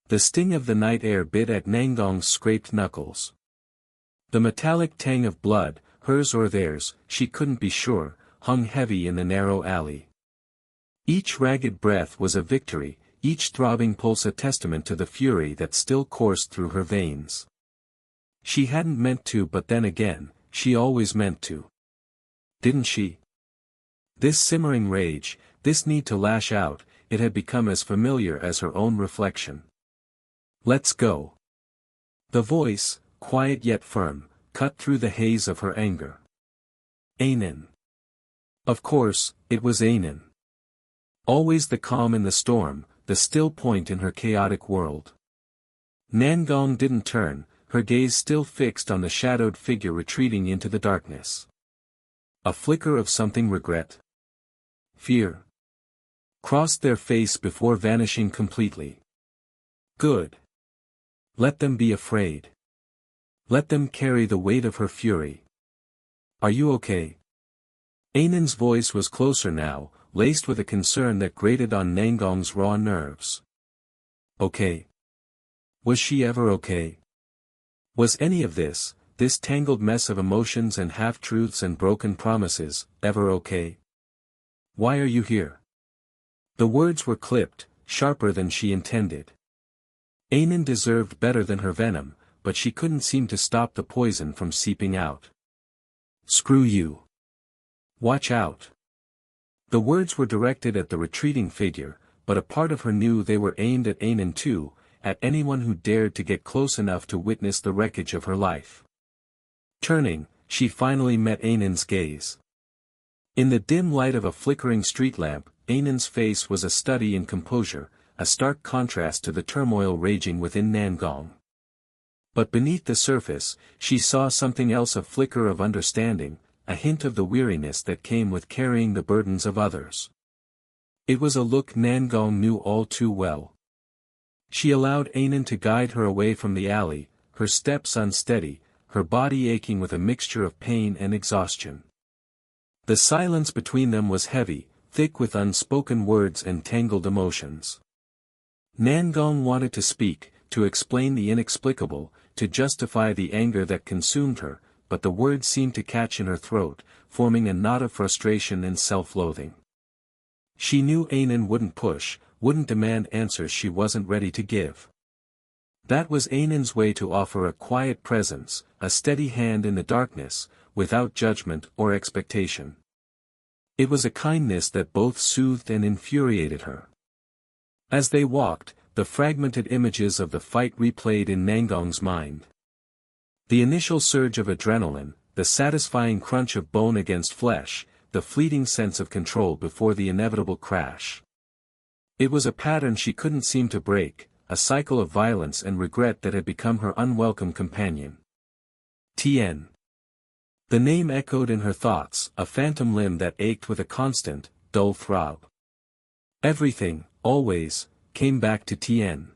The sting of the night air bit at Nangong's scraped knuckles. The metallic tang of blood, hers or theirs, she couldn't be sure, hung heavy in the narrow alley. Each ragged breath was a victory, each throbbing pulse a testament to the fury that still coursed through her veins. She hadn't meant to, but then again, she always meant to. Didn't she? This simmering rage, this need to lash out, it had become as familiar as her own reflection. "Let's go." The voice, quiet yet firm, cut through the haze of her anger. Ainin. Of course, it was Ainin. Always the calm in the storm, the still point in her chaotic world. Nangong didn't turn, her gaze still fixed on the shadowed figure retreating into the darkness. A flicker of something, regret, fear, crossed their face before vanishing completely. Good. Let them be afraid. Let them carry the weight of her fury. "Are you okay?" Ainin's voice was closer now, laced with a concern that grated on Nangong's raw nerves. Okay. Was she ever okay? Was any of this tangled mess of emotions and half-truths and broken promises, ever okay? "Why are you here?" The words were clipped, sharper than she intended. Ainin deserved better than her venom, but she couldn't seem to stop the poison from seeping out. "Screw you. Watch out." The words were directed at the retreating figure, but a part of her knew they were aimed at Ainin too, at anyone who dared to get close enough to witness the wreckage of her life. Turning, she finally met Ainin's gaze. In the dim light of a flickering street lamp, Ainin's face was a study in composure, a stark contrast to the turmoil raging within Nangong. But beneath the surface, she saw something else, a flicker of understanding, a hint of the weariness that came with carrying the burdens of others. It was a look Nangong knew all too well. She allowed Ainin to guide her away from the alley, her steps unsteady, her body aching with a mixture of pain and exhaustion. The silence between them was heavy, thick with unspoken words and tangled emotions. Nangong wanted to speak, to explain the inexplicable, to justify the anger that consumed her, but the words seemed to catch in her throat, forming a knot of frustration and self-loathing. She knew Ainin wouldn't push, wouldn't demand answers she wasn't ready to give. That was Ainin's way to offer a quiet presence, a steady hand in the darkness, without judgment or expectation. It was a kindness that both soothed and infuriated her. As they walked, the fragmented images of the fight replayed in Nangong's mind. The initial surge of adrenaline, the satisfying crunch of bone against flesh, the fleeting sense of control before the inevitable crash. It was a pattern she couldn't seem to break, a cycle of violence and regret that had become her unwelcome companion. Tien. The name echoed in her thoughts, a phantom limb that ached with a constant, dull throb. Everything, always, came back to Tien.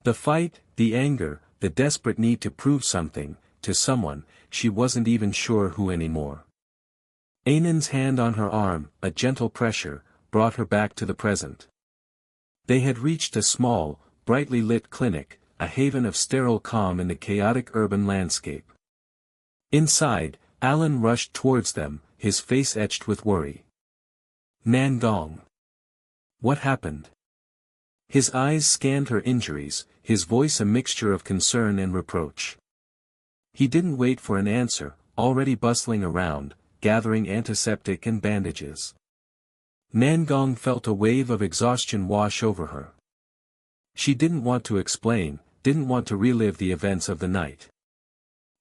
The fight, the anger, the desperate need to prove something, to someone, she wasn't even sure who anymore. Ainin's hand on her arm, a gentle pressure, brought her back to the present. They had reached a small, brightly lit clinic, a haven of sterile calm in the chaotic urban landscape. Inside, Alan rushed towards them, his face etched with worry. "Nangong. What happened?" His eyes scanned her injuries, his voice a mixture of concern and reproach. He didn't wait for an answer, already bustling around, gathering antiseptic and bandages. Nangong felt a wave of exhaustion wash over her. She didn't want to explain, didn't want to relive the events of the night.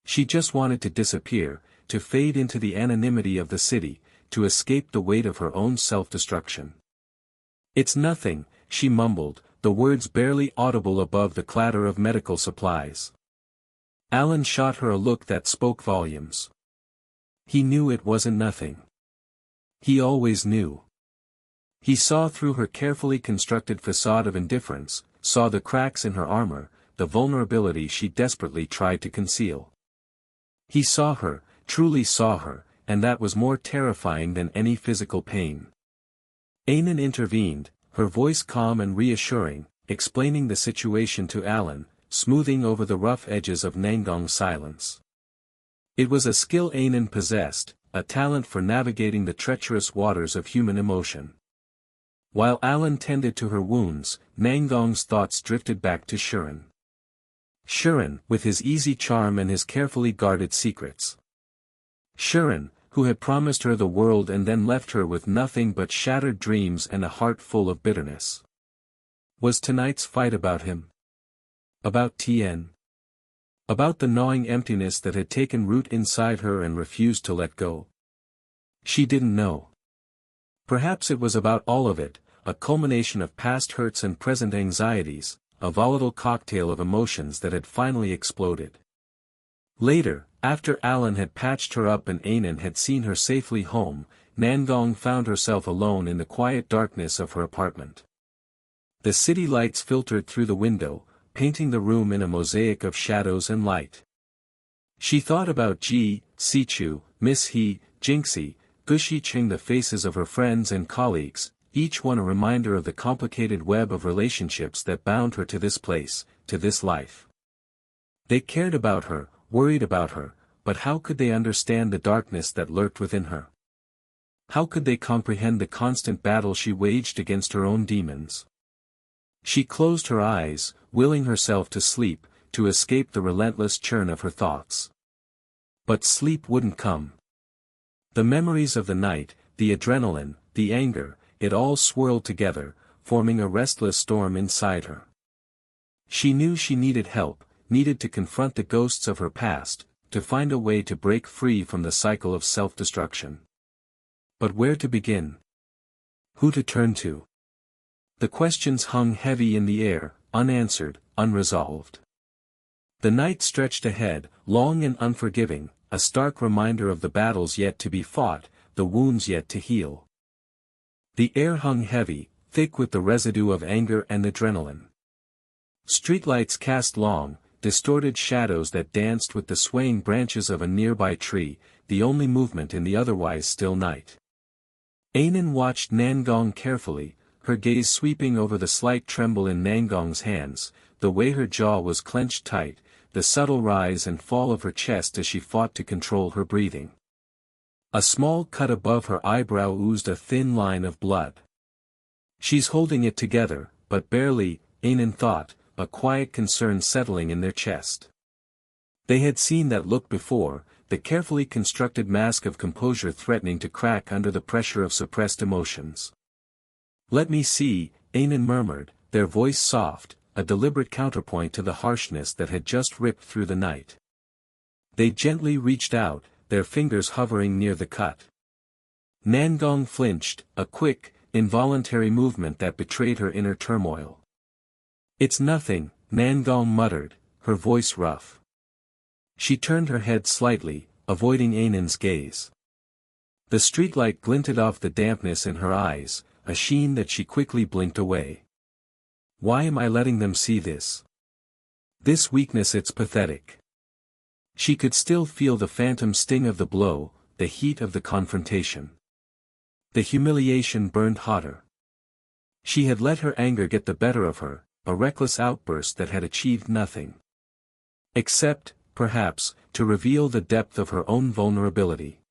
She just wanted to disappear, to fade into the anonymity of the city, to escape the weight of her own self-destruction. "It's nothing," she mumbled, the words barely audible above the clatter of medical supplies. Alan shot her a look that spoke volumes. He knew it wasn't nothing. He always knew. He saw through her carefully constructed facade of indifference, saw the cracks in her armor, the vulnerability she desperately tried to conceal. He saw her, truly saw her, and that was more terrifying than any physical pain. Ainin intervened, her voice calm and reassuring, explaining the situation to Alan, smoothing over the rough edges of Nangong's silence. It was a skill Anan possessed, a talent for navigating the treacherous waters of human emotion. While Alan tended to her wounds, Nangong's thoughts drifted back to Shirin. Shirin, with his easy charm and his carefully guarded secrets. Shirin, who had promised her the world and then left her with nothing but shattered dreams and a heart full of bitterness. Was tonight's fight about him? About Tien? About the gnawing emptiness that had taken root inside her and refused to let go? She didn't know. Perhaps it was about all of it, a culmination of past hurts and present anxieties, a volatile cocktail of emotions that had finally exploded. Later, after Alan had patched her up and Anan had seen her safely home, Nangong found herself alone in the quiet darkness of her apartment. The city lights filtered through the window, painting the room in a mosaic of shadows and light. She thought about Ji, Sichu, Miss He, Jinxie, Gushi Ching, the faces of her friends and colleagues, each one a reminder of the complicated web of relationships that bound her to this place, to this life. They cared about her, worried about her, but how could they understand the darkness that lurked within her? How could they comprehend the constant battle she waged against her own demons? She closed her eyes, willing herself to sleep, to escape the relentless churn of her thoughts. But sleep wouldn't come. The memories of the night, the adrenaline, the anger, it all swirled together, forming a restless storm inside her. She knew she needed help, needed to confront the ghosts of her past, to find a way to break free from the cycle of self-destruction. But where to begin? Who to turn to? The questions hung heavy in the air, unanswered, unresolved. The night stretched ahead, long and unforgiving, a stark reminder of the battles yet to be fought, the wounds yet to heal. The air hung heavy, thick with the residue of anger and adrenaline. Streetlights cast long, distorted shadows that danced with the swaying branches of a nearby tree, the only movement in the otherwise still night. Anan watched Nangong carefully, her gaze sweeping over the slight tremble in Nangong's hands, the way her jaw was clenched tight, the subtle rise and fall of her chest as she fought to control her breathing. A small cut above her eyebrow oozed a thin line of blood. She's holding it together, but barely, Anan thought, a quiet concern settling in their chest. They had seen that look before, the carefully constructed mask of composure threatening to crack under the pressure of suppressed emotions. "Let me see," Anan murmured, their voice soft, a deliberate counterpoint to the harshness that had just ripped through the night. They gently reached out, their fingers hovering near the cut. Nangong flinched, a quick, involuntary movement that betrayed her inner turmoil. "It's nothing," Nangong muttered, her voice rough. She turned her head slightly, avoiding Anan's gaze. The streetlight glinted off the dampness in her eyes, a sheen that she quickly blinked away. "Why am I letting them see this? This weakness, it's pathetic." She could still feel the phantom sting of the blow, the heat of the confrontation. The humiliation burned hotter. She had let her anger get the better of her, a reckless outburst that had achieved nothing. Except, perhaps, to reveal the depth of her own vulnerability.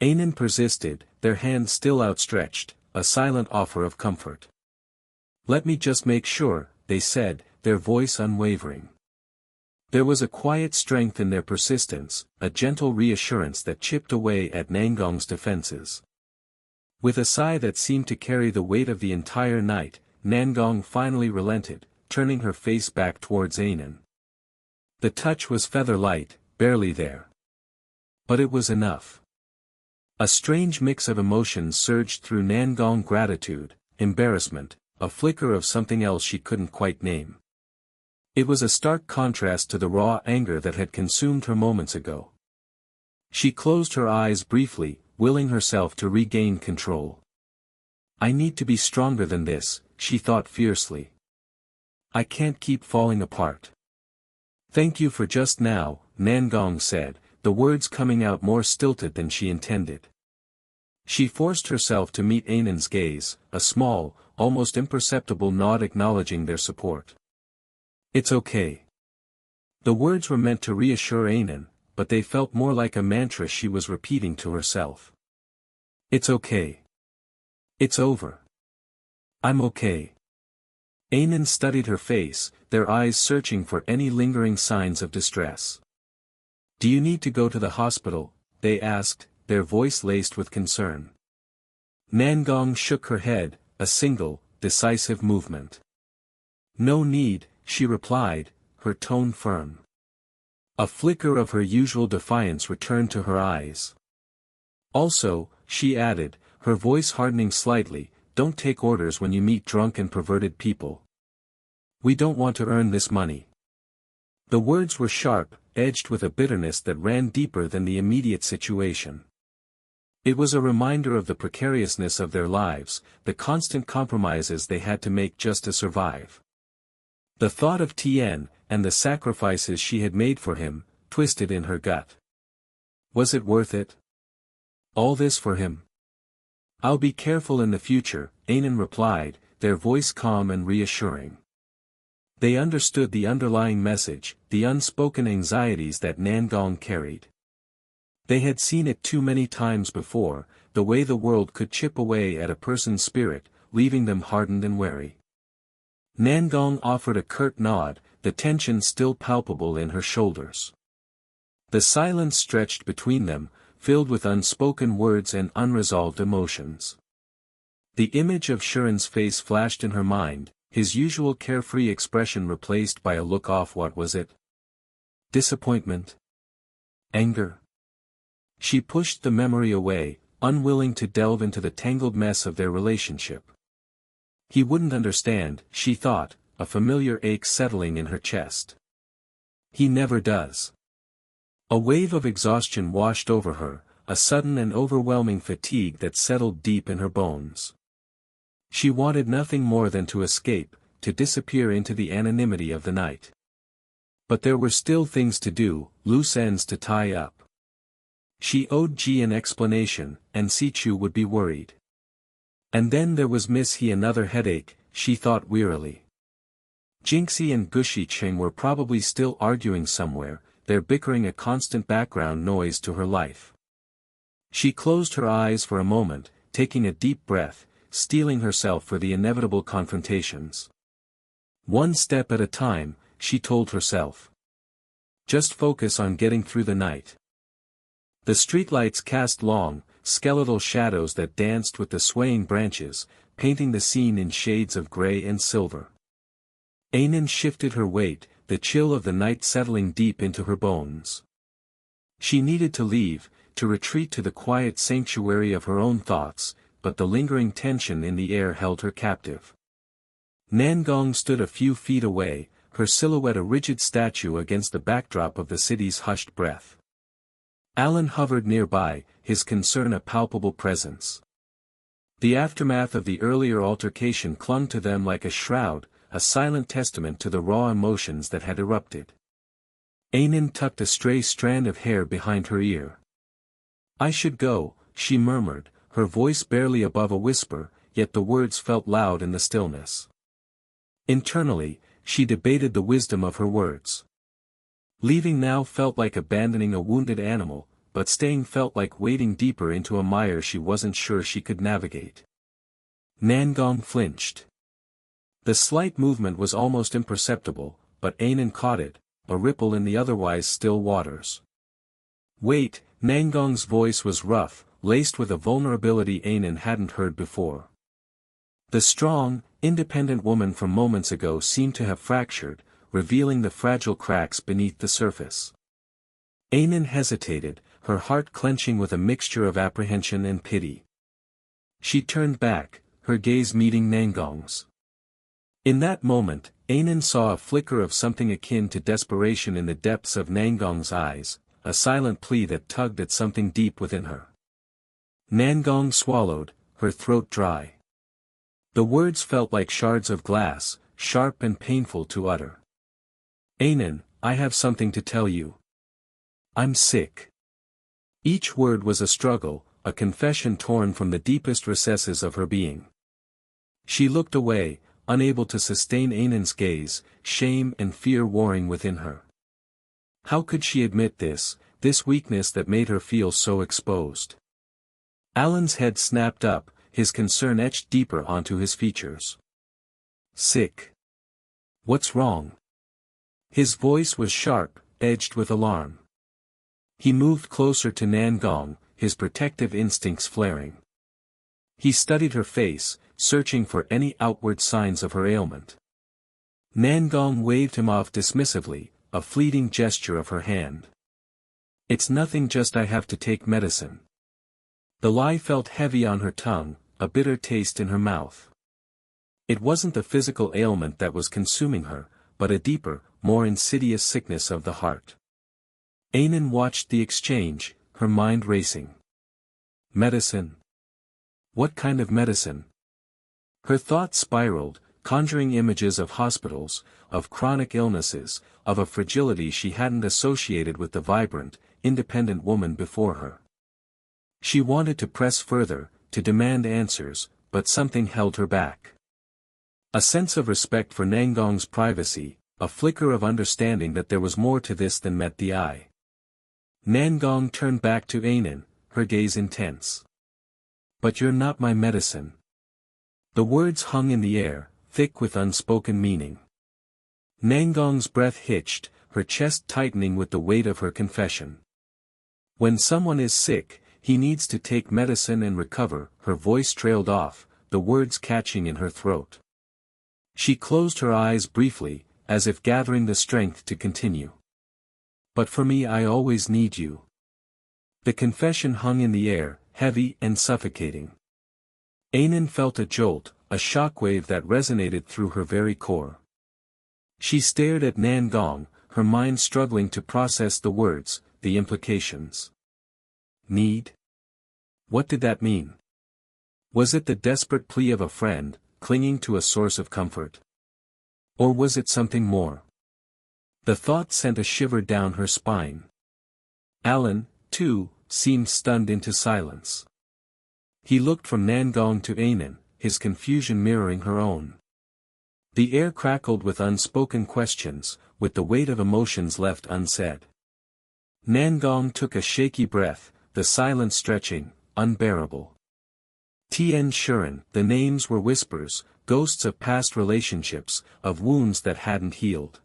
Anan persisted, their hands still outstretched, a silent offer of comfort. "Let me just make sure," they said, their voice unwavering. There was a quiet strength in their persistence, a gentle reassurance that chipped away at Nangong's defenses. With a sigh that seemed to carry the weight of the entire night, Nangong finally relented, turning her face back towards Anan. The touch was feather-light, barely there. But it was enough. A strange mix of emotions surged through Nangong: gratitude, embarrassment, a flicker of something else she couldn't quite name. It was a stark contrast to the raw anger that had consumed her moments ago. She closed her eyes briefly, willing herself to regain control. "I need to be stronger than this," she thought fiercely. "I can't keep falling apart." "Thank you for just now," Nangong said, the words coming out more stilted than she intended. She forced herself to meet Anan's gaze, a small, almost imperceptible nod acknowledging their support. "It's okay." The words were meant to reassure Ainen, but they felt more like a mantra she was repeating to herself. "It's okay. It's over. I'm okay." Ainen studied her face, their eyes searching for any lingering signs of distress. "Do you need to go to the hospital?" they asked, their voice laced with concern. Nangong shook her head, a single, decisive movement. "No need," she replied, her tone firm. A flicker of her usual defiance returned to her eyes. "Also," she added, her voice hardening slightly, "don't take orders when you meet drunk and perverted people. We don't want to earn this money." The words were sharp, edged with a bitterness that ran deeper than the immediate situation. It was a reminder of the precariousness of their lives, the constant compromises they had to make just to survive. The thought of Tien, and the sacrifices she had made for him, twisted in her gut. Was it worth it? All this for him? "I'll be careful in the future," Ainen replied, their voice calm and reassuring. They understood the underlying message, the unspoken anxieties that Nangong carried. They had seen it too many times before, the way the world could chip away at a person's spirit, leaving them hardened and wary. Nangong offered a curt nod, the tension still palpable in her shoulders. The silence stretched between them, filled with unspoken words and unresolved emotions. The image of Shuren's face flashed in her mind, his usual carefree expression replaced by a look of what was it? Disappointment? Anger? She pushed the memory away, unwilling to delve into the tangled mess of their relationship. He wouldn't understand, she thought, a familiar ache settling in her chest. He never does. A wave of exhaustion washed over her, a sudden and overwhelming fatigue that settled deep in her bones. She wanted nothing more than to escape, to disappear into the anonymity of the night. But there were still things to do, loose ends to tie up. She owed Ji an explanation, and Sichu would be worried. And then there was Miss He, another headache, she thought wearily. Jinxie and Gushi Ching were probably still arguing somewhere, their bickering a constant background noise to her life. She closed her eyes for a moment, taking a deep breath, steeling herself for the inevitable confrontations. One step at a time, she told herself. Just focus on getting through the night. The streetlights cast long, skeletal shadows that danced with the swaying branches, painting the scene in shades of gray and silver. Ainen shifted her weight, the chill of the night settling deep into her bones. She needed to leave, to retreat to the quiet sanctuary of her own thoughts, but the lingering tension in the air held her captive. Nangong stood a few feet away, her silhouette a rigid statue against the backdrop of the city's hushed breath. Alan hovered nearby, his concern a palpable presence. The aftermath of the earlier altercation clung to them like a shroud, a silent testament to the raw emotions that had erupted. Ainen tucked a stray strand of hair behind her ear. "I should go," she murmured, her voice barely above a whisper, yet the words felt loud in the stillness. Internally, she debated the wisdom of her words. Leaving now felt like abandoning a wounded animal, but staying felt like wading deeper into a mire she wasn't sure she could navigate. Nangong flinched. The slight movement was almost imperceptible, but Ainen caught it, a ripple in the otherwise still waters. "Wait," Nangong's voice was rough, laced with a vulnerability Ainen hadn't heard before. The strong, independent woman from moments ago seemed to have fractured, revealing the fragile cracks beneath the surface. Ainen hesitated, her heart clenching with a mixture of apprehension and pity. She turned back, her gaze meeting Nangong's. In that moment, Ainen saw a flicker of something akin to desperation in the depths of Nangong's eyes, a silent plea that tugged at something deep within her. Nangong swallowed, her throat dry. The words felt like shards of glass, sharp and painful to utter. "Ainen, I have something to tell you. I'm sick." Each word was a struggle, a confession torn from the deepest recesses of her being. She looked away, unable to sustain Ainan's gaze, shame and fear warring within her. How could she admit this weakness that made her feel so exposed? Alan's head snapped up, his concern etched deeper onto his features. Sick. What's wrong? His voice was sharp, edged with alarm. He moved closer to Nangong, his protective instincts flaring. He studied her face, searching for any outward signs of her ailment. Nangong waved him off dismissively, a fleeting gesture of her hand. It's nothing, just I have to take medicine. The lie felt heavy on her tongue, a bitter taste in her mouth. It wasn't the physical ailment that was consuming her, but a deeper, more insidious sickness of the heart. Ainan watched the exchange, her mind racing. Medicine? What kind of medicine? Her thoughts spiraled, conjuring images of hospitals, of chronic illnesses, of a fragility she hadn't associated with the vibrant, independent woman before her. She wanted to press further, to demand answers, but something held her back. A sense of respect for Nangong's privacy, a flicker of understanding that there was more to this than met the eye. Nangong turned back to Ainan, her gaze intense. But you're not my medicine. The words hung in the air, thick with unspoken meaning. Nangong's breath hitched, her chest tightening with the weight of her confession. When someone is sick, he needs to take medicine and recover. Her voice trailed off, the words catching in her throat. She closed her eyes briefly, as if gathering the strength to continue. But for me, I always need you. The confession hung in the air, heavy and suffocating. Ainan felt a jolt, a shockwave that resonated through her very core. She stared at Nangong, her mind struggling to process the words, the implications. Need? What did that mean? Was it the desperate plea of a friend, clinging to a source of comfort? Or was it something more? The thought sent a shiver down her spine. Alan, too, seemed stunned into silence. He looked from Nangong to Ainan, his confusion mirroring her own. The air crackled with unspoken questions, with the weight of emotions left unsaid. Nangong took a shaky breath, the silence stretching, unbearable. Tien Shuren, the names were whispers, ghosts of past relationships, of wounds that hadn't healed.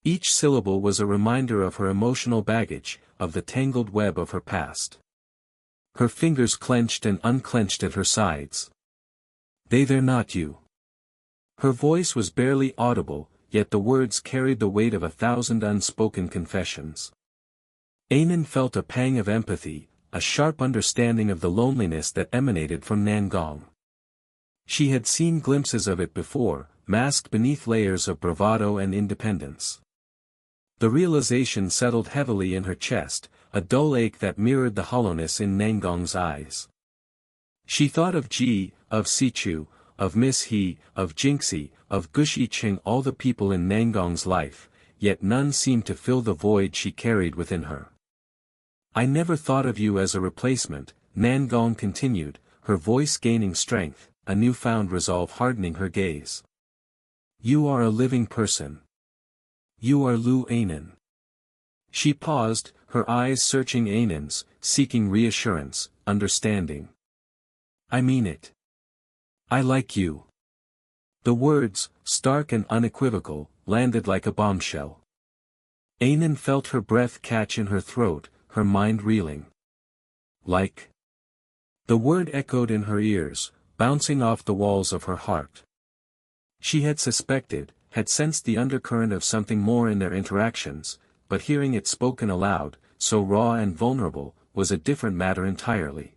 Each syllable was a reminder of her emotional baggage, of the tangled web of her past. Her fingers clenched and unclenched at her sides. They're not you. Her voice was barely audible, yet the words carried the weight of 1,000 unspoken confessions. Ainan felt a pang of empathy, a sharp understanding of the loneliness that emanated from Nangong. She had seen glimpses of it before, masked beneath layers of bravado and independence. The realization settled heavily in her chest, a dull ache that mirrored the hollowness in Nangong's eyes. She thought of Ji, of Sichu, of Miss He, of Jinxie, of Gushi Ching, all the people in Nangong's life, yet none seemed to fill the void she carried within her. I never thought of you as a replacement, Nangong continued, her voice gaining strength, a newfound resolve hardening her gaze. You are a living person. You are Lu Ainan. She paused, her eyes searching Ainan's, seeking reassurance, understanding. I mean it. I like you. The words, stark and unequivocal, landed like a bombshell. Ainan felt her breath catch in her throat, her mind reeling. Like. The word echoed in her ears, bouncing off the walls of her heart. She had suspected, had sensed the undercurrent of something more in their interactions, but hearing it spoken aloud, so raw and vulnerable, was a different matter entirely.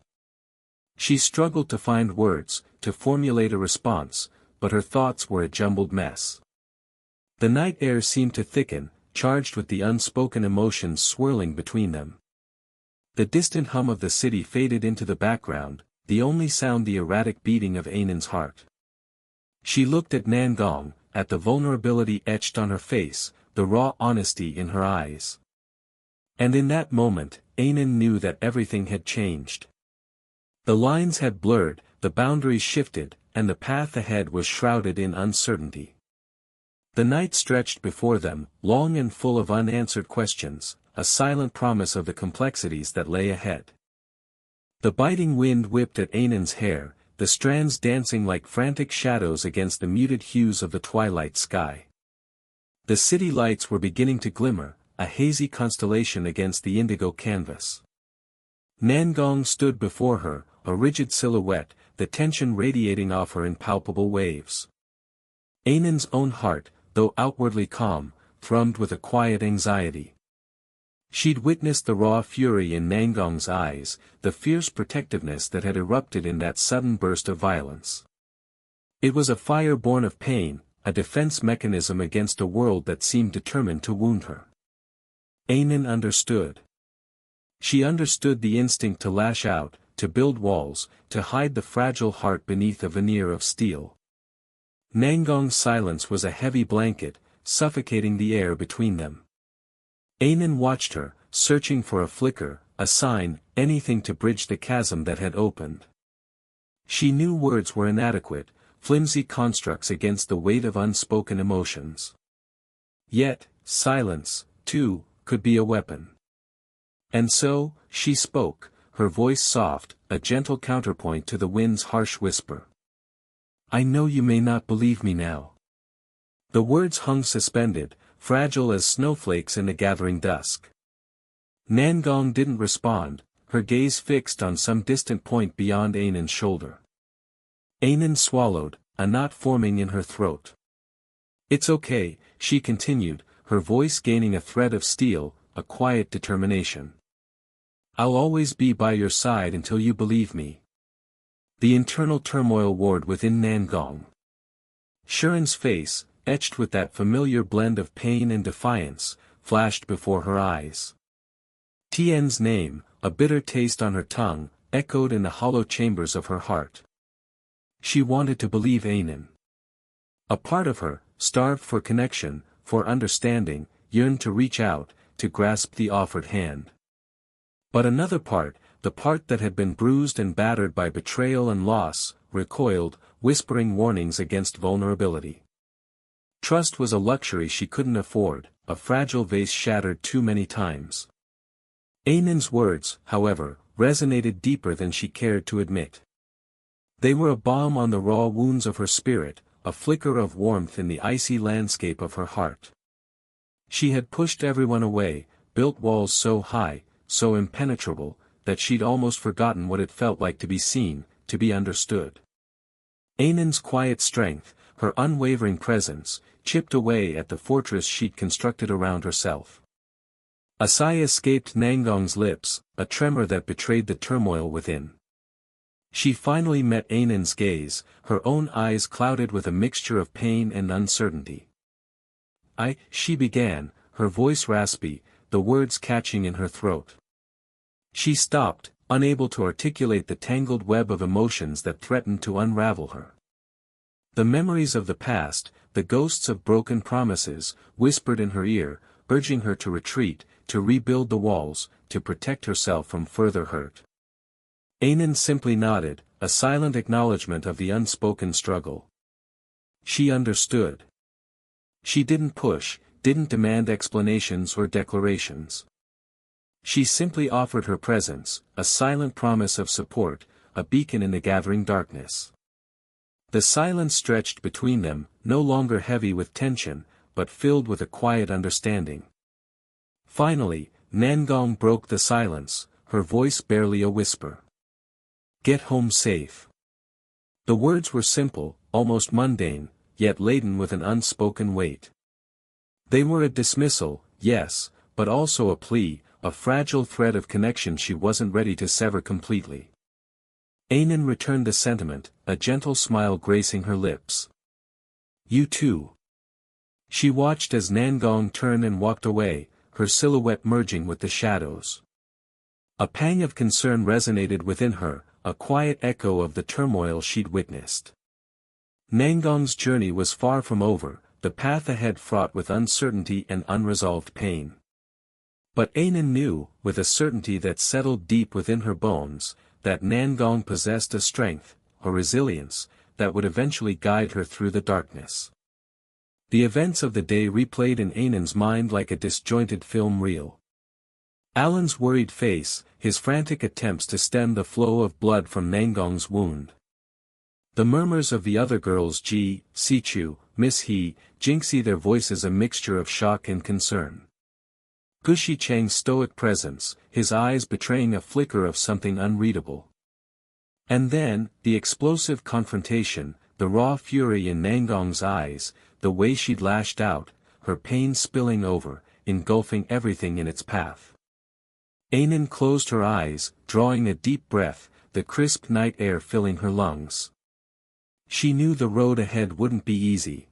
She struggled to find words, to formulate a response, but her thoughts were a jumbled mess. The night air seemed to thicken, charged with the unspoken emotions swirling between them. The distant hum of the city faded into the background, the only sound the erratic beating of Ainan's heart. She looked at Nangong, at the vulnerability etched on her face, the raw honesty in her eyes. And in that moment, Ainan knew that everything had changed. The lines had blurred, the boundaries shifted, and the path ahead was shrouded in uncertainty. The night stretched before them, long and full of unanswered questions, a silent promise of the complexities that lay ahead. The biting wind whipped at Ainan's hair, the strands dancing like frantic shadows against the muted hues of the twilight sky. The city lights were beginning to glimmer, a hazy constellation against the indigo canvas. Nangong stood before her, a rigid silhouette, the tension radiating off her in palpable waves. Ainan's own heart, though outwardly calm, thrummed with a quiet anxiety. She'd witnessed the raw fury in Nangong's eyes, the fierce protectiveness that had erupted in that sudden burst of violence. It was a fire born of pain, a defense mechanism against a world that seemed determined to wound her. Ainan understood. She understood the instinct to lash out, to build walls, to hide the fragile heart beneath a veneer of steel. Nangong's silence was a heavy blanket, suffocating the air between them. Ainan watched her, searching for a flicker, a sign, anything to bridge the chasm that had opened. She knew words were inadequate, flimsy constructs against the weight of unspoken emotions. Yet, silence, too, could be a weapon. And so, she spoke, her voice soft, a gentle counterpoint to the wind's harsh whisper. I know you may not believe me now. The words hung suspended, fragile as snowflakes in the gathering dusk. Nangong didn't respond, her gaze fixed on some distant point beyond Ainan's shoulder. Ainan swallowed, a knot forming in her throat. It's okay, she continued, her voice gaining a thread of steel, a quiet determination. I'll always be by your side until you believe me. The internal turmoil warred within Nangong. Sharon's face, etched with that familiar blend of pain and defiance, flashed before her eyes. Tian's name, a bitter taste on her tongue, echoed in the hollow chambers of her heart. She wanted to believe Ainan. A part of her, starved for connection, for understanding, yearned to reach out, to grasp the offered hand. But another part, the part that had been bruised and battered by betrayal and loss, recoiled, whispering warnings against vulnerability. Trust was a luxury she couldn't afford, a fragile vase shattered too many times. Ainan's words, however, resonated deeper than she cared to admit. They were a balm on the raw wounds of her spirit, a flicker of warmth in the icy landscape of her heart. She had pushed everyone away, built walls so high, so impenetrable, that she'd almost forgotten what it felt like to be seen, to be understood. Ainan's quiet strength, her unwavering presence, chipped away at the fortress she'd constructed around herself. A sigh escaped Nangong's lips, a tremor that betrayed the turmoil within. She finally met Ainan's gaze, her own eyes clouded with a mixture of pain and uncertainty. She began, her voice raspy, the words catching in her throat. She stopped, unable to articulate the tangled web of emotions that threatened to unravel her. The memories of the past, the ghosts of broken promises, whispered in her ear, urging her to retreat, to rebuild the walls, to protect herself from further hurt. Ainan simply nodded, a silent acknowledgement of the unspoken struggle. She understood. She didn't push, didn't demand explanations or declarations. She simply offered her presence, a silent promise of support, a beacon in the gathering darkness. The silence stretched between them, no longer heavy with tension, but filled with a quiet understanding. Finally, Nangong broke the silence, her voice barely a whisper. Get home safe. The words were simple, almost mundane, yet laden with an unspoken weight. They were a dismissal, yes, but also a plea, a fragile thread of connection she wasn't ready to sever completely. Ainan returned the sentiment, a gentle smile gracing her lips. You too. She watched as Nangong turned and walked away, her silhouette merging with the shadows. A pang of concern resonated within her, a quiet echo of the turmoil she'd witnessed. Nangong's journey was far from over, the path ahead fraught with uncertainty and unresolved pain. But Ainan knew, with a certainty that settled deep within her bones, that Nangong possessed a strength, a resilience, that would eventually guide her through the darkness. The events of the day replayed in Ainan's mind like a disjointed film reel. Alan's worried face, his frantic attempts to stem the flow of blood from Nangong's wound. The murmurs of the other girls Ji, Sichu, Miss He, Jinxie, their voices a mixture of shock and concern. Gushi Chang's stoic presence, his eyes betraying a flicker of something unreadable. And then, the explosive confrontation, the raw fury in Nangong's eyes, the way she'd lashed out, her pain spilling over, engulfing everything in its path. Ainan closed her eyes, drawing a deep breath, the crisp night air filling her lungs. She knew the road ahead wouldn't be easy.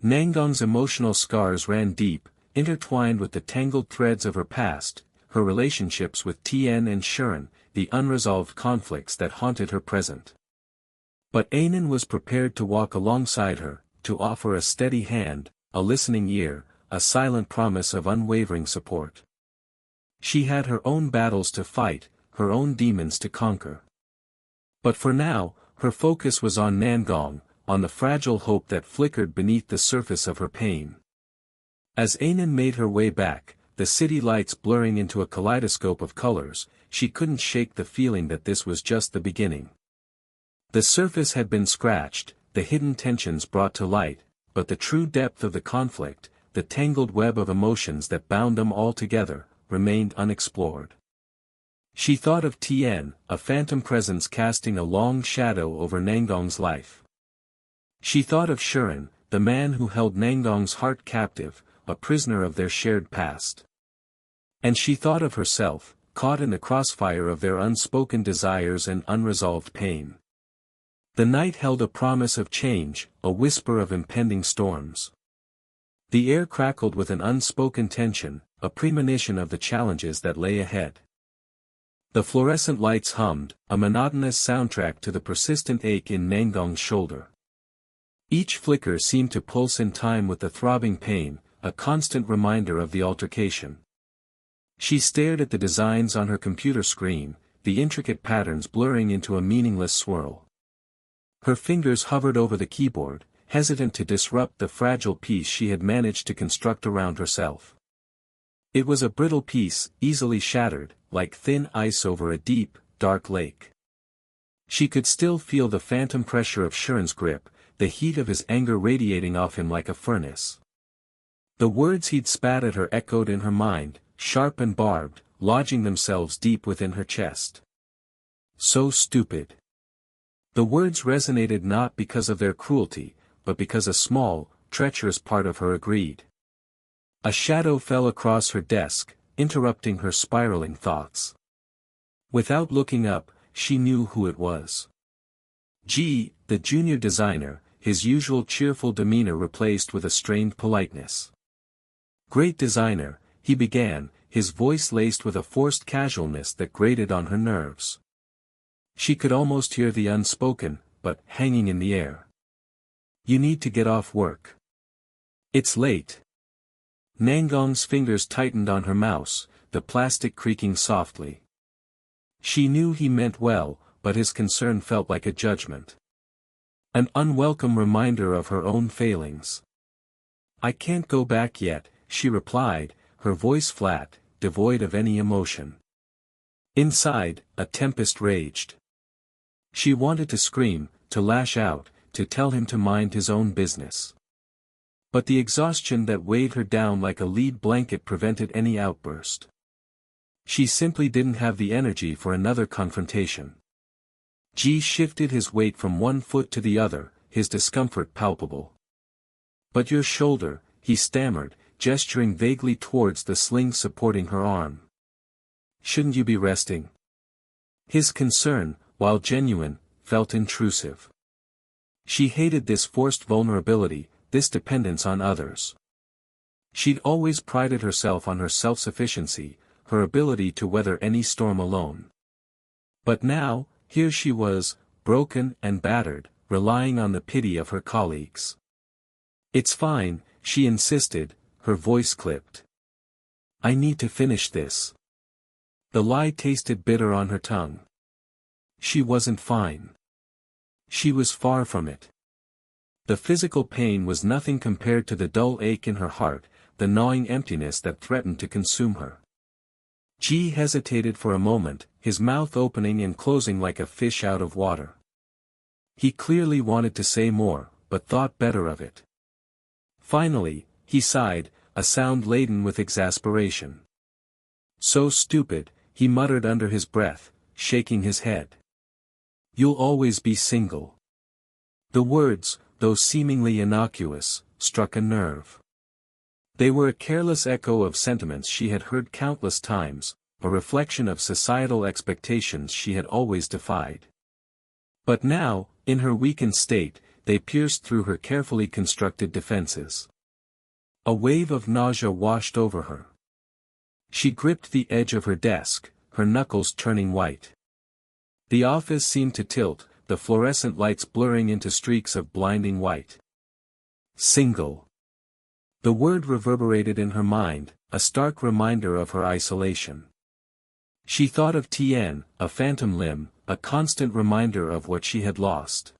Nangong's emotional scars ran deep, intertwined with the tangled threads of her past, her relationships with Tien and Shuren, the unresolved conflicts that haunted her present. But Ainan was prepared to walk alongside her, to offer a steady hand, a listening ear, a silent promise of unwavering support. She had her own battles to fight, her own demons to conquer. But for now, her focus was on Nangong, on the fragile hope that flickered beneath the surface of her pain. As Ainan made her way back, the city lights blurring into a kaleidoscope of colors, she couldn't shake the feeling that this was just the beginning. The surface had been scratched, the hidden tensions brought to light, but the true depth of the conflict, the tangled web of emotions that bound them all together, remained unexplored. She thought of Tien, a phantom presence casting a long shadow over Nangong's life. She thought of Shuren, the man who held Nangong's heart captive, a prisoner of their shared past. And she thought of herself, caught in the crossfire of their unspoken desires and unresolved pain. The night held a promise of change, a whisper of impending storms. The air crackled with an unspoken tension, a premonition of the challenges that lay ahead. The fluorescent lights hummed, a monotonous soundtrack to the persistent ache in Nangong's shoulder. Each flicker seemed to pulse in time with the throbbing pain, a constant reminder of the altercation. She stared at the designs on her computer screen, the intricate patterns blurring into a meaningless swirl. Her fingers hovered over the keyboard, hesitant to disrupt the fragile piece she had managed to construct around herself. It was a brittle piece, easily shattered, like thin ice over a deep, dark lake. She could still feel the phantom pressure of Shuren's grip, the heat of his anger radiating off him like a furnace. The words he'd spat at her echoed in her mind, sharp and barbed, lodging themselves deep within her chest. So stupid. The words resonated not because of their cruelty, but because a small, treacherous part of her agreed. A shadow fell across her desk, interrupting her spiraling thoughts. Without looking up, she knew who it was. Ji, the junior designer, his usual cheerful demeanor replaced with a strained politeness. "Great designer," he began, his voice laced with a forced casualness that grated on her nerves. She could almost hear the unspoken, but hanging in the air. "You need to get off work. It's late." Nangong's fingers tightened on her mouse, the plastic creaking softly. She knew he meant well, but his concern felt like a judgment. An unwelcome reminder of her own failings. "I can't go back yet," she replied, her voice flat, devoid of any emotion. Inside, a tempest raged. She wanted to scream, to lash out, to tell him to mind his own business. But the exhaustion that weighed her down like a lead blanket prevented any outburst. She simply didn't have the energy for another confrontation. Ji shifted his weight from one foot to the other, his discomfort palpable. "But your shoulder," he stammered, gesturing vaguely towards the sling supporting her arm. "Shouldn't you be resting?" His concern, while genuine, felt intrusive. She hated this forced vulnerability, this dependence on others. She'd always prided herself on her self-sufficiency, her ability to weather any storm alone. But now, here she was, broken and battered, relying on the pity of her colleagues. "It's fine," she insisted, her voice clipped. "I need to finish this." The lie tasted bitter on her tongue. She wasn't fine. She was far from it. The physical pain was nothing compared to the dull ache in her heart, the gnawing emptiness that threatened to consume her. Ji hesitated for a moment, his mouth opening and closing like a fish out of water. He clearly wanted to say more, but thought better of it. Finally, he sighed, a sound laden with exasperation. "So stupid," he muttered under his breath, shaking his head. "You'll always be single." The words, though seemingly innocuous, struck a nerve. They were a careless echo of sentiments she had heard countless times, a reflection of societal expectations she had always defied. But now, in her weakened state, they pierced through her carefully constructed defenses. A wave of nausea washed over her. She gripped the edge of her desk, her knuckles turning white. The office seemed to tilt, the fluorescent lights blurring into streaks of blinding white. Single. The word reverberated in her mind, a stark reminder of her isolation. She thought of Tien, a phantom limb, a constant reminder of what she had lost.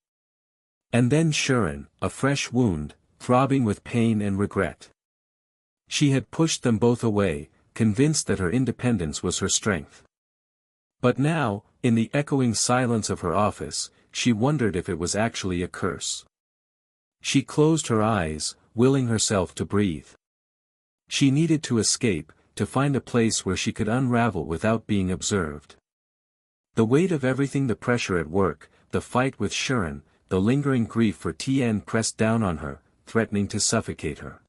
And then Shuren, a fresh wound, throbbing with pain and regret. She had pushed them both away, convinced that her independence was her strength. But now, in the echoing silence of her office, she wondered if it was actually a curse. She closed her eyes, willing herself to breathe. She needed to escape, to find a place where she could unravel without being observed. The weight of everything, the pressure at work, the fight with Shuren, the lingering grief for Tien pressed down on her, threatening to suffocate her.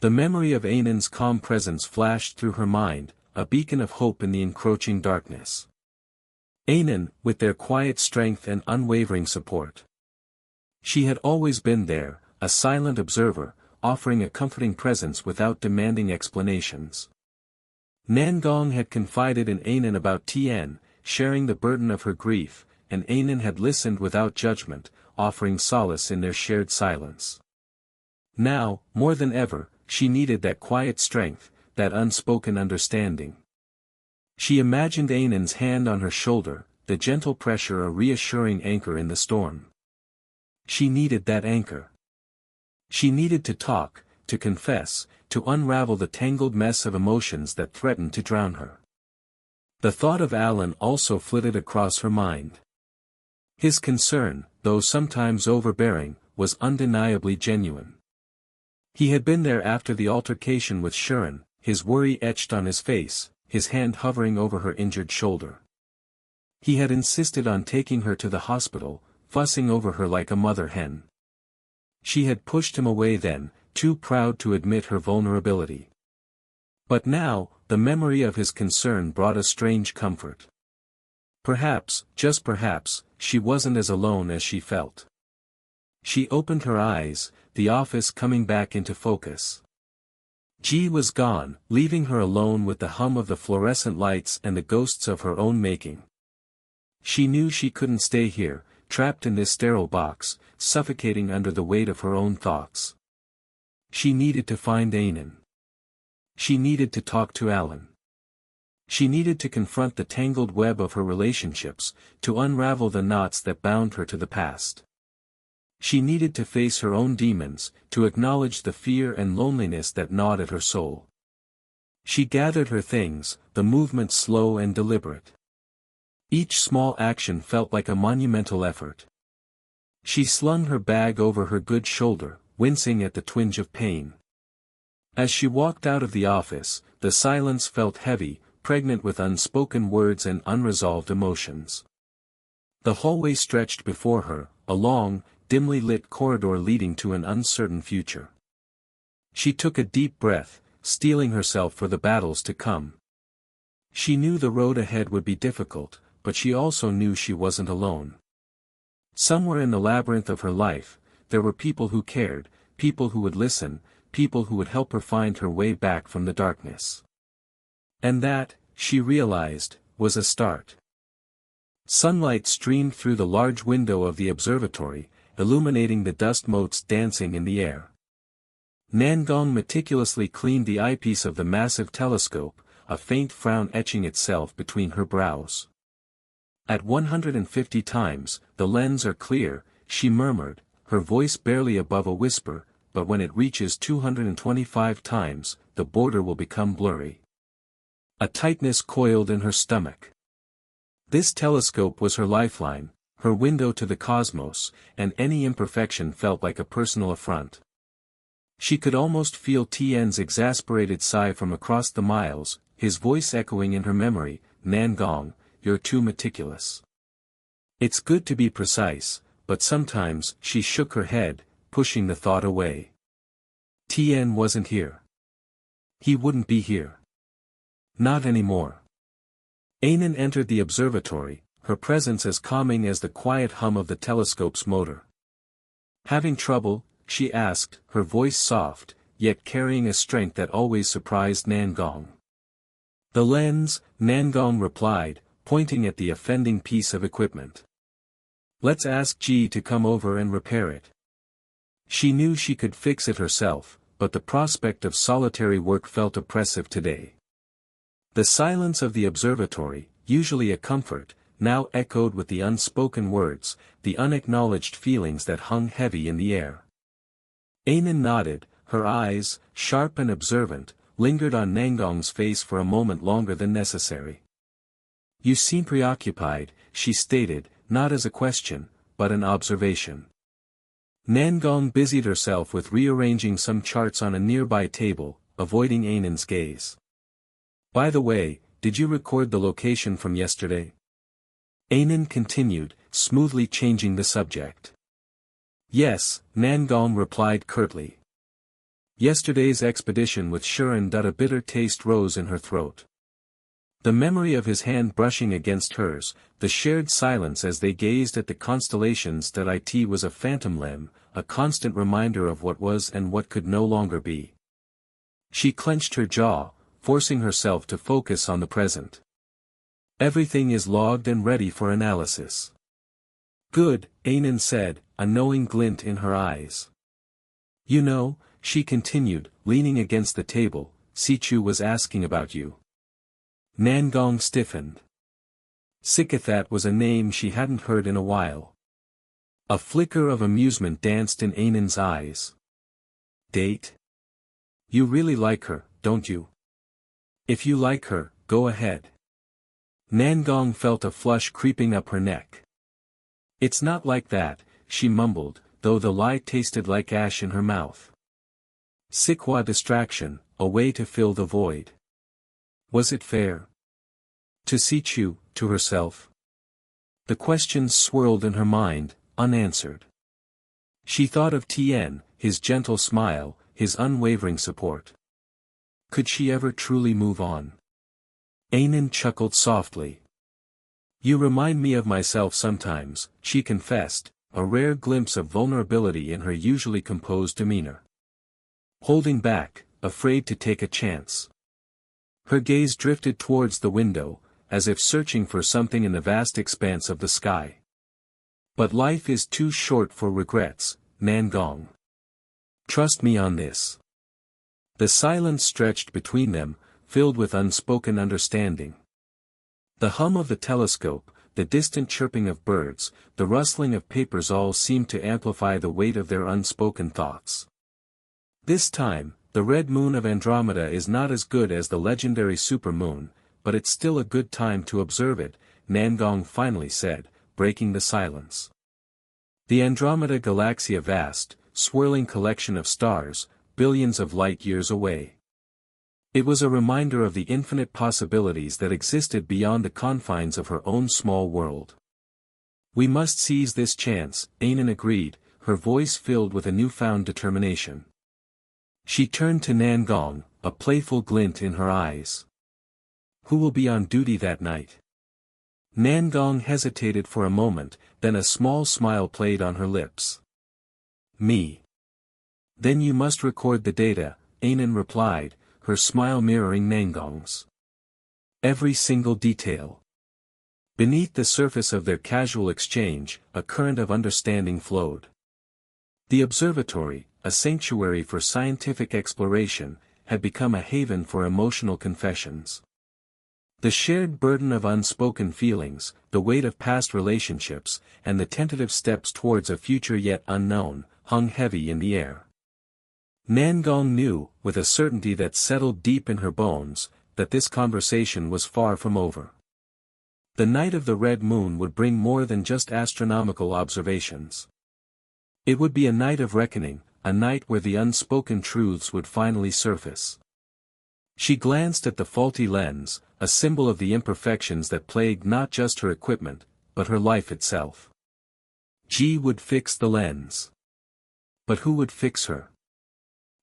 The memory of Ainan's calm presence flashed through her mind, a beacon of hope in the encroaching darkness. Ainan, with their quiet strength and unwavering support. She had always been there, a silent observer, offering a comforting presence without demanding explanations. Nangong had confided in Ainan about Tien, sharing the burden of her grief, and Ainan had listened without judgment, offering solace in their shared silence. Now, more than ever, she needed that quiet strength, that unspoken understanding. She imagined Ainan's hand on her shoulder, the gentle pressure a reassuring anchor in the storm. She needed that anchor. She needed to talk, to confess, to unravel the tangled mess of emotions that threatened to drown her. The thought of Alan also flitted across her mind. His concern, though sometimes overbearing, was undeniably genuine. He had been there after the altercation with Shuren, his worry etched on his face, his hand hovering over her injured shoulder. He had insisted on taking her to the hospital, fussing over her like a mother hen. She had pushed him away then, too proud to admit her vulnerability. But now, the memory of his concern brought a strange comfort. Perhaps, just perhaps, she wasn't as alone as she felt. She opened her eyes, the office coming back into focus. Ji was gone, leaving her alone with the hum of the fluorescent lights and the ghosts of her own making. She knew she couldn't stay here, trapped in this sterile box, suffocating under the weight of her own thoughts. She needed to find Ainan. She needed to talk to Alan. She needed to confront the tangled web of her relationships, to unravel the knots that bound her to the past. She needed to face her own demons, to acknowledge the fear and loneliness that gnawed at her soul. She gathered her things, the movement slow and deliberate. Each small action felt like a monumental effort. She slung her bag over her good shoulder, wincing at the twinge of pain. As she walked out of the office, the silence felt heavy, pregnant with unspoken words and unresolved emotions. The hallway stretched before her, a long, dimly lit corridor leading to an uncertain future. She took a deep breath, steeling herself for the battles to come. She knew the road ahead would be difficult, but she also knew she wasn't alone. Somewhere in the labyrinth of her life, there were people who cared, people who would listen, people who would help her find her way back from the darkness. And that, she realized, was a start. Sunlight streamed through the large window of the observatory, illuminating the dust motes dancing in the air. Nangong meticulously cleaned the eyepiece of the massive telescope, a faint frown etching itself between her brows. At 150 times, the lens are clear, she murmured, her voice barely above a whisper, but when it reaches 225 times, the border will become blurry. A tightness coiled in her stomach. This telescope was her lifeline, her window to the cosmos, and any imperfection felt like a personal affront. She could almost feel Tien's exasperated sigh from across the miles, his voice echoing in her memory, "Nangong, you're too meticulous. It's good to be precise, but sometimes," she shook her head, pushing the thought away. Tien wasn't here. He wouldn't be here. Not anymore. Anan entered the observatory, her presence as calming as the quiet hum of the telescope's motor. "Having trouble?" she asked, her voice soft, yet carrying a strength that always surprised Nangong. "The lens," Nangong replied, pointing at the offending piece of equipment. "Let's ask Ji to come over and repair it." She knew she could fix it herself, but the prospect of solitary work felt oppressive today. The silence of the observatory, usually a comfort, now echoed with the unspoken words, the unacknowledged feelings that hung heavy in the air. Anan nodded, her eyes, sharp and observant, lingered on Nangong's face for a moment longer than necessary. "You seem preoccupied," she stated, not as a question, but an observation. Nangong busied herself with rearranging some charts on a nearby table, avoiding Anan's gaze. "By the way, did you record the location from yesterday?" Anan continued, smoothly changing the subject. "Yes," Nangong replied curtly. Yesterday's expedition with Shuren. A bitter taste rose in her throat. The memory of his hand brushing against hers, the shared silence as they gazed at the constellations. It was a phantom limb, a constant reminder of what was and what could no longer be. She clenched her jaw, forcing herself to focus on the present. "Everything is logged and ready for analysis." "Good," Anan said, a knowing glint in her eyes. "You know," she continued, leaning against the table, "Sichu was asking about you." Nangong stiffened. Sikathat was a name she hadn't heard in a while. A flicker of amusement danced in Anan's eyes. "Date? You really like her, don't you?" "If you like her, go ahead." Nangong felt a flush creeping up her neck. "It's not like that," she mumbled, though the lie tasted like ash in her mouth. Sikwa distraction, a way to fill the void. Was it fair? To Sichu, to herself? The questions swirled in her mind, unanswered. She thought of Tien, his gentle smile, his unwavering support. Could she ever truly move on? Anan chuckled softly. "You remind me of myself sometimes," she confessed, a rare glimpse of vulnerability in her usually composed demeanor. Holding back, afraid to take a chance. Her gaze drifted towards the window, as if searching for something in the vast expanse of the sky. "But life is too short for regrets, Nangong. Trust me on this." The silence stretched between them, filled with unspoken understanding. The hum of the telescope, the distant chirping of birds, the rustling of papers all seemed to amplify the weight of their unspoken thoughts. "This time, the red moon of Andromeda is not as good as the legendary supermoon, but it's still a good time to observe it," Nangong finally said, breaking the silence. The Andromeda galaxy, a vast, swirling collection of stars, billions of light-years away. It was a reminder of the infinite possibilities that existed beyond the confines of her own small world. "We must seize this chance," Anan agreed, her voice filled with a newfound determination. She turned to Nangong, a playful glint in her eyes. "Who will be on duty that night?" Nangong hesitated for a moment, then a small smile played on her lips. "Me." "Then you must record the data," Anan replied, her smile mirroring Nangong's. "Every single detail." Beneath the surface of their casual exchange, a current of understanding flowed. The observatory, a sanctuary for scientific exploration, had become a haven for emotional confessions. The shared burden of unspoken feelings, the weight of past relationships, and the tentative steps towards a future yet unknown, hung heavy in the air. Nangong knew, with a certainty that settled deep in her bones, that this conversation was far from over. The night of the red moon would bring more than just astronomical observations. It would be a night of reckoning, a night where the unspoken truths would finally surface. She glanced at the faulty lens, a symbol of the imperfections that plagued not just her equipment, but her life itself. G would fix the lens. But who would fix her?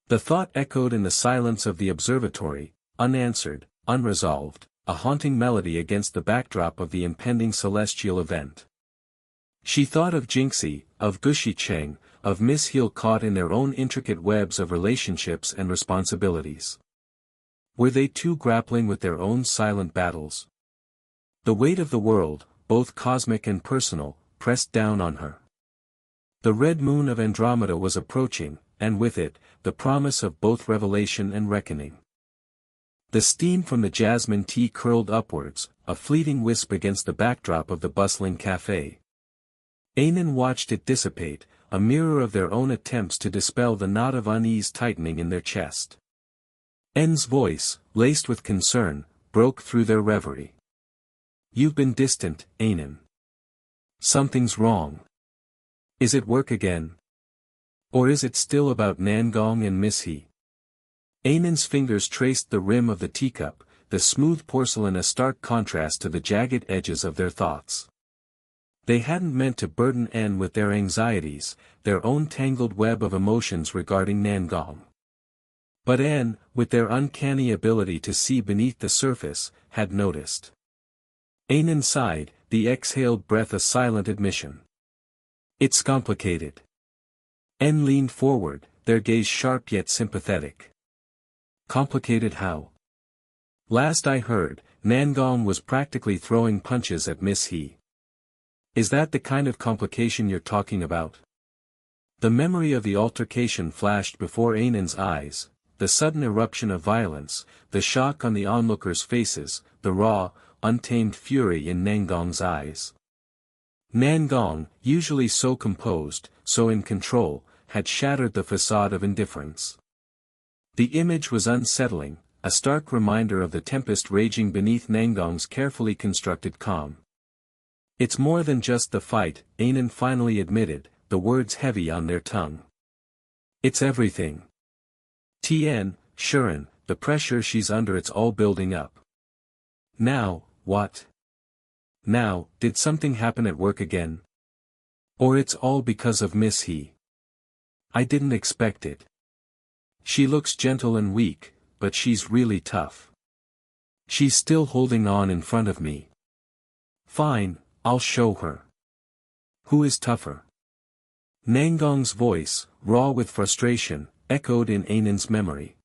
The thought echoed in the silence of the observatory, unanswered, unresolved, a haunting melody against the backdrop of the impending celestial event. She thought of Jinxie, of Gushi Cheng, of Miss Heel caught in their own intricate webs of relationships and responsibilities. Were they too grappling with their own silent battles? The weight of the world, both cosmic and personal, pressed down on her. The red moon of Andromeda was approaching, and with it, the promise of both revelation and reckoning. The steam from the jasmine tea curled upwards, a fleeting wisp against the backdrop of the bustling café. Anan watched it dissipate, a mirror of their own attempts to dispel the knot of unease tightening in their chest. N's voice, laced with concern, broke through their reverie. "You've been distant, Anan. Something's wrong. Is it work again? Or is it still about Nangong and Miss He?" Anan's fingers traced the rim of the teacup, the smooth porcelain a stark contrast to the jagged edges of their thoughts. They hadn't meant to burden N with their anxieties, their own tangled web of emotions regarding Nangong. But N, with their uncanny ability to see beneath the surface, had noticed. Anan sighed, the exhaled breath a silent admission. "It's complicated." N leaned forward, their gaze sharp yet sympathetic. "Complicated how?" "Last I heard, Nangong was practically throwing punches at Miss He." "Is that the kind of complication you're talking about?" The memory of the altercation flashed before Anan's eyes, the sudden eruption of violence, the shock on the onlookers' faces, the raw, untamed fury in Nangong's eyes. Nangong, usually so composed, so in control, had shattered the facade of indifference. The image was unsettling, a stark reminder of the tempest raging beneath Nangong's carefully constructed calm. "It's more than just the fight," Anan finally admitted, the words heavy on their tongue. "It's everything. Tien, Shuren, the pressure she's under, it's all building up." "Now, what? Now, did something happen at work again? Or it's all because of Miss He?" "I didn't expect it. She looks gentle and weak, but she's really tough. She's still holding on in front of me. Fine, I'll show her. Who is tougher?" Nangong's voice, raw with frustration, echoed in Anan's memory.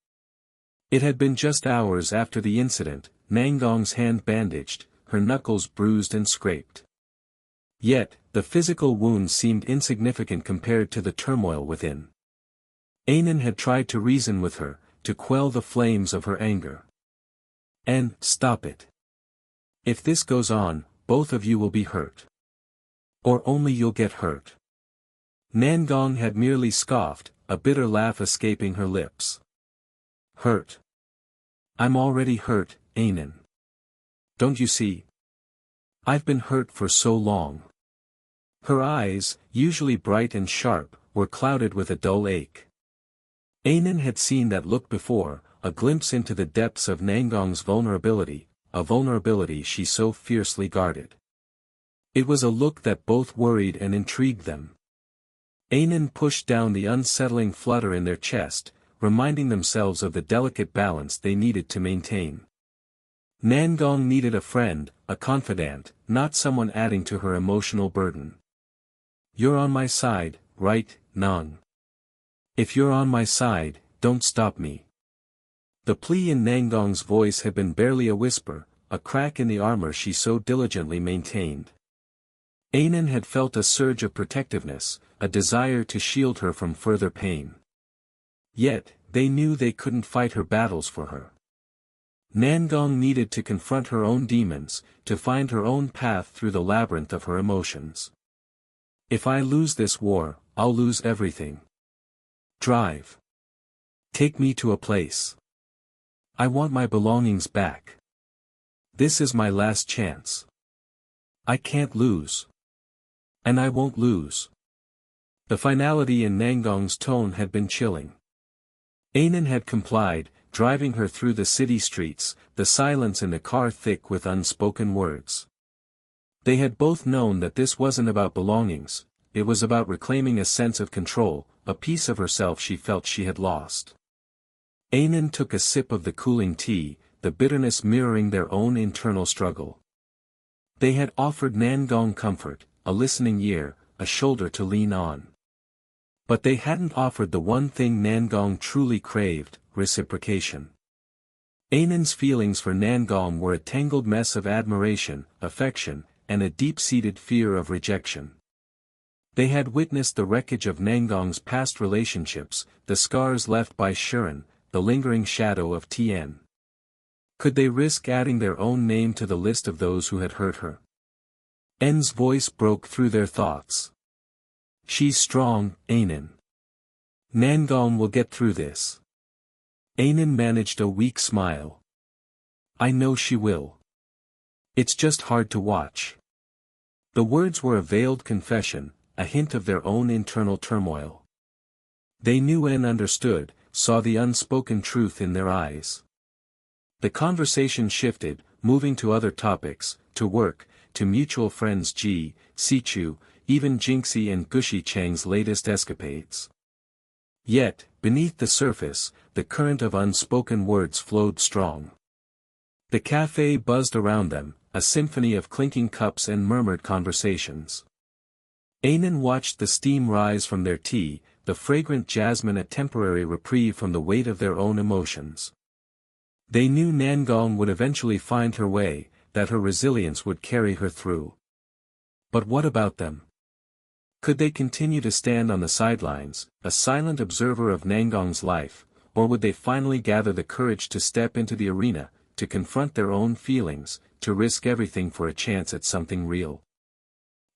It had been just hours after the incident, Nangong's hand bandaged, her knuckles bruised and scraped. Yet, the physical wound seemed insignificant compared to the turmoil within. Anan had tried to reason with her, to quell the flames of her anger. "And, stop it. If this goes on, both of you will be hurt. Or only you'll get hurt." Nangong had merely scoffed, a bitter laugh escaping her lips. "Hurt? I'm already hurt, Anan. Don't you see? I've been hurt for so long." Her eyes, usually bright and sharp, were clouded with a dull ache. Anan had seen that look before, a glimpse into the depths of Nangong's vulnerability, a vulnerability she so fiercely guarded. It was a look that both worried and intrigued them. Anan pushed down the unsettling flutter in their chest, reminding themselves of the delicate balance they needed to maintain. Nangong needed a friend, a confidant, not someone adding to her emotional burden. "You're on my side, right, Nang? If you're on my side, don't stop me." The plea in Nangong's voice had been barely a whisper, a crack in the armor she so diligently maintained. Anan had felt a surge of protectiveness, a desire to shield her from further pain. Yet, they knew they couldn't fight her battles for her. Nangong needed to confront her own demons, to find her own path through the labyrinth of her emotions. If I lose this war, I'll lose everything. Drive. Take me to a place. I want my belongings back. This is my last chance. I can't lose. And I won't lose. The finality in Nangong's tone had been chilling. Anan had complied, driving her through the city streets, the silence in the car thick with unspoken words. They had both known that this wasn't about belongings, it was about reclaiming a sense of control, a piece of herself she felt she had lost. Anan took a sip of the cooling tea, the bitterness mirroring their own internal struggle. They had offered Nangong comfort, a listening ear, a shoulder to lean on. But they hadn't offered the one thing Nangong truly craved, reciprocation. Anan's feelings for Nangong were a tangled mess of admiration, affection, and a deep-seated fear of rejection. They had witnessed the wreckage of Nangong's past relationships, the scars left by Shirin, the lingering shadow of Tien. Could they risk adding their own name to the list of those who had hurt her? N's voice broke through their thoughts. She's strong, Anan. Nangong will get through this. Anan managed a weak smile. I know she will. It's just hard to watch. The words were a veiled confession, a hint of their own internal turmoil. They knew N understood, saw the unspoken truth in their eyes. The conversation shifted, moving to other topics, to work, to mutual friends Ji, Sichu, even Jinxie and Gushi Chang's latest escapades. Yet, beneath the surface, the current of unspoken words flowed strong. The cafe buzzed around them, a symphony of clinking cups and murmured conversations. Anan watched the steam rise from their tea, the fragrant jasmine a temporary reprieve from the weight of their own emotions. They knew Nangong would eventually find her way, that her resilience would carry her through. But what about them? Could they continue to stand on the sidelines, a silent observer of Nangong's life, or would they finally gather the courage to step into the arena, to confront their own feelings, to risk everything for a chance at something real?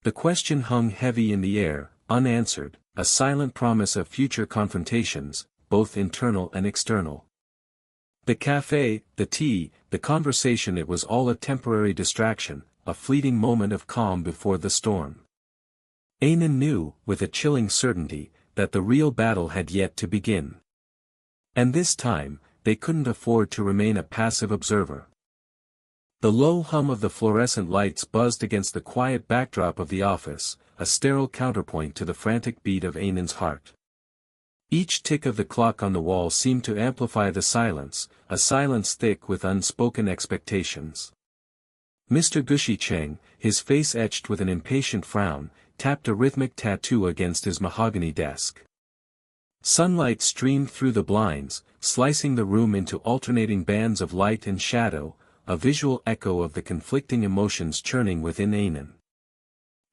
The question hung heavy in the air, unanswered, a silent promise of future confrontations, both internal and external. The cafe, the tea, the conversation, it was all a temporary distraction, a fleeting moment of calm before the storm. Anan knew, with a chilling certainty, that the real battle had yet to begin. And this time, they couldn't afford to remain a passive observer. The low hum of the fluorescent lights buzzed against the quiet backdrop of the office, a sterile counterpoint to the frantic beat of Anan's heart. Each tick of the clock on the wall seemed to amplify the silence, a silence thick with unspoken expectations. Mr. Gushi Cheng, his face etched with an impatient frown, tapped a rhythmic tattoo against his mahogany desk. Sunlight streamed through the blinds, slicing the room into alternating bands of light and shadow, a visual echo of the conflicting emotions churning within Anan.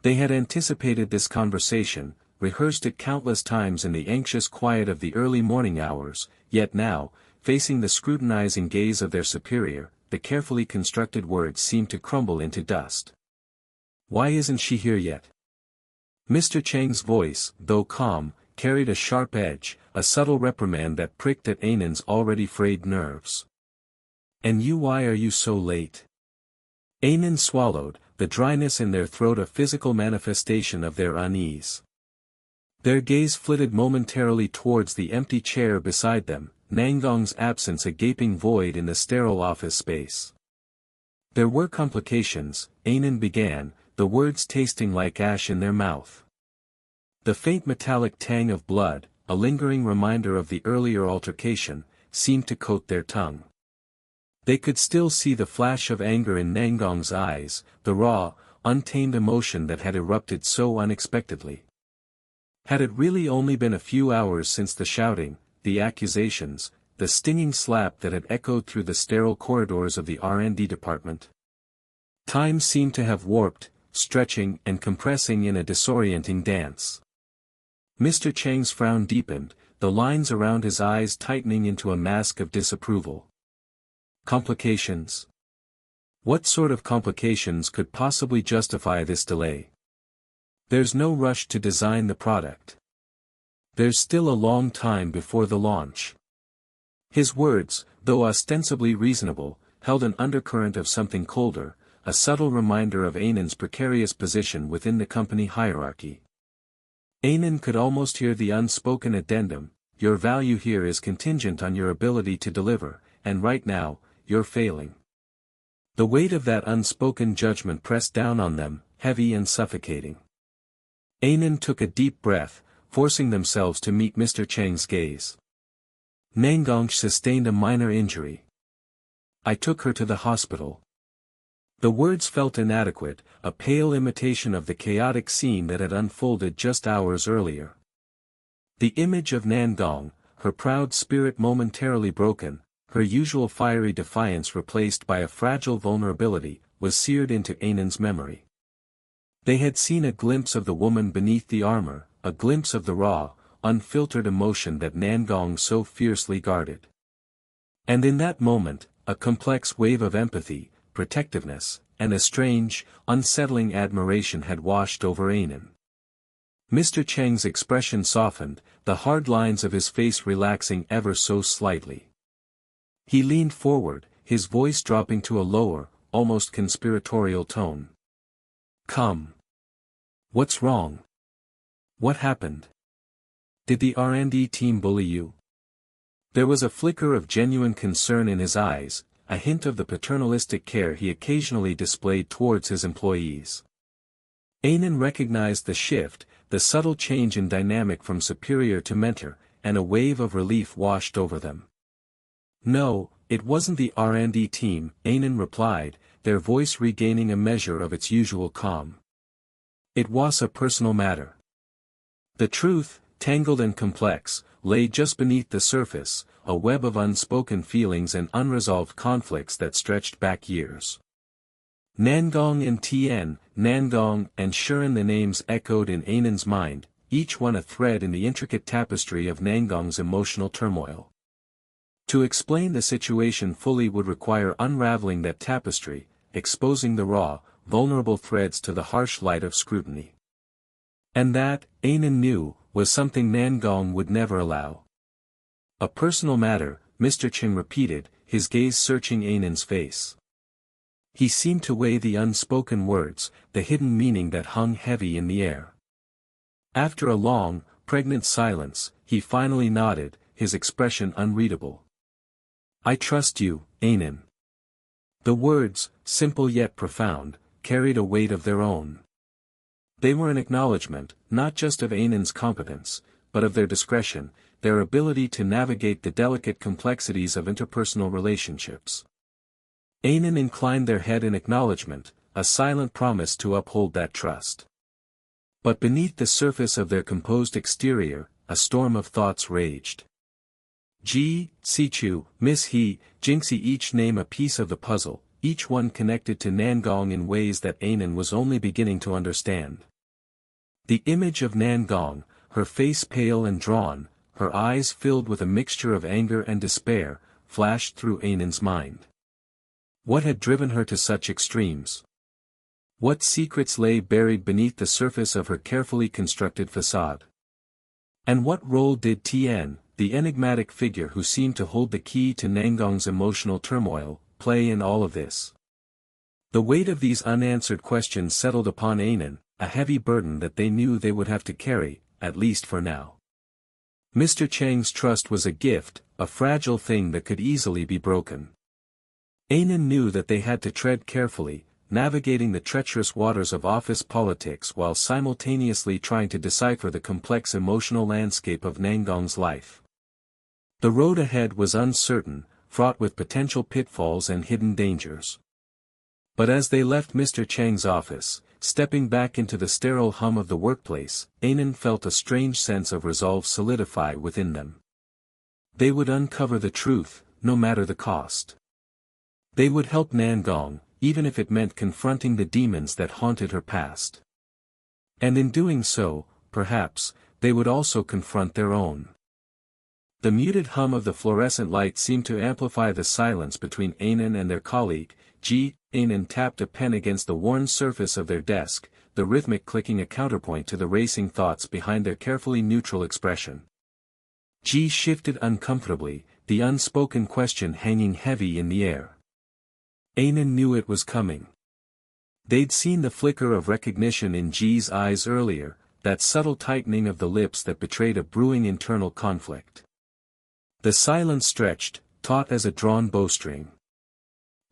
They had anticipated this conversation, rehearsed it countless times in the anxious quiet of the early morning hours, yet now, facing the scrutinizing gaze of their superior, the carefully constructed words seemed to crumble into dust. Why isn't she here yet? Mr. Chang's voice, though calm, carried a sharp edge, a subtle reprimand that pricked at Anan's already frayed nerves. And you, why are you so late? Anan swallowed, the dryness in their throat a physical manifestation of their unease. Their gaze flitted momentarily towards the empty chair beside them, Nangong's absence a gaping void in the sterile office space. There were complications, Anan began, the words tasting like ash in their mouth. The faint metallic tang of blood, a lingering reminder of the earlier altercation, seemed to coat their tongue. They could still see the flash of anger in Nangong's eyes, the raw, untamed emotion that had erupted so unexpectedly. Had it really only been a few hours since the shouting, the accusations, the stinging slap that had echoed through the sterile corridors of the R&D department? Time seemed to have warped, stretching and compressing in a disorienting dance. Mr. Chang's frown deepened, the lines around his eyes tightening into a mask of disapproval. Complications? What sort of complications could possibly justify this delay? There's no rush to design the product. There's still a long time before the launch. His words, though ostensibly reasonable, held an undercurrent of something colder, a subtle reminder of Ainan's precarious position within the company hierarchy. Ainan could almost hear the unspoken addendum: your value here is contingent on your ability to deliver, and right now, you're failing. The weight of that unspoken judgment pressed down on them, heavy and suffocating. Ainan took a deep breath, forcing themselves to meet Mr. Chang's gaze. Nangong sustained a minor injury. I took her to the hospital. The words felt inadequate, a pale imitation of the chaotic scene that had unfolded just hours earlier. The image of Nangong, her proud spirit momentarily broken, her usual fiery defiance replaced by a fragile vulnerability, was seared into Ainan's memory. They had seen a glimpse of the woman beneath the armor, a glimpse of the raw, unfiltered emotion that Nangong so fiercely guarded. And in that moment, a complex wave of empathy, protectiveness, and a strange, unsettling admiration had washed over Ainan. Mr. Chang's expression softened, the hard lines of his face relaxing ever so slightly. He leaned forward, his voice dropping to a lower, almost conspiratorial tone. Come. What's wrong? What happened? Did the R&D team bully you? There was a flicker of genuine concern in his eyes, a hint of the paternalistic care he occasionally displayed towards his employees. Ainan recognized the shift, the subtle change in dynamic from superior to mentor, and a wave of relief washed over them. No, it wasn't the R&D team, Ainan replied, their voice regaining a measure of its usual calm. It was a personal matter. The truth, tangled and complex, lay just beneath the surface, a web of unspoken feelings and unresolved conflicts that stretched back years. Nangong and Tien, Nangong and Shuren, the names echoed in Ainan's mind, each one a thread in the intricate tapestry of Nangong's emotional turmoil. To explain the situation fully would require unraveling that tapestry, exposing the raw, vulnerable threads to the harsh light of scrutiny. And that, Ainan knew, was something Nangong would never allow. A personal matter, Mr. Cheng repeated, his gaze searching Ainan's face. He seemed to weigh the unspoken words, the hidden meaning that hung heavy in the air. After a long, pregnant silence, he finally nodded, his expression unreadable. I trust you, Ainan. The words, simple yet profound, carried a weight of their own. They were an acknowledgement, not just of Ainan's competence, but of their discretion, their ability to navigate the delicate complexities of interpersonal relationships. Ainan inclined their head in acknowledgement, a silent promise to uphold that trust. But beneath the surface of their composed exterior, a storm of thoughts raged. Ji, Sichu, Miss He, Jinxie each name a piece of the puzzle, each one connected to Nangong in ways that Ainan was only beginning to understand. The image of Nangong, her face pale and drawn, her eyes filled with a mixture of anger and despair, flashed through Ainan's mind. What had driven her to such extremes? What secrets lay buried beneath the surface of her carefully constructed facade? And what role did Tien, the enigmatic figure who seemed to hold the key to Nangong's emotional turmoil, play in all of this? The weight of these unanswered questions settled upon Ainan, a heavy burden that they knew they would have to carry, at least for now. Mr. Chang's trust was a gift, a fragile thing that could easily be broken. Ainan knew that they had to tread carefully, navigating the treacherous waters of office politics while simultaneously trying to decipher the complex emotional landscape of Nangong's life. The road ahead was uncertain, fraught with potential pitfalls and hidden dangers. But as they left Mr. Chang's office, stepping back into the sterile hum of the workplace, Ainan felt a strange sense of resolve solidify within them. They would uncover the truth, no matter the cost. They would help Nangong, even if it meant confronting the demons that haunted her past. And in doing so, perhaps, they would also confront their own. The muted hum of the fluorescent light seemed to amplify the silence between Anan and their colleague. Anan tapped a pen against the worn surface of their desk, the rhythmic clicking a counterpoint to the racing thoughts behind their carefully neutral expression. G shifted uncomfortably, the unspoken question hanging heavy in the air. Anan knew it was coming. They'd seen the flicker of recognition in G's eyes earlier, that subtle tightening of the lips that betrayed a brewing internal conflict. The silence stretched, taut as a drawn bowstring.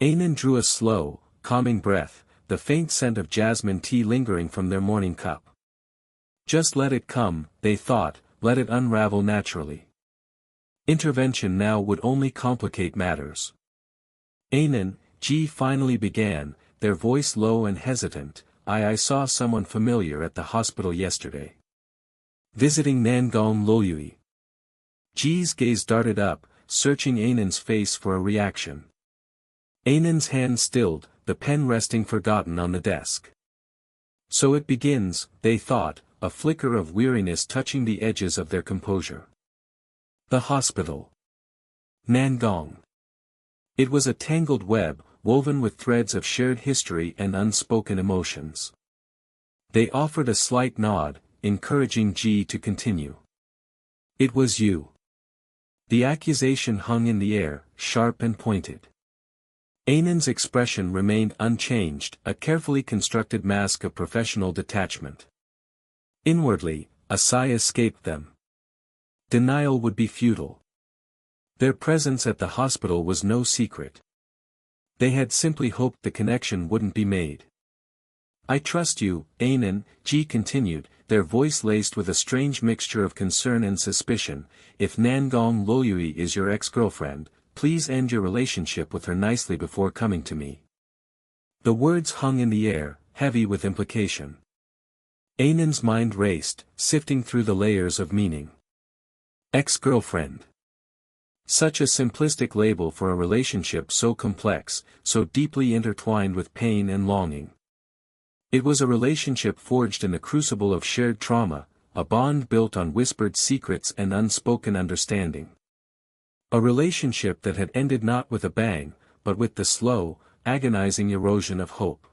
Anan drew a slow, calming breath, the faint scent of jasmine tea lingering from their morning cup. Just let it come, they thought, let it unravel naturally. Intervention now would only complicate matters. Anan, G finally began, their voice low and hesitant. I saw someone familiar at the hospital yesterday. Visiting Nangong Loyui. G's gaze darted up, searching Anan's face for a reaction. Anan's hand stilled, the pen resting forgotten on the desk. So it begins, they thought, a flicker of weariness touching the edges of their composure. The hospital. Nangong. It was a tangled web, woven with threads of shared history and unspoken emotions. They offered a slight nod, encouraging G to continue. It was you. The accusation hung in the air, sharp and pointed. Anan's expression remained unchanged, a carefully constructed mask of professional detachment. Inwardly, a sigh escaped them. Denial would be futile. Their presence at the hospital was no secret. They had simply hoped the connection wouldn't be made. I trust you, Anan, G continued, their voice laced with a strange mixture of concern and suspicion. If Nangong Loyui is your ex-girlfriend, please end your relationship with her nicely before coming to me. The words hung in the air, heavy with implication. Anan's mind raced, sifting through the layers of meaning. Ex-girlfriend. Such a simplistic label for a relationship so complex, so deeply intertwined with pain and longing. It was a relationship forged in the crucible of shared trauma, a bond built on whispered secrets and unspoken understanding. A relationship that had ended not with a bang, but with the slow, agonizing erosion of hope.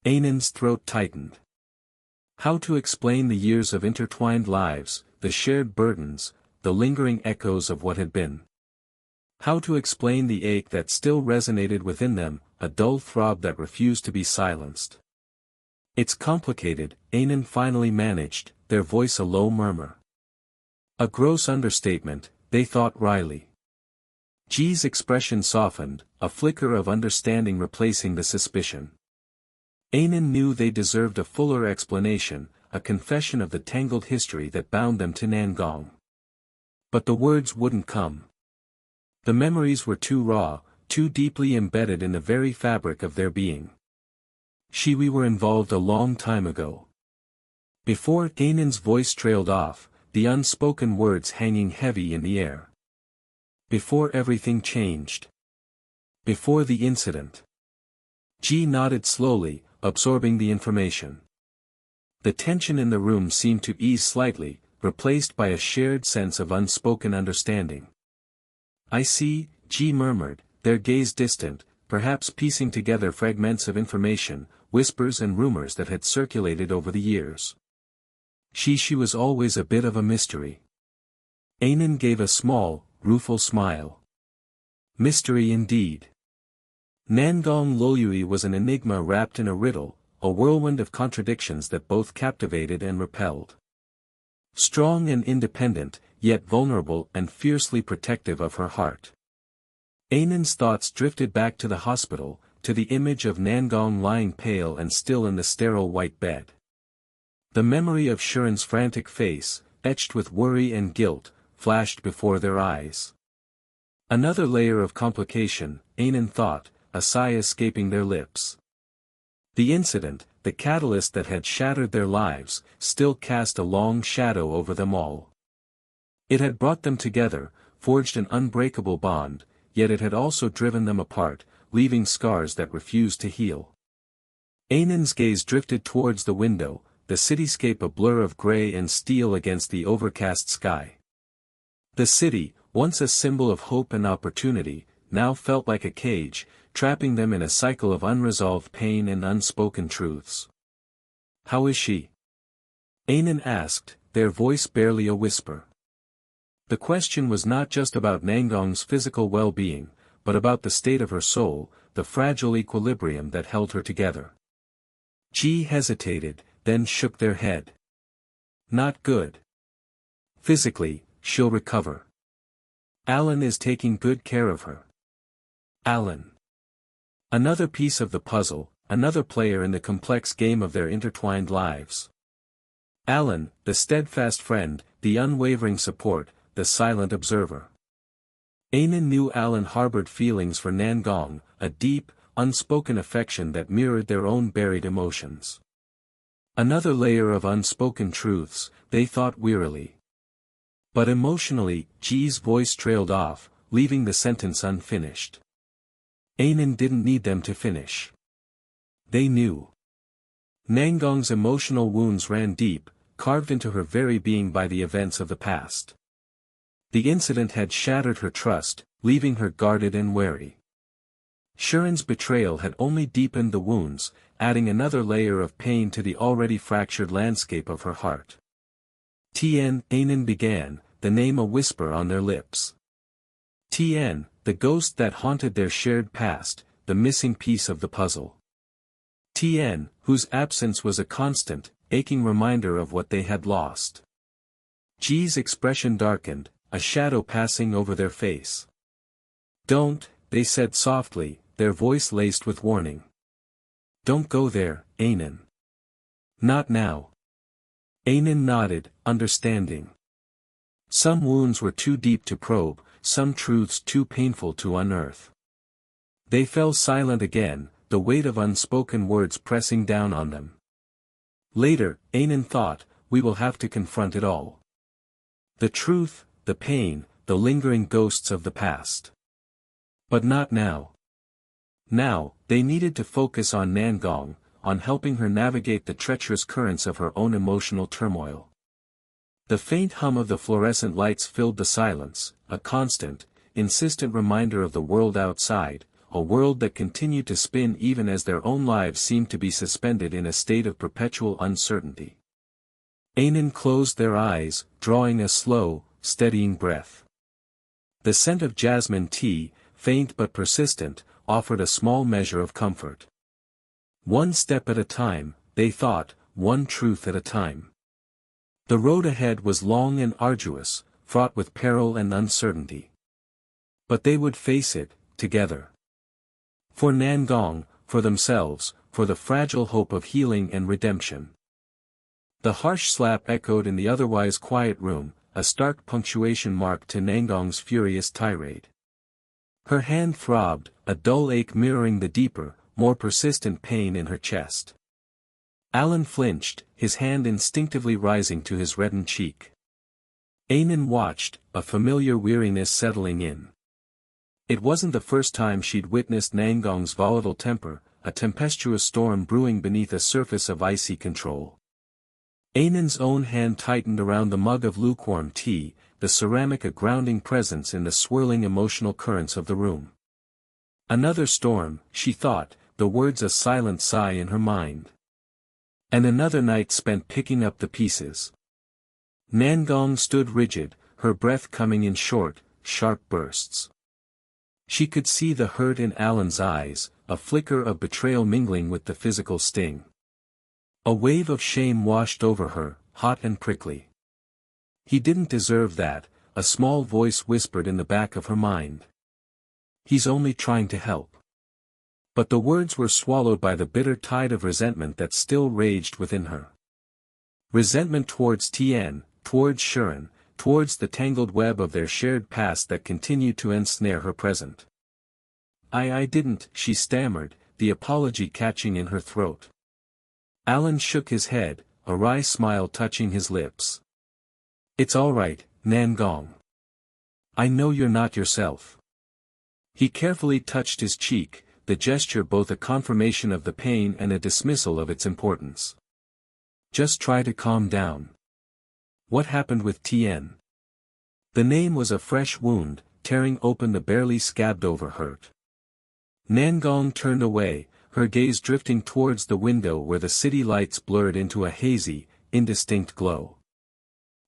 Anan's throat tightened. How to explain the years of intertwined lives, the shared burdens, the lingering echoes of what had been. How to explain the ache that still resonated within them, a dull throb that refused to be silenced. It's complicated, Anan finally managed, their voice a low murmur. A gross understatement, they thought wryly. G's expression softened, a flicker of understanding replacing the suspicion. Anan knew they deserved a fuller explanation, a confession of the tangled history that bound them to Nangong. But the words wouldn't come. The memories were too raw, too deeply embedded in the very fabric of their being. We were involved a long time ago. Before Anan's voice trailed off, the unspoken words hanging heavy in the air. Before everything changed. Before the incident. G nodded slowly, absorbing the information. The tension in the room seemed to ease slightly, replaced by a shared sense of unspoken understanding. I see, G murmured, their gaze distant, perhaps piecing together fragments of information, whispers and rumors that had circulated over the years. She was always a bit of a mystery. Anan gave a small, rueful smile. Mystery indeed. Nangong Loyui was an enigma wrapped in a riddle, a whirlwind of contradictions that both captivated and repelled. Strong and independent, yet vulnerable and fiercely protective of her heart. Anan's thoughts drifted back to the hospital, to the image of Nangong lying pale and still in the sterile white bed. The memory of Sharon's frantic face, etched with worry and guilt, flashed before their eyes. Another layer of complication, Anan thought, a sigh escaping their lips. The incident, the catalyst that had shattered their lives, still cast a long shadow over them all. It had brought them together, forged an unbreakable bond, yet it had also driven them apart, leaving scars that refused to heal. Anan's gaze drifted towards the window, the cityscape a blur of gray and steel against the overcast sky. The city, once a symbol of hope and opportunity, now felt like a cage, trapping them in a cycle of unresolved pain and unspoken truths. "How is she?" Anan asked, their voice barely a whisper. The question was not just about Nangong's physical well-being, but about the state of her soul, the fragile equilibrium that held her together. Ji hesitated, then shook their head. "Not good. Physically, she'll recover. Alan is taking good care of her." Alan. Another piece of the puzzle, another player in the complex game of their intertwined lives. Alan, the steadfast friend, the unwavering support, the silent observer. Anan knew Alan harbored feelings for Nangong, a deep, unspoken affection that mirrored their own buried emotions. Another layer of unspoken truths, they thought wearily. But emotionally, Ji's voice trailed off, leaving the sentence unfinished. Anan didn't need them to finish. They knew. Nangong's emotional wounds ran deep, carved into her very being by the events of the past. The incident had shattered her trust, leaving her guarded and wary. Shuren's betrayal had only deepened the wounds, adding another layer of pain to the already fractured landscape of her heart. Tien, Anan began, the name a whisper on their lips. Tien, the ghost that haunted their shared past, the missing piece of the puzzle. Tien, whose absence was a constant, aching reminder of what they had lost. Ji's expression darkened, a shadow passing over their face. "Don't," they said softly, their voice laced with warning. "Don't go there, Anan. Not now." Anan nodded, understanding. Some wounds were too deep to probe, some truths too painful to unearth. They fell silent again, the weight of unspoken words pressing down on them. Later, Anan thought, we will have to confront it all. The truth, the pain, the lingering ghosts of the past. But not now. Now, they needed to focus on Nangong, on helping her navigate the treacherous currents of her own emotional turmoil. The faint hum of the fluorescent lights filled the silence, a constant, insistent reminder of the world outside, a world that continued to spin even as their own lives seemed to be suspended in a state of perpetual uncertainty. Anan closed their eyes, drawing a slow, steadying breath. The scent of jasmine tea, faint but persistent, offered a small measure of comfort. One step at a time, they thought, one truth at a time. The road ahead was long and arduous, fraught with peril and uncertainty. But they would face it, together. For Nangong, for themselves, for the fragile hope of healing and redemption. The harsh slap echoed in the otherwise quiet room, a stark punctuation mark to Nangong's furious tirade. Her hand throbbed, a dull ache mirroring the deeper, more persistent pain in her chest. Alan flinched, his hand instinctively rising to his reddened cheek. Anan watched, a familiar weariness settling in. It wasn't the first time she'd witnessed Nangong's volatile temper, a tempestuous storm brewing beneath a surface of icy control. Anan's own hand tightened around the mug of lukewarm tea, the ceramic a grounding presence in the swirling emotional currents of the room. Another storm, she thought, the words a silent sigh in her mind. And another night spent picking up the pieces. Nangong stood rigid, her breath coming in short, sharp bursts. She could see the hurt in Alan's eyes, a flicker of betrayal mingling with the physical sting. A wave of shame washed over her, hot and prickly. He didn't deserve that, a small voice whispered in the back of her mind. He's only trying to help. But the words were swallowed by the bitter tide of resentment that still raged within her. Resentment towards Tien, towards Shuren, towards the tangled web of their shared past that continued to ensnare her present. I didn't, she stammered, the apology catching in her throat. Alan shook his head, a wry smile touching his lips. It's all right, Nangong. I know you're not yourself. He carefully touched his cheek, the gesture both a confirmation of the pain and a dismissal of its importance. Just try to calm down. What happened with Tien? The name was a fresh wound, tearing open the barely scabbed-over hurt. Nangong turned away, her gaze drifting towards the window where the city lights blurred into a hazy, indistinct glow.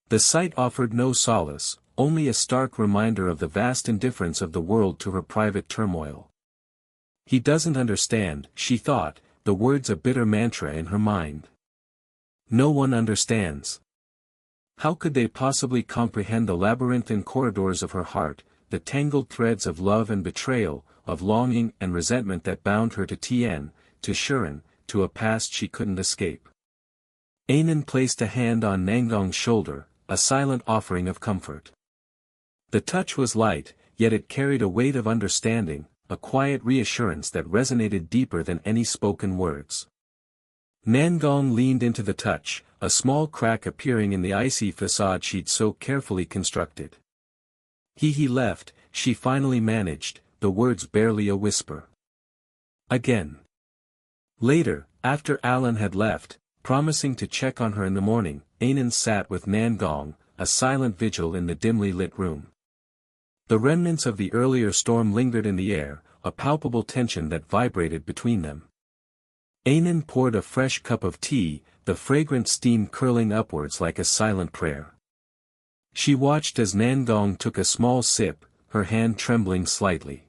The sight offered no solace, only a stark reminder of the vast indifference of the world to her private turmoil. He doesn't understand, she thought, the words a bitter mantra in her mind. No one understands. How could they possibly comprehend the labyrinthine corridors of her heart, the tangled threads of love and betrayal, of longing and resentment that bound her to Tien, to Shuren, to a past she couldn't escape? Anan placed a hand on Nangong's shoulder, a silent offering of comfort. The touch was light, yet it carried a weight of understanding, a quiet reassurance that resonated deeper than any spoken words. Nangong leaned into the touch, a small crack appearing in the icy facade she'd so carefully constructed. He left, she finally managed, the words barely a whisper. Again. Later, after Alan had left, promising to check on her in the morning, Anan sat with Nangong, a silent vigil in the dimly lit room. The remnants of the earlier storm lingered in the air, a palpable tension that vibrated between them. Anan poured a fresh cup of tea, the fragrant steam curling upwards like a silent prayer. She watched as Nangong took a small sip, her hand trembling slightly.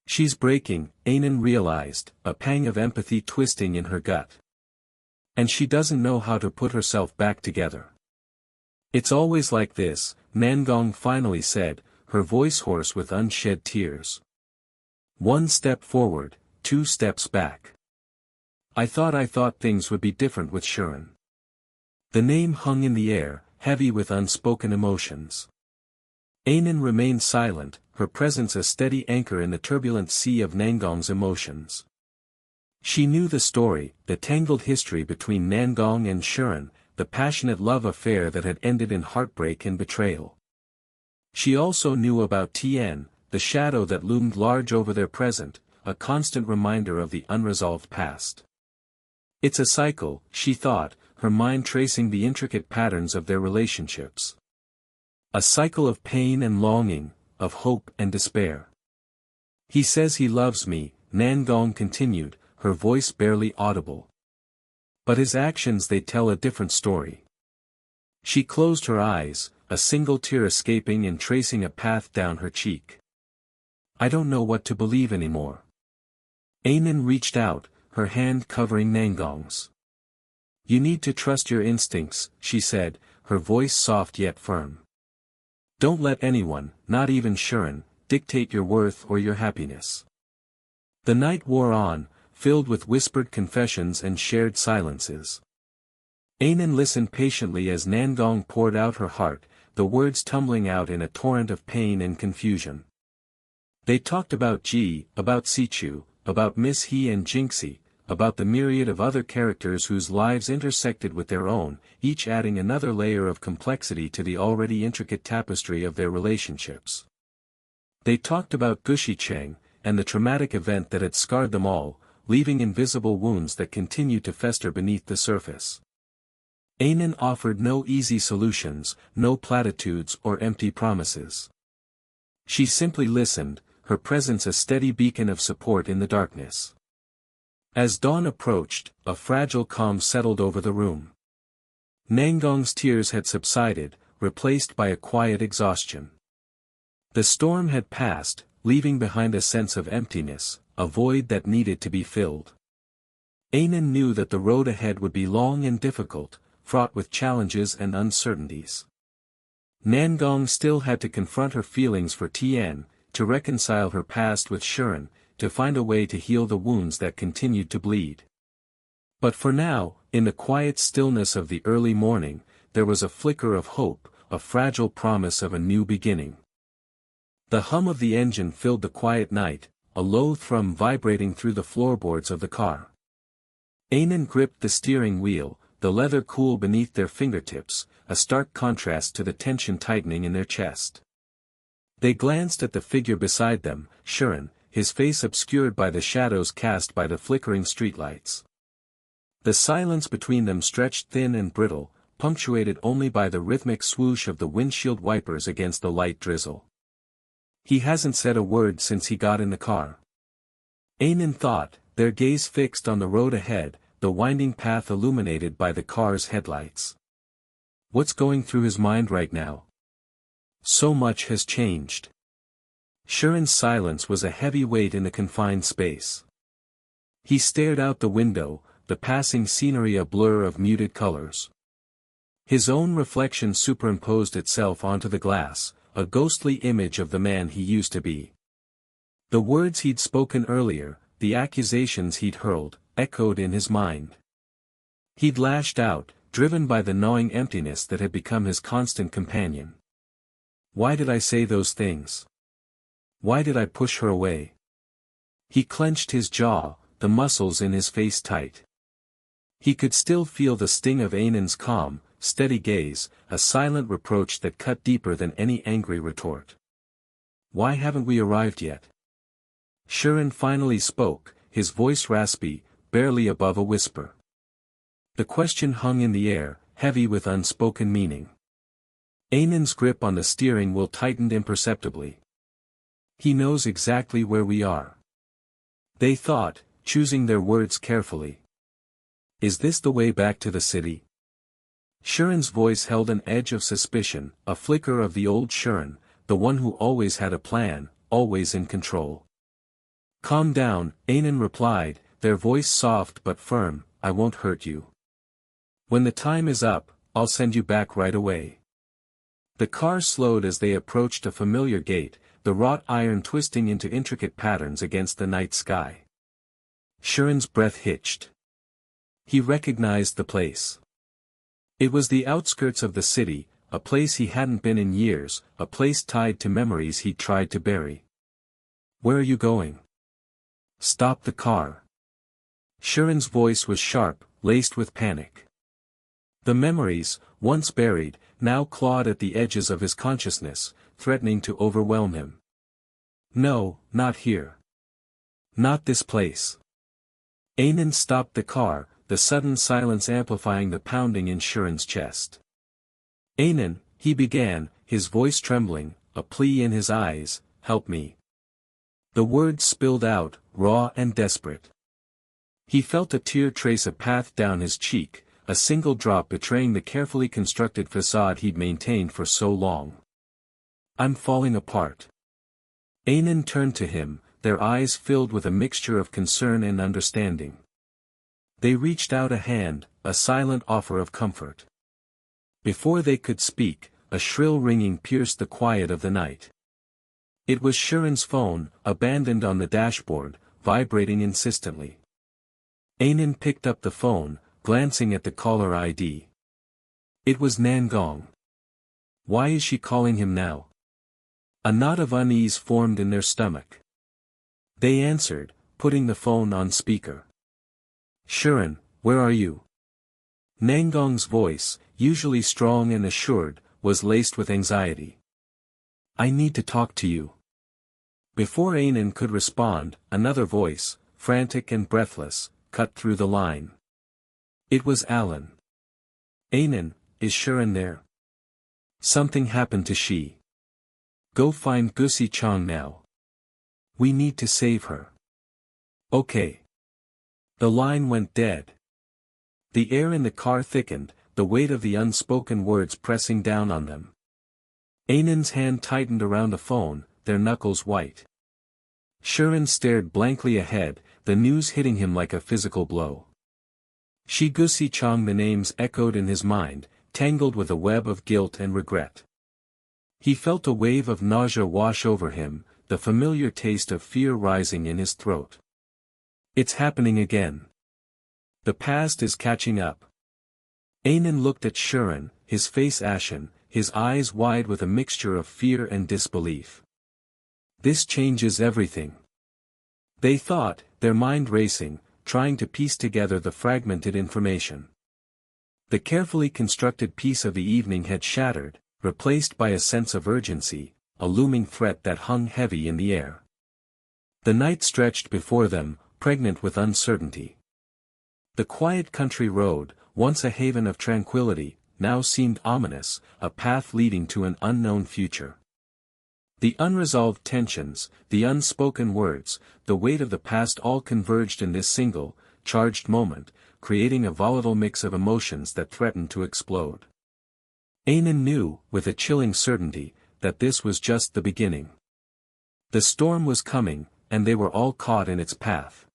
She's breaking, Anan realized, a pang of empathy twisting in her gut. And she doesn't know how to put herself back together. It's always like this, Nangong finally said, her voice hoarse with unshed tears. One step forward, two steps back. I thought things would be different with Shuren. The name hung in the air, heavy with unspoken emotions. Anan remained silent, her presence a steady anchor in the turbulent sea of Nangong's emotions. She knew the story, the tangled history between Nangong and Shuren, the passionate love affair that had ended in heartbreak and betrayal. She also knew about Tien, the shadow that loomed large over their present, a constant reminder of the unresolved past. It's a cycle, she thought, her mind tracing the intricate patterns of their relationships. A cycle of pain and longing, of hope and despair. He says he loves me, Nangong continued, her voice barely audible. But his actions they tell a different story. She closed her eyes, a single tear escaping and tracing a path down her cheek. I don't know what to believe anymore. Anan reached out, her hand covering Nangong's. You need to trust your instincts, she said, her voice soft yet firm. Don't let anyone, not even Shuren, dictate your worth or your happiness. The night wore on, filled with whispered confessions and shared silences. Anan listened patiently as Nangong poured out her heart, the words tumbling out in a torrent of pain and confusion. They talked about Ji, about Sichu, about Miss He and Jinxie, about the myriad of other characters whose lives intersected with their own, each adding another layer of complexity to the already intricate tapestry of their relationships. They talked about Gushicheng, and the traumatic event that had scarred them all, leaving invisible wounds that continued to fester beneath the surface. Anan offered no easy solutions, no platitudes or empty promises. She simply listened, her presence a steady beacon of support in the darkness. As dawn approached, a fragile calm settled over the room. Nangong's tears had subsided, replaced by a quiet exhaustion. The storm had passed, leaving behind a sense of emptiness, a void that needed to be filled. Anan knew that the road ahead would be long and difficult, fraught with challenges and uncertainties. Nangong still had to confront her feelings for Tien, to reconcile her past with Shuren, to find a way to heal the wounds that continued to bleed. But for now, in the quiet stillness of the early morning, there was a flicker of hope, a fragile promise of a new beginning. The hum of the engine filled the quiet night, a low thrum vibrating through the floorboards of the car. Anan gripped the steering wheel, the leather cool beneath their fingertips, a stark contrast to the tension tightening in their chest. They glanced at the figure beside them, Shuren, his face obscured by the shadows cast by the flickering streetlights. The silence between them stretched thin and brittle, punctuated only by the rhythmic swoosh of the windshield wipers against the light drizzle. He hasn't said a word since he got in the car. Anan thought, their gaze fixed on the road ahead, the winding path illuminated by the car's headlights. What's going through his mind right now? So much has changed. Sharon's silence was a heavy weight in the confined space. He stared out the window, the passing scenery a blur of muted colors. His own reflection superimposed itself onto the glass, a ghostly image of the man he used to be. The words he'd spoken earlier, the accusations he'd hurled, echoed in his mind. He'd lashed out, driven by the gnawing emptiness that had become his constant companion. Why did I say those things? Why did I push her away? He clenched his jaw, the muscles in his face tight. He could still feel the sting of Anan's calm, steady gaze, a silent reproach that cut deeper than any angry retort. Why haven't we arrived yet? Sharon finally spoke, his voice raspy, barely above a whisper. The question hung in the air, heavy with unspoken meaning. Anan's grip on the steering wheel tightened imperceptibly. He knows exactly where we are. They thought, choosing their words carefully. Is this the way back to the city? Sharon's voice held an edge of suspicion, a flicker of the old Sharon, the one who always had a plan, always in control. Calm down, Anan replied, their voice soft but firm, I won't hurt you. When the time is up, I'll send you back right away. The car slowed as they approached a familiar gate, the wrought iron twisting into intricate patterns against the night sky. Sharon's breath hitched. He recognized the place. It was the outskirts of the city, a place he hadn't been in years, a place tied to memories he'd tried to bury. Where are you going? Stop the car. Sharon's voice was sharp, laced with panic. The memories, once buried, now clawed at the edges of his consciousness, threatening to overwhelm him. No, not here. Not this place. Anan stopped the car, the sudden silence amplifying the pounding in Sharon's chest. Anan, he began, his voice trembling, a plea in his eyes, help me. The words spilled out, raw and desperate. He felt a tear trace a path down his cheek, a single drop betraying the carefully constructed facade he'd maintained for so long. I'm falling apart. Anan turned to him, their eyes filled with a mixture of concern and understanding. They reached out a hand, a silent offer of comfort. Before they could speak, a shrill ringing pierced the quiet of the night. It was Sharon's phone, abandoned on the dashboard, vibrating insistently. Anan picked up the phone, glancing at the caller ID. It was Nangong. Why is she calling him now? A knot of unease formed in their stomach. They answered, putting the phone on speaker. Sharon, where are you? Nangong's voice, usually strong and assured, was laced with anxiety. I need to talk to you. Before Anan could respond, another voice, frantic and breathless, cut through the line. It was Alan. Anan, is Sharon there? Something happened to she. Go find Gussie Chong now. We need to save her. Okay. The line went dead. The air in the car thickened, the weight of the unspoken words pressing down on them. Anan's hand tightened around the phone, their knuckles white. Sharon stared blankly ahead, the news hitting him like a physical blow. She Gussie Chong, the names echoed in his mind, tangled with a web of guilt and regret. He felt a wave of nausea wash over him, the familiar taste of fear rising in his throat. It's happening again. The past is catching up. Anan looked at Sharon, his face ashen, his eyes wide with a mixture of fear and disbelief. This changes everything. They thought, their mind racing, trying to piece together the fragmented information. The carefully constructed piece of the evening had shattered, replaced by a sense of urgency, a looming threat that hung heavy in the air. The night stretched before them, pregnant with uncertainty. The quiet country road, once a haven of tranquility, now seemed ominous, a path leading to an unknown future. The unresolved tensions, the unspoken words, the weight of the past all converged in this single, charged moment, creating a volatile mix of emotions that threatened to explode. Anan knew, with a chilling certainty, that this was just the beginning. The storm was coming, and they were all caught in its path.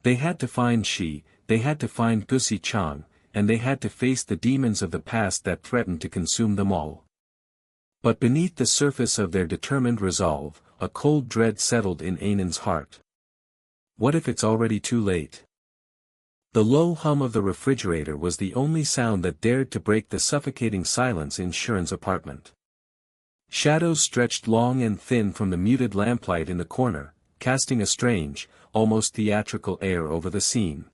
They had to find She, they had to find Gusi Chang, and they had to face the demons of the past that threatened to consume them all. But beneath the surface of their determined resolve, a cold dread settled in Anan's heart. What if it's already too late? The low hum of the refrigerator was the only sound that dared to break the suffocating silence in Sharon's apartment. Shadows stretched long and thin from the muted lamplight in the corner, casting a strange, almost theatrical air over the scene.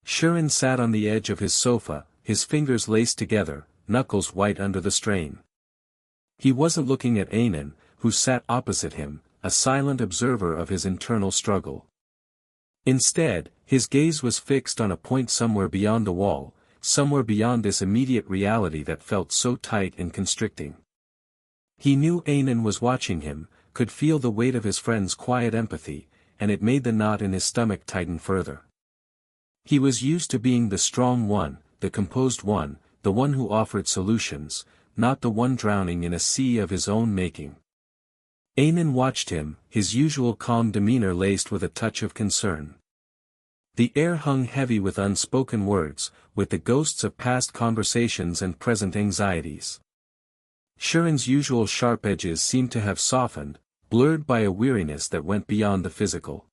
Sharon sat on the edge of his sofa, his fingers laced together, knuckles white under the strain. He wasn't looking at Anan, who sat opposite him, a silent observer of his internal struggle. Instead, his gaze was fixed on a point somewhere beyond the wall, somewhere beyond this immediate reality that felt so tight and constricting. He knew Anan was watching him, could feel the weight of his friend's quiet empathy, and it made the knot in his stomach tighten further. He was used to being the strong one, the composed one, the one who offered solutions, not the one drowning in a sea of his own making. Anan watched him, his usual calm demeanor laced with a touch of concern. The air hung heavy with unspoken words, with the ghosts of past conversations and present anxieties. Sharon's usual sharp edges seemed to have softened, blurred by a weariness that went beyond the physical.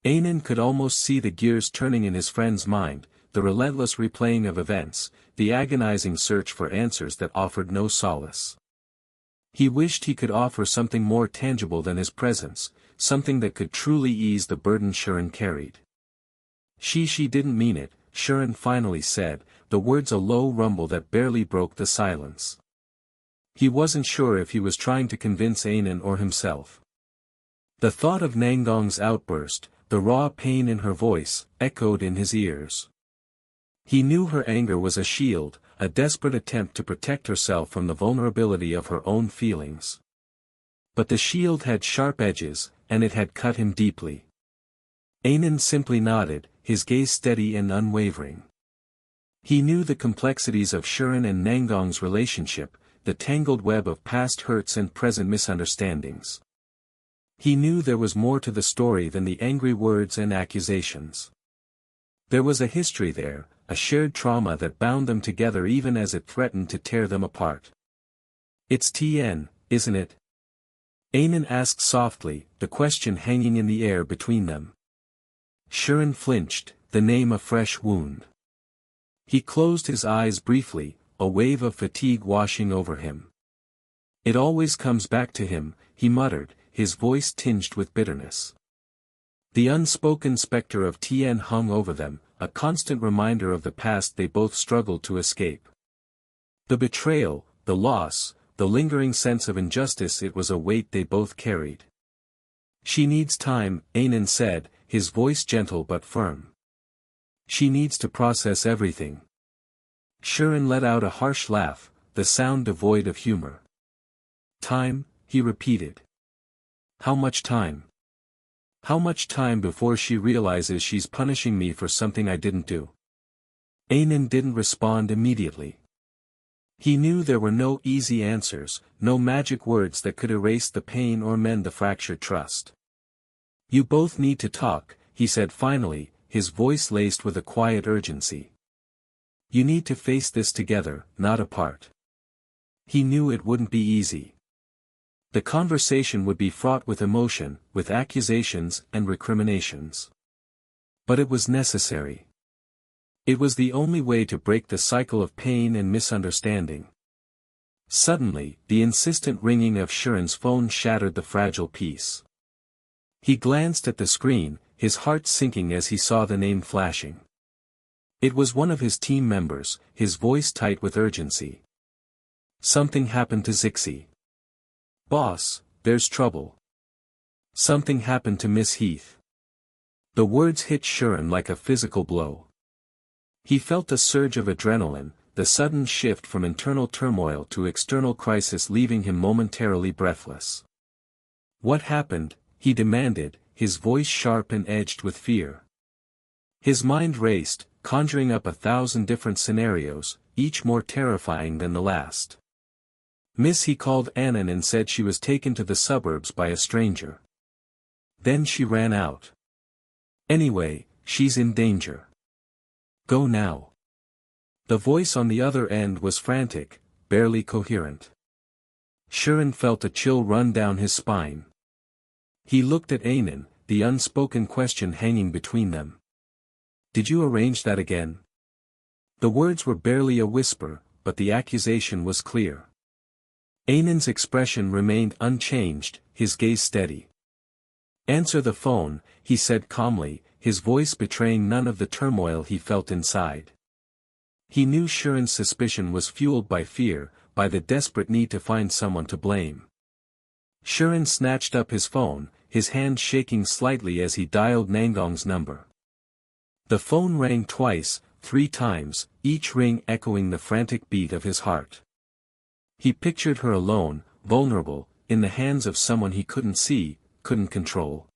Anan could almost see the gears turning in his friend's mind, the relentless replaying of events, the agonizing search for answers that offered no solace. He wished he could offer something more tangible than his presence, something that could truly ease the burden Sharon carried. She didn't mean it, Sharon finally said, the words a low rumble that barely broke the silence. He wasn't sure if he was trying to convince Anan or himself. The thought of Nangong's outburst, the raw pain in her voice, echoed in his ears. He knew her anger was a shield, a desperate attempt to protect herself from the vulnerability of her own feelings. But the shield had sharp edges, and it had cut him deeply. Anan simply nodded, his gaze steady and unwavering. He knew the complexities of Sharon and Nangong's relationship, the tangled web of past hurts and present misunderstandings. He knew there was more to the story than the angry words and accusations. There was a history there, a shared trauma that bound them together even as it threatened to tear them apart. "It's Tien, isn't it?" Anan asked softly, the question hanging in the air between them. Sharon flinched, the name a fresh wound. He closed his eyes briefly, a wave of fatigue washing over him. "It always comes back to him," he muttered, his voice tinged with bitterness. The unspoken specter of Tien hung over them, a constant reminder of the past they both struggled to escape. The betrayal, the loss, the lingering sense of injustice, it was a weight they both carried. "She needs time," Anan said, his voice gentle but firm. "She needs to process everything." Sharon let out a harsh laugh, the sound devoid of humor. "Time," he repeated. "How much time? How much time before she realizes she's punishing me for something I didn't do?" Anan didn't respond immediately. He knew there were no easy answers, no magic words that could erase the pain or mend the fractured trust. "You both need to talk," he said finally, his voice laced with a quiet urgency. "You need to face this together, not apart." He knew it wouldn't be easy. The conversation would be fraught with emotion, with accusations and recriminations. But it was necessary. It was the only way to break the cycle of pain and misunderstanding. Suddenly, the insistent ringing of Sharon's phone shattered the fragile peace. He glanced at the screen, his heart sinking as he saw the name flashing. It was one of his team members, his voice tight with urgency. "Something happened to Zixi. Boss, there's trouble. Something happened to Miss Heath." The words hit Sharon like a physical blow. He felt a surge of adrenaline, the sudden shift from internal turmoil to external crisis leaving him momentarily breathless. "What happened?" he demanded, his voice sharp and edged with fear. His mind raced, conjuring up 1,000 different scenarios, each more terrifying than the last. "Miss," he called Annan and said she was taken to the suburbs by a stranger. Then she ran out. "Anyway, she's in danger. Go now." The voice on the other end was frantic, barely coherent. Shirin felt a chill run down his spine. He looked at Annan, the unspoken question hanging between them. "Did you arrange that again?" The words were barely a whisper, but the accusation was clear. Anan's expression remained unchanged, his gaze steady. "Answer the phone," he said calmly, his voice betraying none of the turmoil he felt inside. He knew Shirin's suspicion was fueled by fear, by the desperate need to find someone to blame. Shirin snatched up his phone, his hand shaking slightly as he dialed Nangong's number. The phone rang twice, 3 times, each ring echoing the frantic beat of his heart. He pictured her alone, vulnerable, in the hands of someone he couldn't see, couldn't control.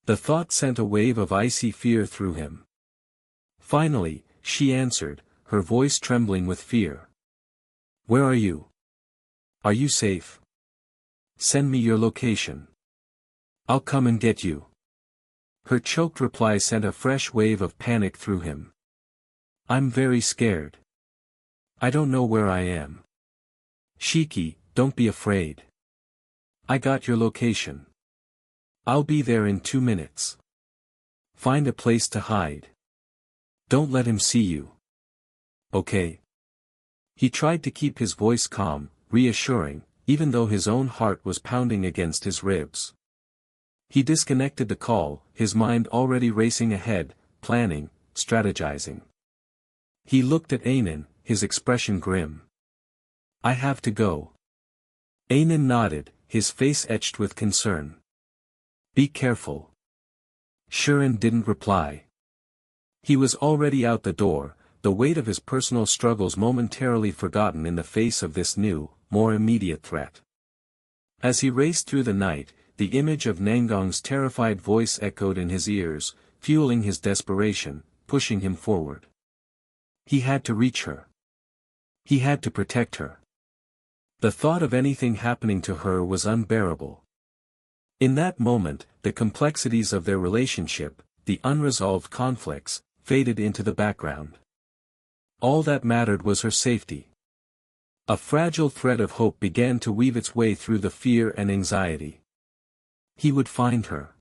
The thought sent a wave of icy fear through him. Finally, she answered, her voice trembling with fear. "Where are you? Are you safe? Send me your location. I'll come and get you." Her choked reply sent a fresh wave of panic through him. "I'm very scared. I don't know where I am." "Shiki, don't be afraid. I got your location. I'll be there in 2 minutes. Find a place to hide. Don't let him see you. Okay?" He tried to keep his voice calm, reassuring, even though his own heart was pounding against his ribs. He disconnected the call, his mind already racing ahead, planning, strategizing. He looked at Annan, his expression grim. "I have to go." Annan nodded, his face etched with concern. "Be careful." Shirin didn't reply. He was already out the door, the weight of his personal struggles momentarily forgotten in the face of this new, more immediate threat. As he raced through the night, the image of Nangong's terrified voice echoed in his ears, fueling his desperation, pushing him forward. He had to reach her. He had to protect her. The thought of anything happening to her was unbearable. In that moment, the complexities of their relationship, the unresolved conflicts, faded into the background. All that mattered was her safety. A fragile thread of hope began to weave its way through the fear and anxiety. He would find her.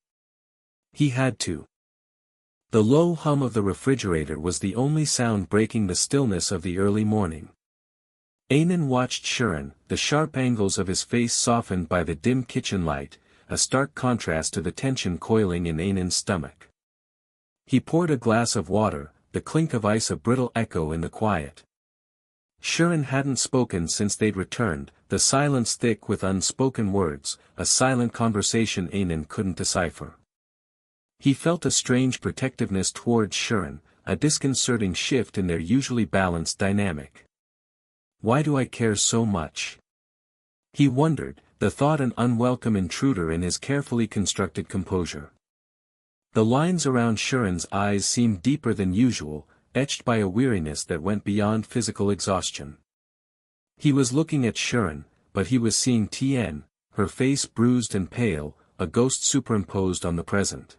He had to. The low hum of the refrigerator was the only sound breaking the stillness of the early morning. Annan watched Shirin, the sharp angles of his face softened by the dim kitchen light, a stark contrast to the tension coiling in Annan's stomach. He poured a glass of water, the clink of ice a brittle echo in the quiet. Shirin hadn't spoken since they'd returned, the silence thick with unspoken words, a silent conversation Annan couldn't decipher. He felt a strange protectiveness towards Shirin, a disconcerting shift in their usually balanced dynamic. "Why do I care so much?" he wondered, the thought an unwelcome intruder in his carefully constructed composure. The lines around Shirin's eyes seemed deeper than usual, etched by a weariness that went beyond physical exhaustion. He was looking at Shirin, but he was seeing Tien, her face bruised and pale, a ghost superimposed on the present.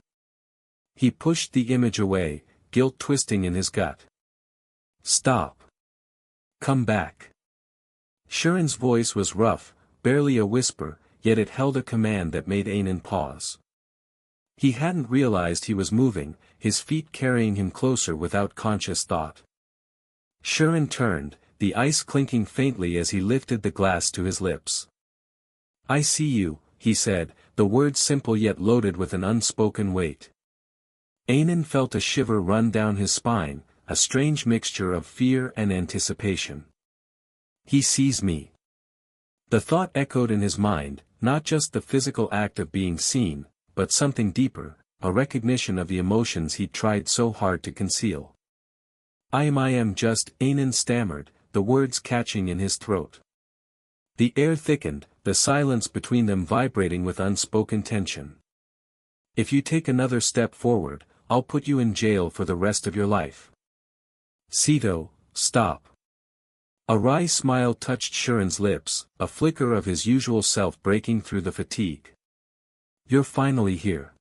He pushed the image away, guilt twisting in his gut. "Stop. Come back." Shirin's voice was rough, barely a whisper, yet it held a command that made Annan pause. He hadn't realized he was moving, his feet carrying him closer without conscious thought. Shirin turned, the ice clinking faintly as he lifted the glass to his lips. "I see you," he said, the words simple yet loaded with an unspoken weight. Annan felt a shiver run down his spine, a strange mixture of fear and anticipation. "He sees me." The thought echoed in his mind, not just the physical act of being seen, but something deeper, a recognition of the emotions he'd tried so hard to conceal. I am just, Anan stammered, the words catching in his throat. The air thickened, the silence between them vibrating with unspoken tension. If you take another step forward, I'll put you in jail for the rest of your life. Sito, stop. A wry smile touched Sharon's lips, a flicker of his usual self breaking through the fatigue. You're finally here.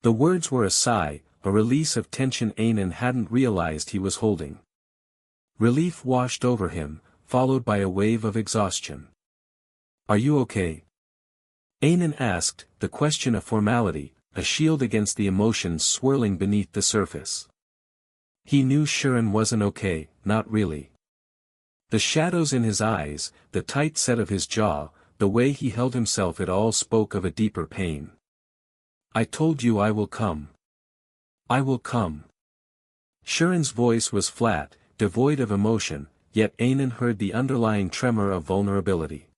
The words were a sigh, a release of tension Anan hadn't realized he was holding. Relief washed over him, followed by a wave of exhaustion. Are you okay? Anan asked, the question a formality, a shield against the emotions swirling beneath the surface. He knew Sharon wasn't okay, not really. The shadows in his eyes, the tight set of his jaw, the way he held himself, it all spoke of a deeper pain. I told you I will come. I will come. Sharon's voice was flat, devoid of emotion, yet Anan heard the underlying tremor of vulnerability.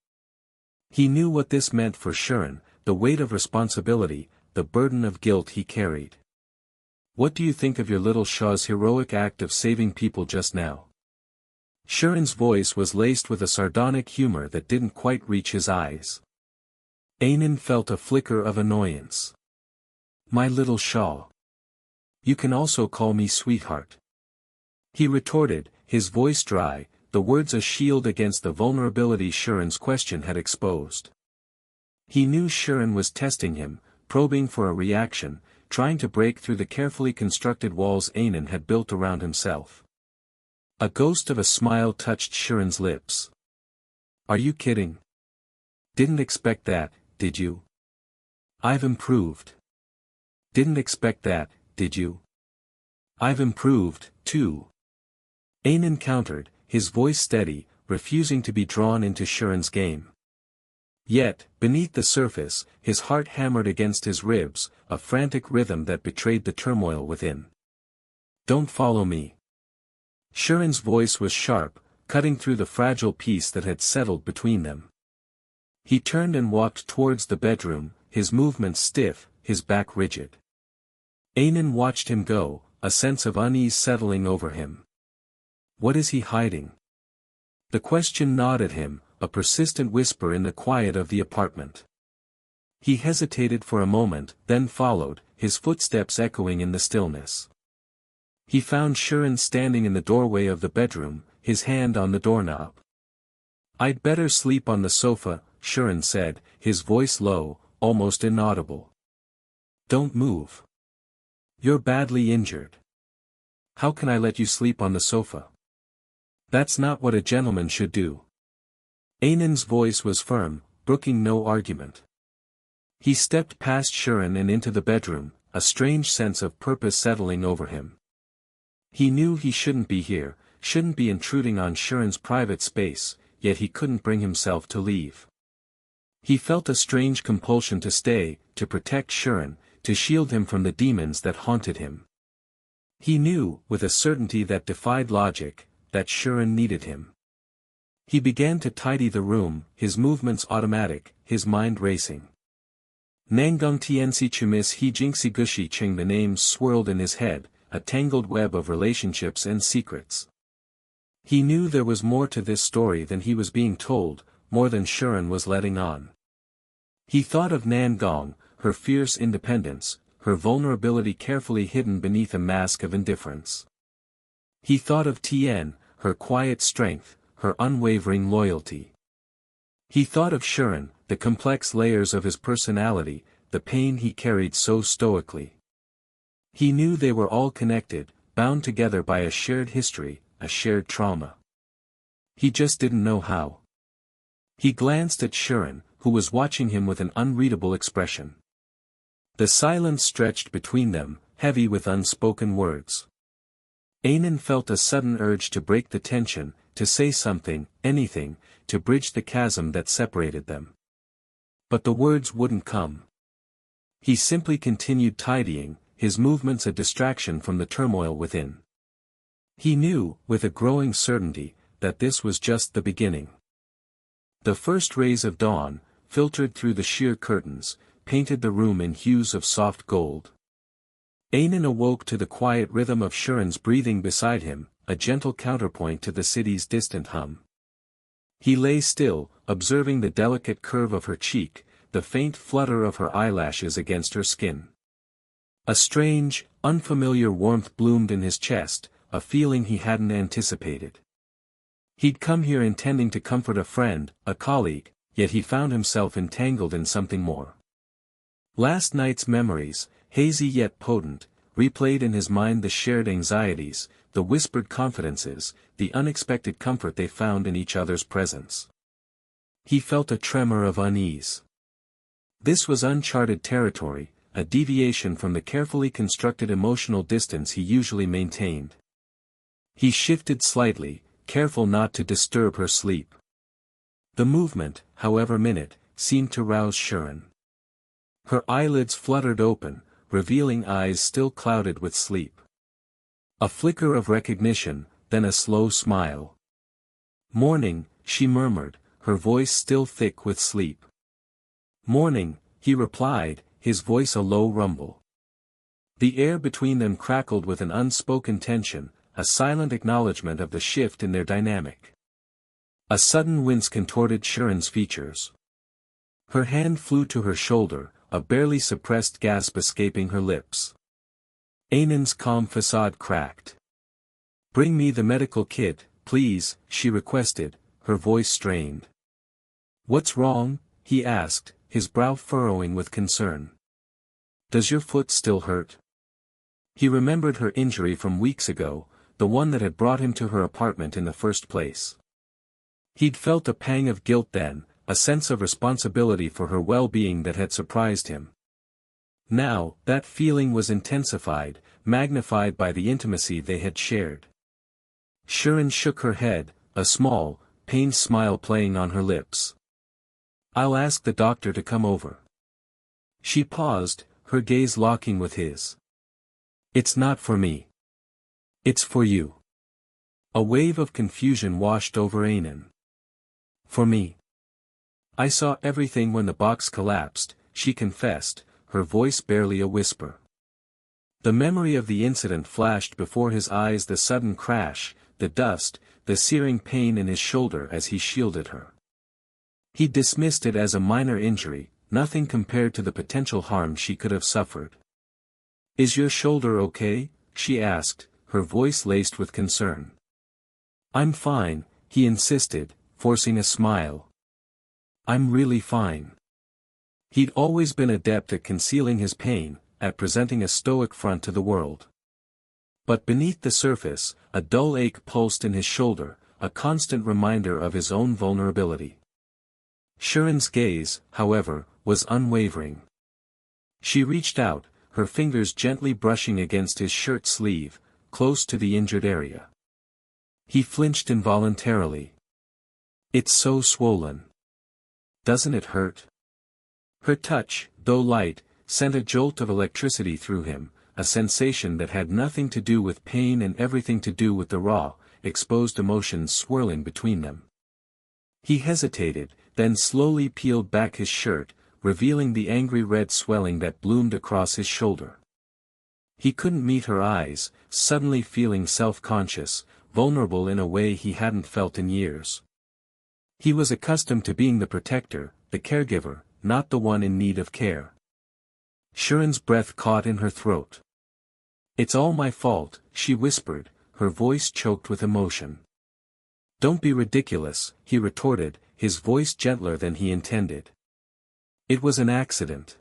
He knew what this meant for Sharon, the weight of responsibility, the burden of guilt he carried. What do you think of your little Shah's heroic act of saving people just now? Sharon's voice was laced with a sardonic humor that didn't quite reach his eyes. Anan felt a flicker of annoyance. My little Shah. You can also call me sweetheart. He retorted, his voice dry, the words a shield against the vulnerability Sharon's question had exposed. He knew Sharon was testing him, probing for a reaction, trying to break through the carefully constructed walls Anan had built around himself. A ghost of a smile touched Sharon's lips. Are you kidding? Didn't expect that, did you? I've improved. Didn't expect that, did you? I've improved, too. Anan countered, his voice steady, refusing to be drawn into Sharon's game. Yet, beneath the surface, his heart hammered against his ribs, a frantic rhythm that betrayed the turmoil within. Don't follow me. Sharon's voice was sharp, cutting through the fragile peace that had settled between them. He turned and walked towards the bedroom, his movements stiff, his back rigid. Anan watched him go, a sense of unease settling over him. What is he hiding? The question gnawed at him, a persistent whisper in the quiet of the apartment. He hesitated for a moment, then followed, his footsteps echoing in the stillness. He found Sharon standing in the doorway of the bedroom, his hand on the doorknob. I'd better sleep on the sofa, Sharon said, his voice low, almost inaudible. Don't move. You're badly injured. How can I let you sleep on the sofa? That's not what a gentleman should do. Anan's voice was firm, brooking no argument. He stepped past Sharon and into the bedroom, a strange sense of purpose settling over him. He knew he shouldn't be here, shouldn't be intruding on Sharon's private space, yet he couldn't bring himself to leave. He felt a strange compulsion to stay, to protect Sharon, to shield him from the demons that haunted him. He knew, with a certainty that defied logic, that Sharon needed him. He began to tidy the room, his movements automatic, his mind racing. Nangung Tianxi Chumis He Jingxi Gushi Ching, the names swirled in his head, a tangled web of relationships and secrets. He knew there was more to this story than he was being told, more than Sharon was letting on. He thought of Nangong, her fierce independence, her vulnerability carefully hidden beneath a mask of indifference. He thought of Tien, her quiet strength, her unwavering loyalty. He thought of Sharon, the complex layers of his personality, the pain he carried so stoically. He knew they were all connected, bound together by a shared history, a shared trauma. He just didn't know how. He glanced at Sharon, who was watching him with an unreadable expression. The silence stretched between them, heavy with unspoken words. Anan felt a sudden urge to break the tension, to say something, anything, to bridge the chasm that separated them. But the words wouldn't come. He simply continued tidying, his movements a distraction from the turmoil within. He knew, with a growing certainty, that this was just the beginning. The first rays of dawn, filtered through the sheer curtains, painted the room in hues of soft gold. Ainan awoke to the quiet rhythm of Shuren's breathing beside him, a gentle counterpoint to the city's distant hum. He lay still, observing the delicate curve of her cheek, the faint flutter of her eyelashes against her skin. A strange, unfamiliar warmth bloomed in his chest, a feeling he hadn't anticipated. He'd come here intending to comfort a friend, a colleague, yet he found himself entangled in something more. Last night's memories, hazy yet potent, replayed in his mind the shared anxieties, the whispered confidences, the unexpected comfort they found in each other's presence. He felt a tremor of unease. This was uncharted territory, a deviation from the carefully constructed emotional distance he usually maintained. He shifted slightly, careful not to disturb her sleep. The movement, however minute, seemed to rouse Shuren. Her eyelids fluttered open, revealing eyes still clouded with sleep. A flicker of recognition, then a slow smile. "Morning," she murmured, her voice still thick with sleep. "Morning," he replied, his voice a low rumble. The air between them crackled with an unspoken tension, a silent acknowledgement of the shift in their dynamic. A sudden wince contorted Shuren's features. Her hand flew to her shoulder, a barely suppressed gasp escaping her lips. Ainan's calm facade cracked. "Bring me the medical kit, please," she requested, her voice strained. "What's wrong?" he asked, his brow furrowing with concern. "Does your foot still hurt?" He remembered her injury from weeks ago, the one that had brought him to her apartment in the first place. He'd felt a pang of guilt then, a sense of responsibility for her well-being that had surprised him. Now, that feeling was intensified, magnified by the intimacy they had shared. Shuren shook her head, a small, pained smile playing on her lips. "I'll ask the doctor to come over." She paused, her gaze locking with his. "It's not for me. It's for you." A wave of confusion washed over Ainan. "For me? I saw everything when the box collapsed," she confessed, her voice barely a whisper. The memory of the incident flashed before his eyes, the sudden crash, the dust, the searing pain in his shoulder as he shielded her. He dismissed it as a minor injury, nothing compared to the potential harm she could have suffered. "Is your shoulder okay?" she asked, her voice laced with concern. "I'm fine," he insisted, forcing a smile. "I'm really fine." He'd always been adept at concealing his pain, at presenting a stoic front to the world. But beneath the surface, a dull ache pulsed in his shoulder, a constant reminder of his own vulnerability. Shuren's gaze, however, was unwavering. She reached out, her fingers gently brushing against his shirt sleeve, close to the injured area. He flinched involuntarily. "It's so swollen. Doesn't it hurt?" Her touch, though light, sent a jolt of electricity through him, a sensation that had nothing to do with pain and everything to do with the raw, exposed emotions swirling between them. He hesitated, then slowly peeled back his shirt, revealing the angry red swelling that bloomed across his shoulder. He couldn't meet her eyes, suddenly feeling self-conscious, vulnerable in a way he hadn't felt in years. He was accustomed to being the protector, the caregiver, not the one in need of care. Shuren's breath caught in her throat. "It's all my fault," she whispered, her voice choked with emotion. "Don't be ridiculous," he retorted, his voice gentler than he intended. "It was an accident."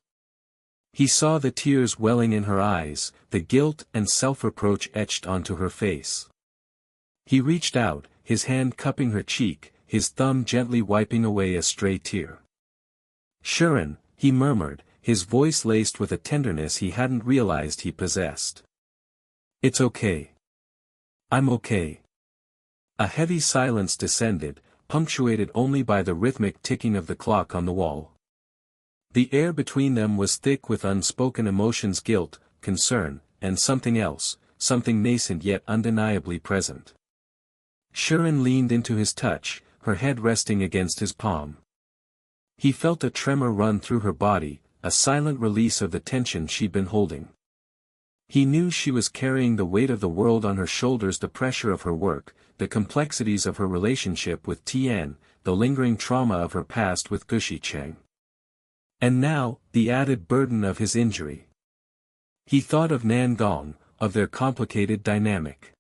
He saw the tears welling in her eyes, the guilt and self-reproach etched onto her face. He reached out, his hand cupping her cheek, his thumb gently wiping away a stray tear. "Shuren," he murmured, his voice laced with a tenderness he hadn't realized he possessed. "It's okay. I'm okay." A heavy silence descended, punctuated only by the rhythmic ticking of the clock on the wall. The air between them was thick with unspoken emotions, guilt, concern, and something else, something nascent yet undeniably present. Shuren leaned into his touch, her head resting against his palm. He felt a tremor run through her body, a silent release of the tension she'd been holding. He knew she was carrying the weight of the world on her shoulders, the pressure of her work, the complexities of her relationship with Tian, the lingering trauma of her past with Guxicheng. And now, the added burden of his injury. He thought of Nangong, of their complicated dynamic.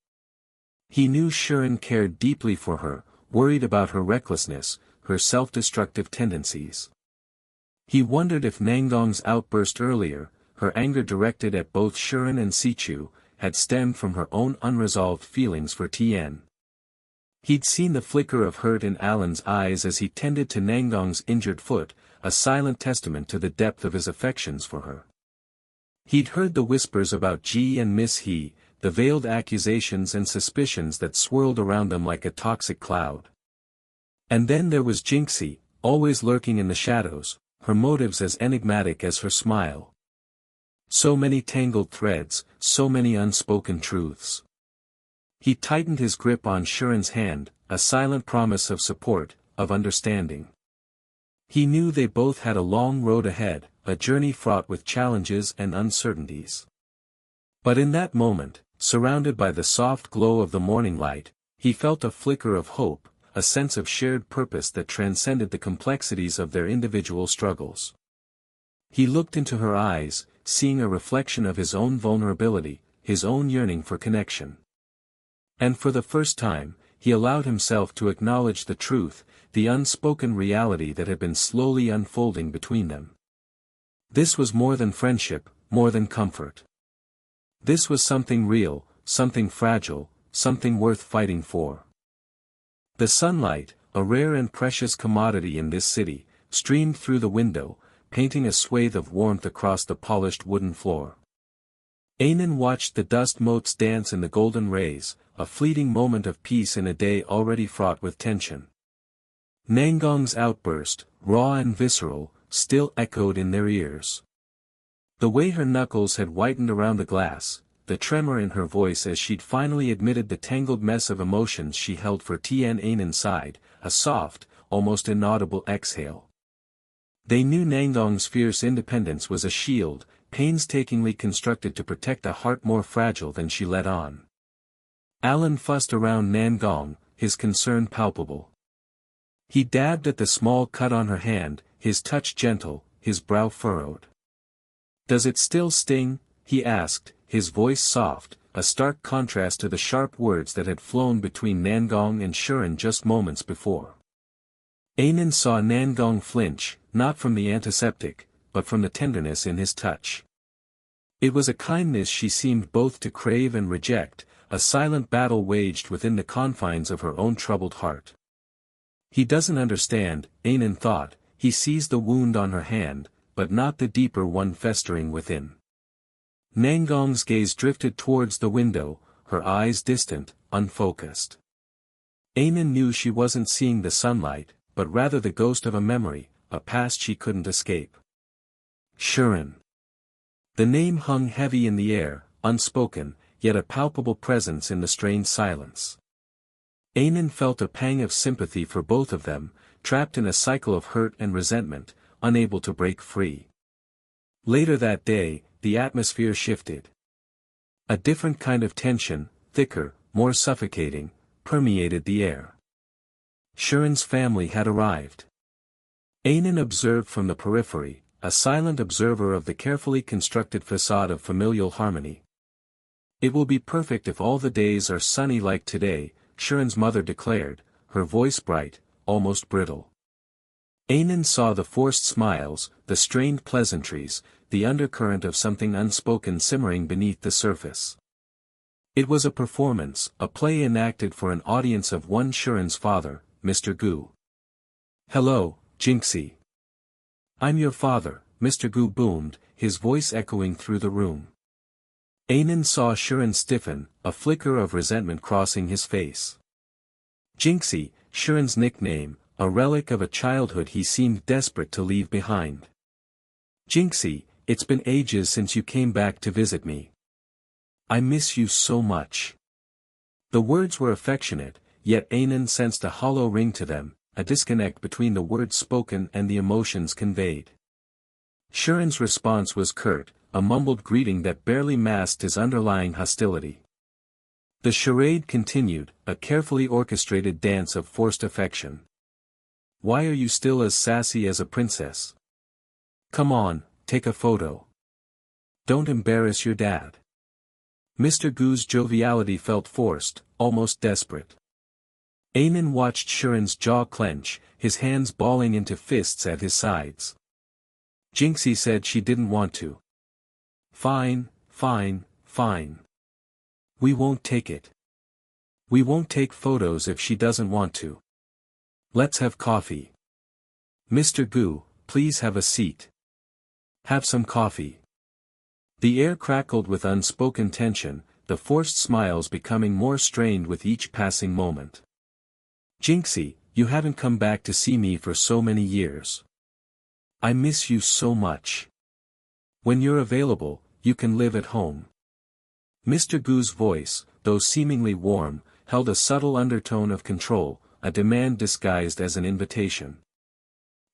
He knew Shiren cared deeply for her, worried about her recklessness, her self-destructive tendencies. He wondered if Nangong's outburst earlier, her anger directed at both Shiren and Sichu, had stemmed from her own unresolved feelings for Tian. He'd seen the flicker of hurt in Alan's eyes as he tended to Nangong's injured foot, a silent testament to the depth of his affections for her. He'd heard the whispers about Ji and Miss He, the veiled accusations and suspicions that swirled around them like a toxic cloud. And then there was Jinxie, always lurking in the shadows, her motives as enigmatic as her smile. So many tangled threads, so many unspoken truths. He tightened his grip on Shiren's hand, a silent promise of support, of understanding. He knew they both had a long road ahead, a journey fraught with challenges and uncertainties. But in that moment, surrounded by the soft glow of the morning light, he felt a flicker of hope, a sense of shared purpose that transcended the complexities of their individual struggles. He looked into her eyes, seeing a reflection of his own vulnerability, his own yearning for connection. And for the first time, he allowed himself to acknowledge the truth, the unspoken reality that had been slowly unfolding between them. This was more than friendship, more than comfort. This was something real, something fragile, something worth fighting for. The sunlight, a rare and precious commodity in this city, streamed through the window, painting a swathe of warmth across the polished wooden floor. Anan watched the dust motes dance in the golden rays, a fleeting moment of peace in a day already fraught with tension. Nangong's outburst, raw and visceral, still echoed in their ears. The way her knuckles had whitened around the glass, the tremor in her voice as she'd finally admitted the tangled mess of emotions she held for Tian Anan sighed, a soft, almost inaudible exhale. They knew Nangong's fierce independence was a shield, painstakingly constructed to protect a heart more fragile than she let on. Alan fussed around Nangong, his concern palpable. He dabbed at the small cut on her hand, his touch gentle, his brow furrowed. "Does it still sting?" he asked, his voice soft, a stark contrast to the sharp words that had flown between Nangong and Shiren just moments before. Anan saw Nangong flinch, not from the antiseptic, but from the tenderness in his touch. It was a kindness she seemed both to crave and reject, a silent battle waged within the confines of her own troubled heart. He doesn't understand, Anan thought, he sees the wound on her hand, but not the deeper one festering within. Nangong's gaze drifted towards the window, her eyes distant, unfocused. Anan knew she wasn't seeing the sunlight, but rather the ghost of a memory, a past she couldn't escape. Shiren. The name hung heavy in the air, unspoken, yet a palpable presence in the strained silence. Anan felt a pang of sympathy for both of them, trapped in a cycle of hurt and resentment, unable to break free. Later that day, the atmosphere shifted. A different kind of tension, thicker, more suffocating, permeated the air. Shiren's family had arrived. Anan observed from the periphery, a silent observer of the carefully constructed facade of familial harmony. "It will be perfect if all the days are sunny like today," Shiren's mother declared, her voice bright, almost brittle. Anan saw the forced smiles, the strained pleasantries, the undercurrent of something unspoken simmering beneath the surface. It was a performance, a play enacted for an audience of one. Shiren's father, Mr. Gu. "Hello, Jinxie." "I'm your father," Mr. Gu boomed, his voice echoing through the room. Anan saw Shiren stiffen, a flicker of resentment crossing his face. Jinxie, Shiren's nickname, a relic of a childhood he seemed desperate to leave behind. "Jinxie, it's been ages since you came back to visit me. I miss you so much." The words were affectionate, yet Anan sensed a hollow ring to them, a disconnect between the words spoken and the emotions conveyed. Shiren's response was curt, a mumbled greeting that barely masked his underlying hostility. The charade continued, a carefully orchestrated dance of forced affection. Why are you still as sassy as a princess? Come on, take a photo. Don't embarrass your dad. Mr. Gu's joviality felt forced, almost desperate. Anan watched Sharon's jaw clench, his hands balling into fists at his sides. Jinxie said she didn't want to. Fine, fine, fine. We won't take it. We won't take photos if she doesn't want to. Let's have coffee. Mr. Gu, please have a seat. Have some coffee. The air crackled with unspoken tension, the forced smiles becoming more strained with each passing moment. Jinxie, you haven't come back to see me for so many years. I miss you so much. When you're available, you can live at home. Mr. Gu's voice, though seemingly warm, held a subtle undertone of control, a demand disguised as an invitation.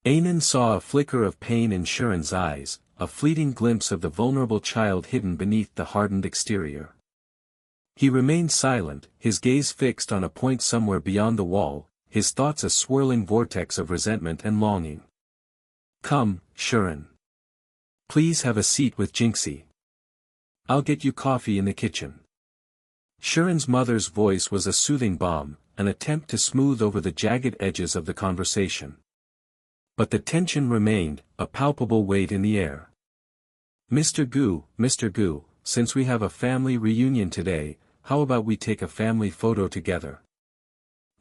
Anan saw a flicker of pain in Sharon's eyes, a fleeting glimpse of the vulnerable child hidden beneath the hardened exterior. He remained silent, his gaze fixed on a point somewhere beyond the wall, his thoughts a swirling vortex of resentment and longing. Come, Sharon. Please have a seat with Jinxie. I'll get you coffee in the kitchen. Sharon's mother's voice was a soothing balm, an attempt to smooth over the jagged edges of the conversation. But the tension remained, a palpable weight in the air. Mr. Gu, since we have a family reunion today, how about we take a family photo together?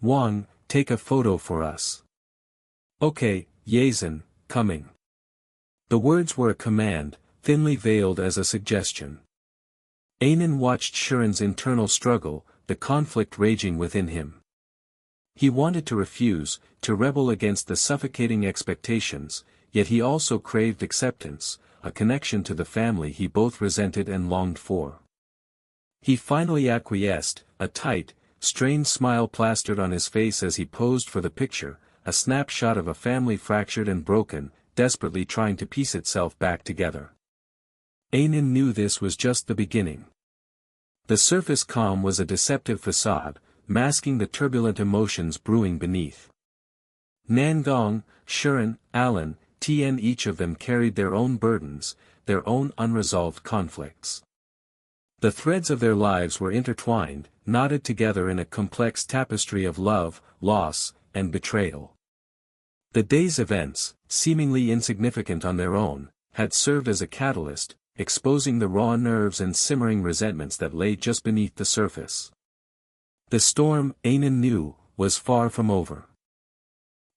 Wang, take a photo for us. Okay, Yazan, coming. The words were a command, thinly veiled as a suggestion. Anan watched Sharon's internal struggle, the conflict raging within him. He wanted to refuse, to rebel against the suffocating expectations, yet he also craved acceptance, a connection to the family he both resented and longed for. He finally acquiesced, a tight, strained smile plastered on his face as he posed for the picture, a snapshot of a family fractured and broken, desperately trying to piece itself back together. Anan knew this was just the beginning. The surface calm was a deceptive facade, masking the turbulent emotions brewing beneath. Nangong, Sharon, Alan, Tien, each of them carried their own burdens, their own unresolved conflicts. The threads of their lives were intertwined, knotted together in a complex tapestry of love, loss, and betrayal. The day's events, seemingly insignificant on their own, had served as a catalyst, exposing the raw nerves and simmering resentments that lay just beneath the surface. The storm, Anan knew, was far from over.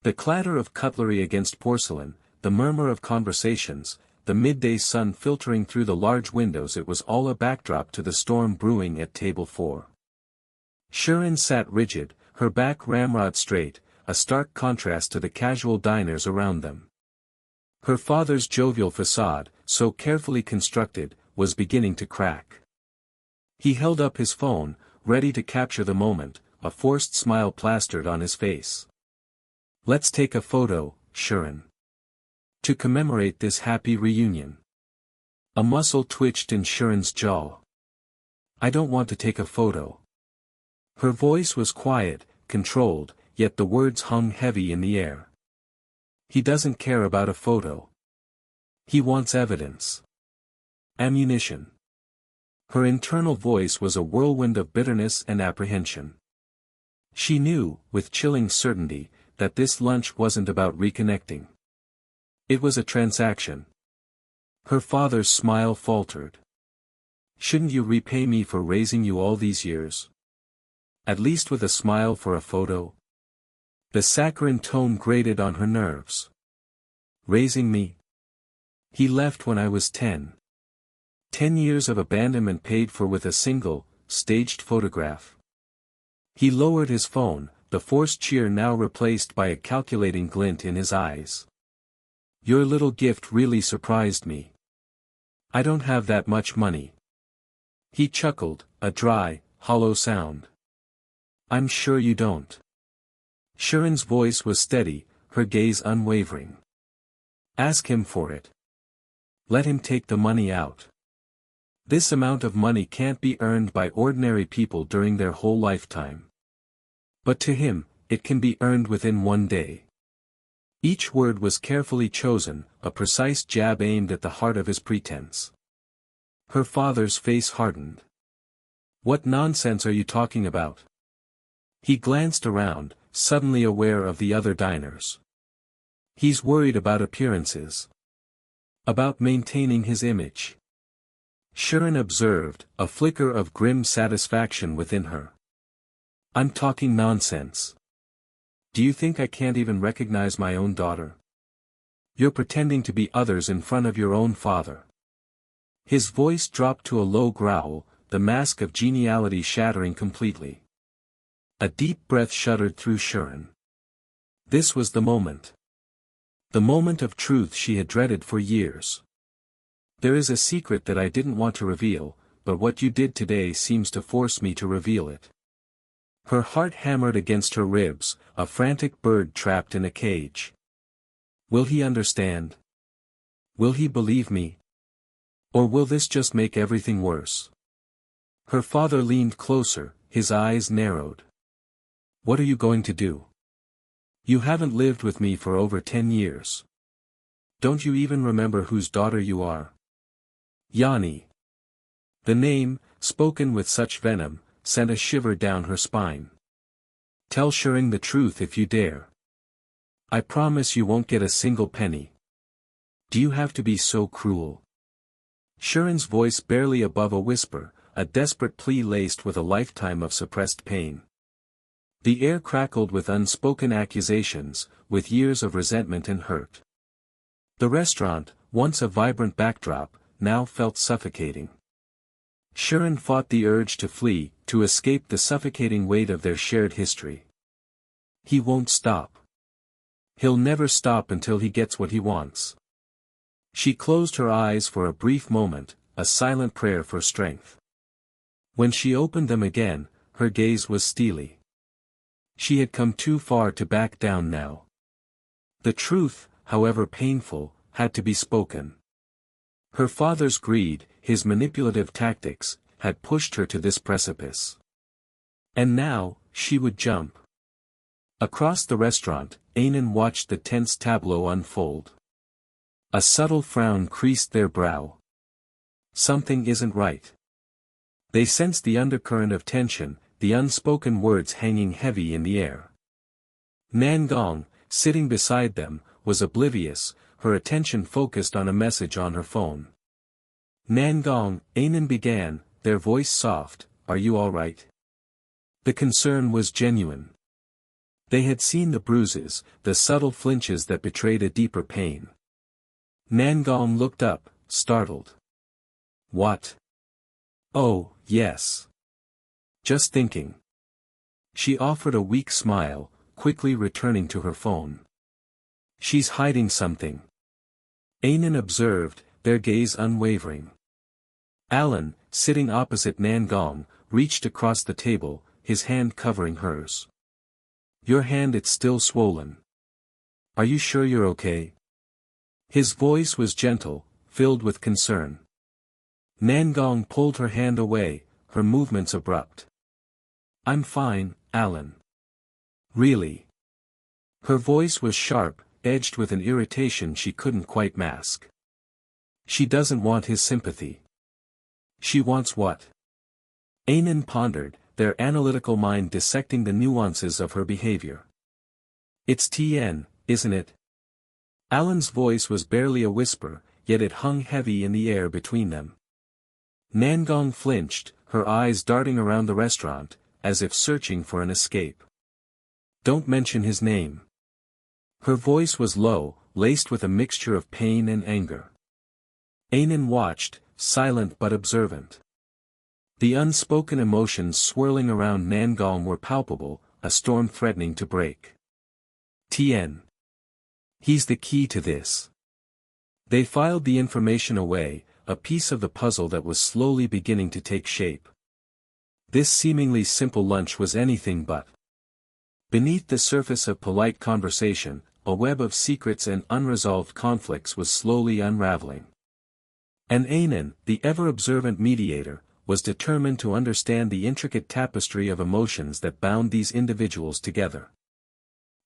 The clatter of cutlery against porcelain, the murmur of conversations, the midday sun filtering through the large windows, it was all a backdrop to the storm brewing at table 4. Sharon sat rigid, her back ramrod straight, a stark contrast to the casual diners around them. Her father's jovial facade, so carefully constructed, was beginning to crack. He held up his phone, ready to capture the moment, a forced smile plastered on his face. Let's take a photo, Sharon. To commemorate this happy reunion. A muscle twitched in Sharon's jaw. I don't want to take a photo. Her voice was quiet, controlled, yet the words hung heavy in the air. He doesn't care about a photo. He wants evidence. Ammunition. Her internal voice was a whirlwind of bitterness and apprehension. She knew, with chilling certainty, that this lunch wasn't about reconnecting. It was a transaction. Her father's smile faltered. Shouldn't you repay me for raising you all these years? At least with a smile for a photo? The saccharine tone grated on her nerves. Raising me? He left when I was 10. 10 years of abandonment paid for with a single, staged photograph. He lowered his phone, the forced cheer now replaced by a calculating glint in his eyes. Your little gift really surprised me. I don't have that much money. He chuckled, a dry, hollow sound. I'm sure you don't. Sharon's voice was steady, her gaze unwavering. Ask him for it. Let him take the money out. This amount of money can't be earned by ordinary people during their whole lifetime. But to him, it can be earned within one day. Each word was carefully chosen, a precise jab aimed at the heart of his pretense. Her father's face hardened. What nonsense are you talking about? He glanced around, suddenly aware of the other diners. He's worried about appearances. About maintaining his image. Sharon observed, a flicker of grim satisfaction within her. I'm talking nonsense. Do you think I can't even recognize my own daughter? You're pretending to be others in front of your own father. His voice dropped to a low growl, the mask of geniality shattering completely. A deep breath shuddered through Sharon. This was the moment. The moment of truth she had dreaded for years. There is a secret that I didn't want to reveal, but what you did today seems to force me to reveal it. Her heart hammered against her ribs, a frantic bird trapped in a cage. Will he understand? Will he believe me? Or will this just make everything worse? Her father leaned closer, his eyes narrowed. What are you going to do? You haven't lived with me for over 10 years. Don't you even remember whose daughter you are? Yanni. The name, spoken with such venom, sent a shiver down her spine. Tell Sharon the truth if you dare. I promise you won't get a single penny. Do you have to be so cruel? Sharon's voice barely above a whisper, a desperate plea laced with a lifetime of suppressed pain. The air crackled with unspoken accusations, with years of resentment and hurt. The restaurant, once a vibrant backdrop, now felt suffocating. Sharon fought the urge to flee, to escape the suffocating weight of their shared history. He won't stop. He'll never stop until he gets what he wants. She closed her eyes for a brief moment, a silent prayer for strength. When she opened them again, her gaze was steely. She had come too far to back down now. The truth, however painful, had to be spoken. Her father's greed, his manipulative tactics, had pushed her to this precipice. And now, she would jump. Across the restaurant, Ainan watched the tense tableau unfold. A subtle frown creased their brow. Something isn't right. They sensed the undercurrent of tension, the unspoken words hanging heavy in the air. Nangong, sitting beside them, was oblivious, her attention focused on a message on her phone. Nangong, Ainan began, their voice soft, are you all right? The concern was genuine. They had seen the bruises, the subtle flinches that betrayed a deeper pain. Nangong looked up, startled. What? Oh, yes. Just thinking. She offered a weak smile, quickly returning to her phone. She's hiding something. Ainan observed, their gaze unwavering. Alan, sitting opposite Nangong, reached across the table, his hand covering hers. Your hand, it's still swollen. Are you sure you're okay? His voice was gentle, filled with concern. Nangong pulled her hand away, her movements abrupt. I'm fine, Alan. Really? Her voice was sharp, edged with an irritation she couldn't quite mask. She doesn't want his sympathy. She wants what? Ainan pondered, their analytical mind dissecting the nuances of her behavior. It's Tien, isn't it? Alan's voice was barely a whisper, yet it hung heavy in the air between them. Nangong flinched, her eyes darting around the restaurant, as if searching for an escape. Don't mention his name. Her voice was low, laced with a mixture of pain and anger. Ainan watched, silent but observant. The unspoken emotions swirling around Nangong were palpable, a storm threatening to break. Tien. He's the key to this. They filed the information away, a piece of the puzzle that was slowly beginning to take shape. This seemingly simple lunch was anything but. Beneath the surface of polite conversation, a web of secrets and unresolved conflicts was slowly unraveling. And Anan, the ever-observant mediator, was determined to understand the intricate tapestry of emotions that bound these individuals together.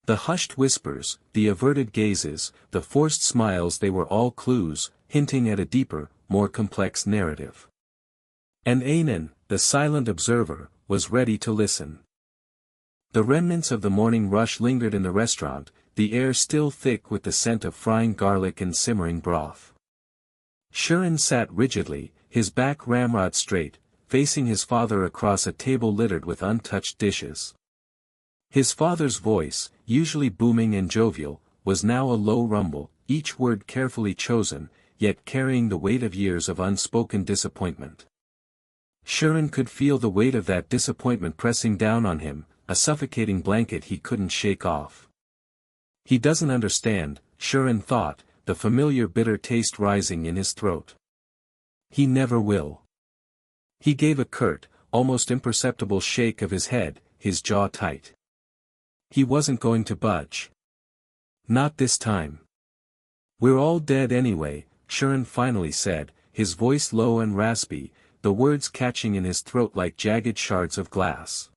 The hushed whispers, the averted gazes, the forced smiles, they were all clues, hinting at a deeper, more complex narrative. And Anan, the silent observer, was ready to listen. The remnants of the morning rush lingered in the restaurant, the air still thick with the scent of frying garlic and simmering broth. Shirin sat rigidly, his back ramrod straight, facing his father across a table littered with untouched dishes. His father's voice, usually booming and jovial, was now a low rumble, each word carefully chosen, yet carrying the weight of years of unspoken disappointment. Shirin could feel the weight of that disappointment pressing down on him, a suffocating blanket he couldn't shake off. He doesn't understand, Shirin thought, the familiar bitter taste rising in his throat. He never will. He gave a curt, almost imperceptible shake of his head, his jaw tight. He wasn't going to budge. Not this time. "We're all dead anyway," Shirin finally said, his voice low and raspy, the words catching in his throat like jagged shards of glass.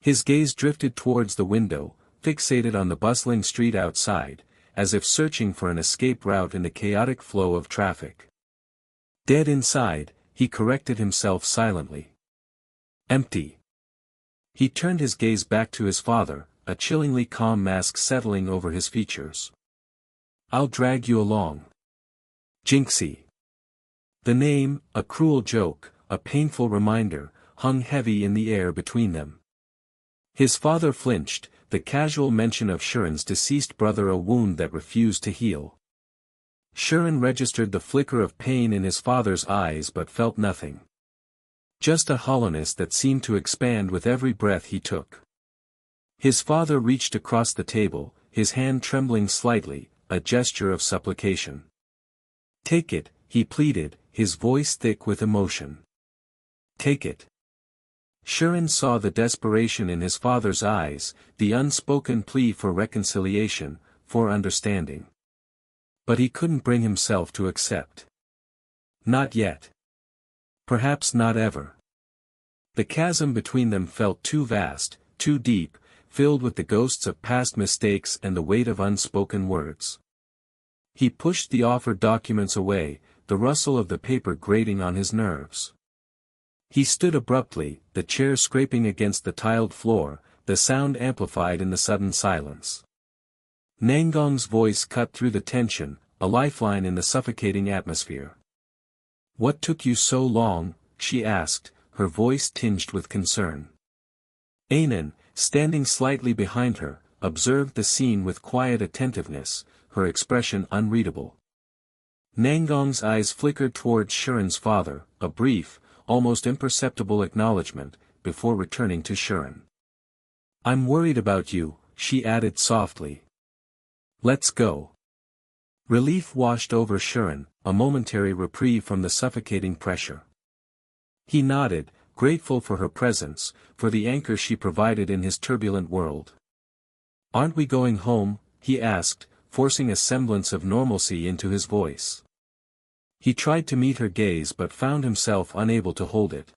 His gaze drifted towards the window, fixated on the bustling street outside, as if searching for an escape route in the chaotic flow of traffic. Dead inside, he corrected himself silently. Empty. He turned his gaze back to his father, a chillingly calm mask settling over his features. "I'll drag you along." Jinxie. The name, a cruel joke, a painful reminder, hung heavy in the air between them. His father flinched, the casual mention of Shirin's deceased brother a wound that refused to heal. Shirin registered the flicker of pain in his father's eyes but felt nothing. Just a hollowness that seemed to expand with every breath he took. His father reached across the table, his hand trembling slightly, a gesture of supplication. "Take it," he pleaded, his voice thick with emotion. "Take it." Shirin saw the desperation in his father's eyes, the unspoken plea for reconciliation, for understanding. But he couldn't bring himself to accept. Not yet. Perhaps not ever. The chasm between them felt too vast, too deep, filled with the ghosts of past mistakes and the weight of unspoken words. He pushed the offered documents away, the rustle of the paper grating on his nerves. He stood abruptly, the chair scraping against the tiled floor, the sound amplified in the sudden silence. Nangong's voice cut through the tension, a lifeline in the suffocating atmosphere. "What took you so long?" she asked, her voice tinged with concern. Anan, standing slightly behind her, observed the scene with quiet attentiveness, her expression unreadable. Nangong's eyes flickered towards Shirin's father, a brief, almost imperceptible acknowledgement, before returning to Shirin. "I'm worried about you," she added softly. "Let's go." Relief washed over Shirin, a momentary reprieve from the suffocating pressure. He nodded, grateful for her presence, for the anchor she provided in his turbulent world. "Aren't we going home?" he asked, forcing a semblance of normalcy into his voice. He tried to meet her gaze but found himself unable to hold it.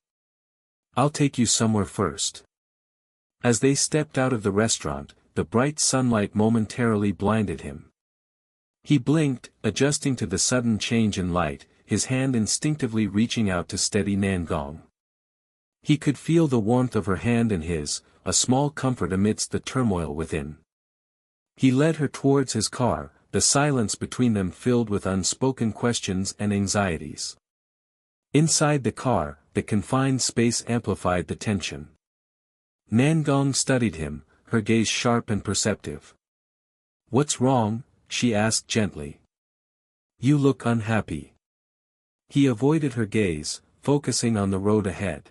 "I'll take you somewhere first." As they stepped out of the restaurant, the bright sunlight momentarily blinded him. He blinked, adjusting to the sudden change in light, his hand instinctively reaching out to steady Nangong. He could feel the warmth of her hand in his, a small comfort amidst the turmoil within. He led her towards his car, the silence between them filled with unspoken questions and anxieties. Inside the car, the confined space amplified the tension. Nangong studied him, her gaze sharp and perceptive. "What's wrong?" she asked gently. "You look unhappy." He avoided her gaze, focusing on the road ahead.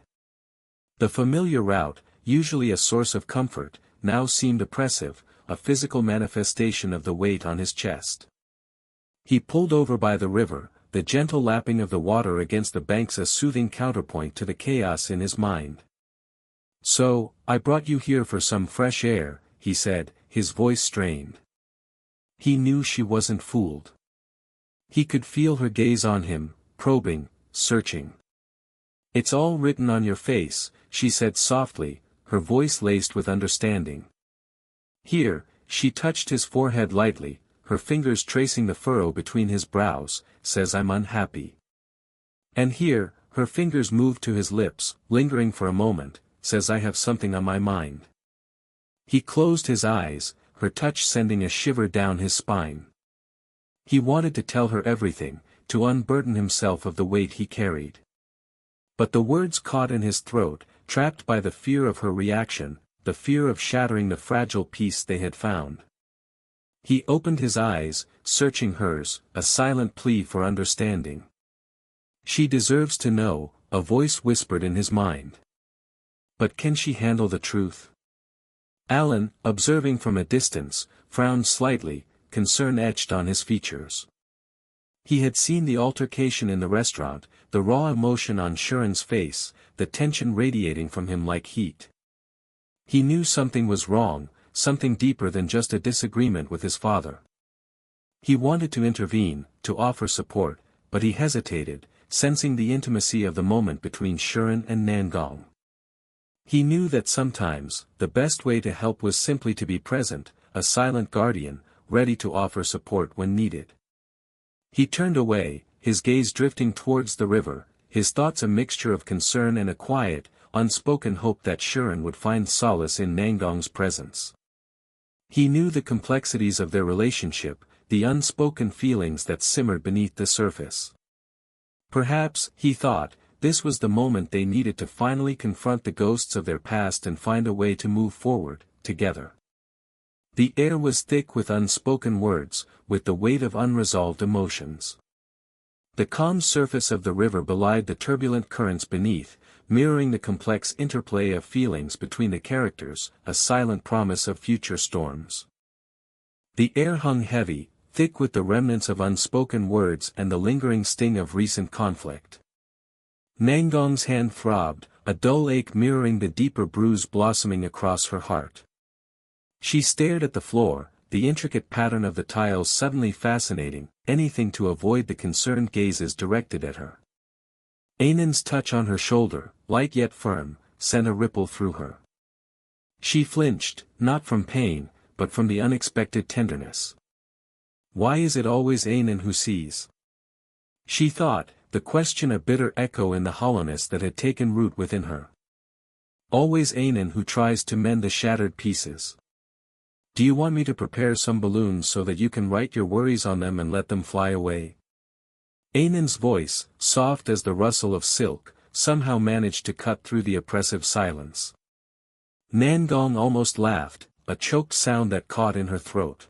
The familiar route, usually a source of comfort, now seemed oppressive, a physical manifestation of the weight on his chest. He pulled over by the river, the gentle lapping of the water against the banks a soothing counterpoint to the chaos in his mind. "So, I brought you here for some fresh air," he said, his voice strained. He knew she wasn't fooled. He could feel her gaze on him, probing, searching. "It's all written on your face," she said softly, her voice laced with understanding. "Here," she touched his forehead lightly, her fingers tracing the furrow between his brows, "says I'm unhappy." "And here," her fingers moved to his lips, lingering for a moment, "says I have something on my mind." He closed his eyes, her touch sending a shiver down his spine. He wanted to tell her everything, to unburden himself of the weight he carried. But the words caught in his throat, trapped by the fear of her reaction, the fear of shattering the fragile peace they had found. He opened his eyes, searching hers, a silent plea for understanding. "She deserves to know," a voice whispered in his mind. "But can she handle the truth?" Alan, observing from a distance, frowned slightly, concern etched on his features. He had seen the altercation in the restaurant, the raw emotion on Sharon's face, the tension radiating from him like heat. He knew something was wrong, something deeper than just a disagreement with his father. He wanted to intervene, to offer support, but he hesitated, sensing the intimacy of the moment between Sharon and Nangong. He knew that sometimes, the best way to help was simply to be present, a silent guardian, ready to offer support when needed. He turned away, his gaze drifting towards the river, his thoughts a mixture of concern and a quiet, unspoken hope that Sharon would find solace in Nangong's presence. He knew the complexities of their relationship, the unspoken feelings that simmered beneath the surface. Perhaps, he thought, this was the moment they needed to finally confront the ghosts of their past and find a way to move forward, together. The air was thick with unspoken words, with the weight of unresolved emotions. The calm surface of the river belied the turbulent currents beneath, mirroring the complex interplay of feelings between the characters, a silent promise of future storms. The air hung heavy, thick with the remnants of unspoken words and the lingering sting of recent conflict. Nangong's hand throbbed, a dull ache mirroring the deeper bruise blossoming across her heart. She stared at the floor, the intricate pattern of the tiles suddenly fascinating, anything to avoid the concerned gazes directed at her. Ainan's touch on her shoulder, light yet firm, sent a ripple through her. She flinched, not from pain, but from the unexpected tenderness. Why is it always Ainan who sees? She thought, the question a bitter echo in the hollowness that had taken root within her. Always Ainan who tries to mend the shattered pieces. Do you want me to prepare some balloons so that you can write your worries on them and let them fly away? Ainan's voice, soft as the rustle of silk, somehow managed to cut through the oppressive silence. Nangong almost laughed, a choked sound that caught in her throat.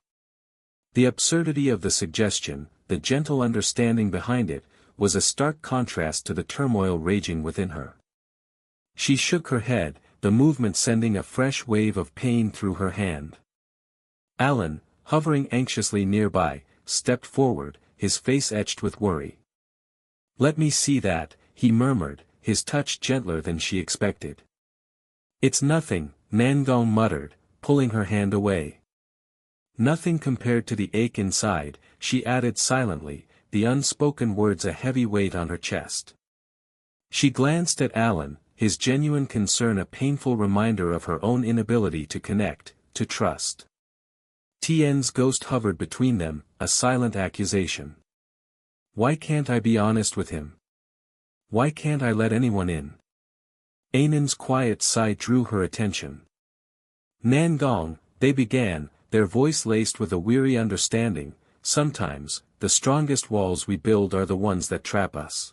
The absurdity of the suggestion, the gentle understanding behind it, was a stark contrast to the turmoil raging within her. She shook her head, the movement sending a fresh wave of pain through her hand. Alan, hovering anxiously nearby, stepped forward, his face etched with worry. "Let me see that," he murmured, his touch gentler than she expected. "It's nothing," Nangong muttered, pulling her hand away. "Nothing compared to the ache inside," she added silently, the unspoken words a heavy weight on her chest. She glanced at Alan, his genuine concern a painful reminder of her own inability to connect, to trust. Tien's ghost hovered between them, a silent accusation. Why can't I be honest with him? Why can't I let anyone in? Ainan's quiet sigh drew her attention. Nangong, they began, their voice laced with a weary understanding, sometimes, the strongest walls we build are the ones that trap us.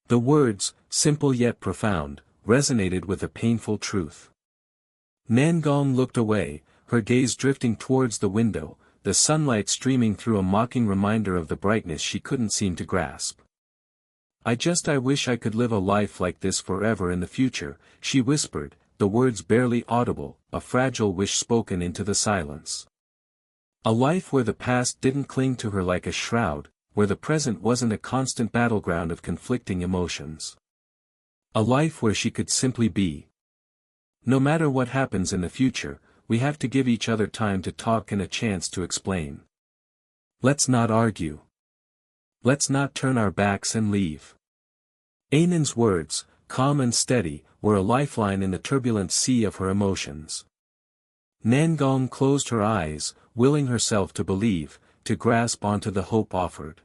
The words, simple yet profound, resonated with a painful truth. Nangong looked away, her gaze drifting towards the window, the sunlight streaming through a mocking reminder of the brightness she couldn't seem to grasp. I wish I could live a life like this forever in the future," she whispered, the words barely audible, a fragile wish spoken into the silence. A life where the past didn't cling to her like a shroud, where the present wasn't a constant battleground of conflicting emotions. A life where she could simply be. No matter what happens in the future, we have to give each other time to talk and a chance to explain. Let's not argue. Let's not turn our backs and leave. Ainan's words, calm and steady, were a lifeline in the turbulent sea of her emotions. Nangong closed her eyes, willing herself to believe, to grasp onto the hope offered.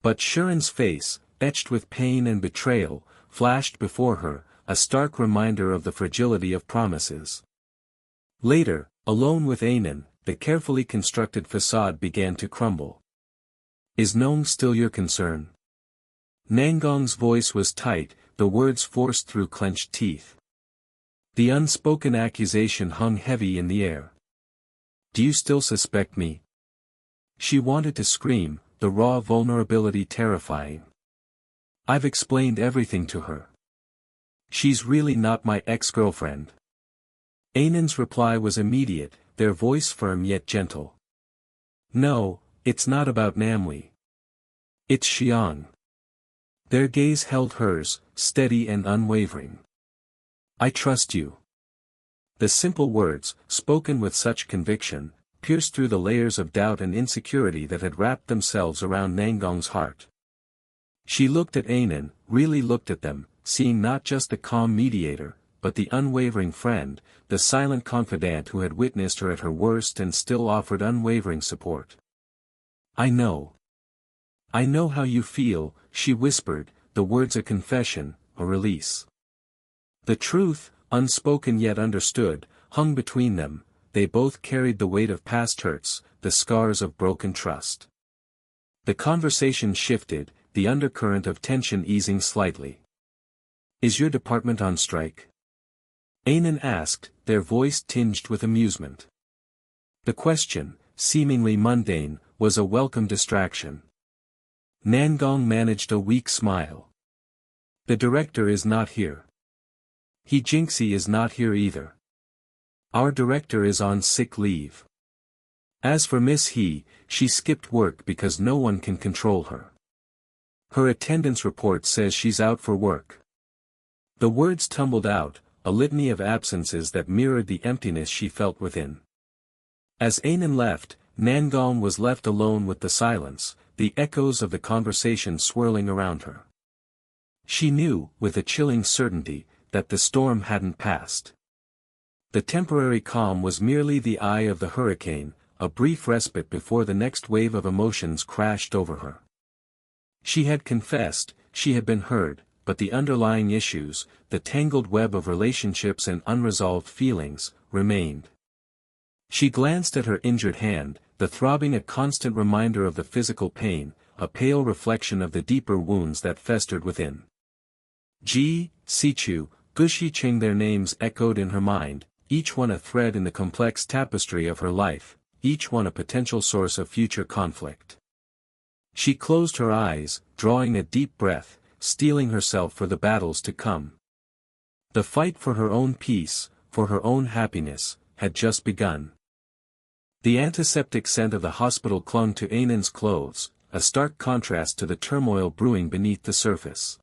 But Shuren's face, etched with pain and betrayal, flashed before her, a stark reminder of the fragility of promises. Later, alone with Ainan, the carefully constructed facade began to crumble. Is Nong still your concern? Nangong's voice was tight, the words forced through clenched teeth. The unspoken accusation hung heavy in the air. Do you still suspect me? She wanted to scream, the raw vulnerability terrifying. I've explained everything to her. She's really not my ex-girlfriend. Ainan's reply was immediate, their voice firm yet gentle. No, it's not about Namli. It's Xiang. Their gaze held hers, steady and unwavering. I trust you. The simple words, spoken with such conviction, pierced through the layers of doubt and insecurity that had wrapped themselves around Nangong's heart. She looked at Ainan, really looked at them, seeing not just the calm mediator, but the unwavering friend, the silent confidant who had witnessed her at her worst and still offered unwavering support. I know. I know how you feel, she whispered, the words a confession, a release. The truth, unspoken yet understood, hung between them. They both carried the weight of past hurts, the scars of broken trust. The conversation shifted, the undercurrent of tension easing slightly. Is your department on strike? Ainan asked, their voice tinged with amusement. The question, seemingly mundane, was a welcome distraction. Nangong managed a weak smile. The director is not here. He Jinxie is not here either. Our director is on sick leave. As for Miss He, she skipped work because no one can control her. Her attendance report says she's out for work. The words tumbled out, a litany of absences that mirrored the emptiness she felt within. As Ainan left, Nangong was left alone with the silence, the echoes of the conversation swirling around her. She knew, with a chilling certainty, that the storm hadn't passed. The temporary calm was merely the eye of the hurricane, a brief respite before the next wave of emotions crashed over her. She had confessed, she had been heard, but the underlying issues, the tangled web of relationships and unresolved feelings, remained. She glanced at her injured hand, the throbbing a constant reminder of the physical pain, a pale reflection of the deeper wounds that festered within. Ji, Sichu, Gushi-Ching, their names echoed in her mind, each one a thread in the complex tapestry of her life, each one a potential source of future conflict. She closed her eyes, drawing a deep breath, steeling herself for the battles to come. The fight for her own peace, for her own happiness, had just begun. The antiseptic scent of the hospital clung to Ainan's clothes, a stark contrast to the turmoil brewing beneath the surface.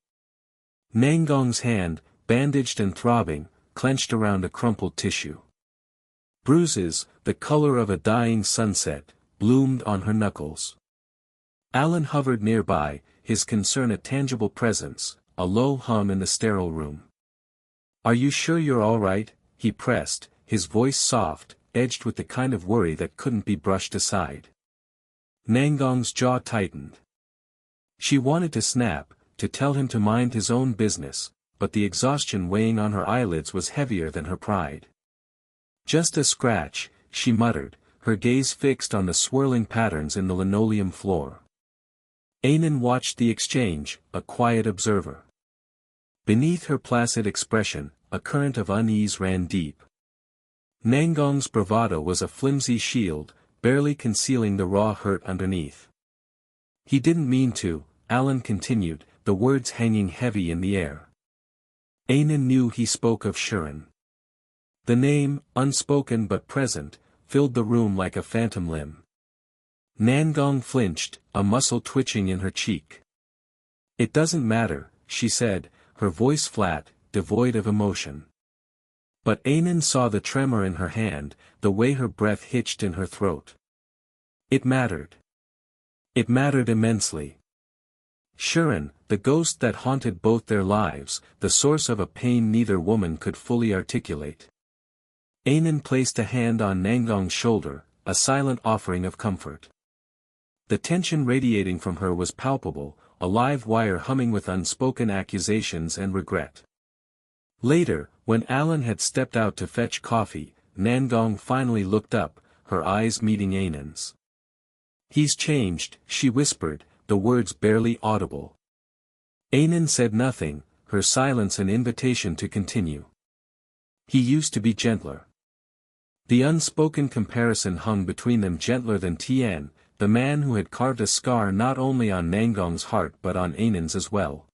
Nangong's hand, bandaged and throbbing, clenched around a crumpled tissue. Bruises, the color of a dying sunset, bloomed on her knuckles. Alan hovered nearby, his concern a tangible presence, a low hum in the sterile room. Are you sure you're all right? He pressed, his voice soft, edged with the kind of worry that couldn't be brushed aside. Nangong's jaw tightened. She wanted to snap, to tell him to mind his own business, but the exhaustion weighing on her eyelids was heavier than her pride. Just a scratch, she muttered, her gaze fixed on the swirling patterns in the linoleum floor. Ainan watched the exchange, a quiet observer. Beneath her placid expression, a current of unease ran deep. Nangong's bravado was a flimsy shield, barely concealing the raw hurt underneath. He didn't mean to, Alan continued, the words hanging heavy in the air. Ainan knew he spoke of Shuren. The name, unspoken but present, filled the room like a phantom limb. Nangong flinched, a muscle twitching in her cheek. It doesn't matter, she said, her voice flat, devoid of emotion. But Ainan saw the tremor in her hand, the way her breath hitched in her throat. It mattered. It mattered immensely. Shirin, the ghost that haunted both their lives, the source of a pain neither woman could fully articulate. Anan placed a hand on Nangong's shoulder, a silent offering of comfort. The tension radiating from her was palpable, a live wire humming with unspoken accusations and regret. Later, when Alan had stepped out to fetch coffee, Nangong finally looked up, her eyes meeting Anan's. "He's changed," she whispered, the words barely audible. Anan said nothing, her silence an invitation to continue. "He used to be gentler." The unspoken comparison hung between them, gentler than Tien, the man who had carved a scar not only on Nangong's heart but on Anan's as well.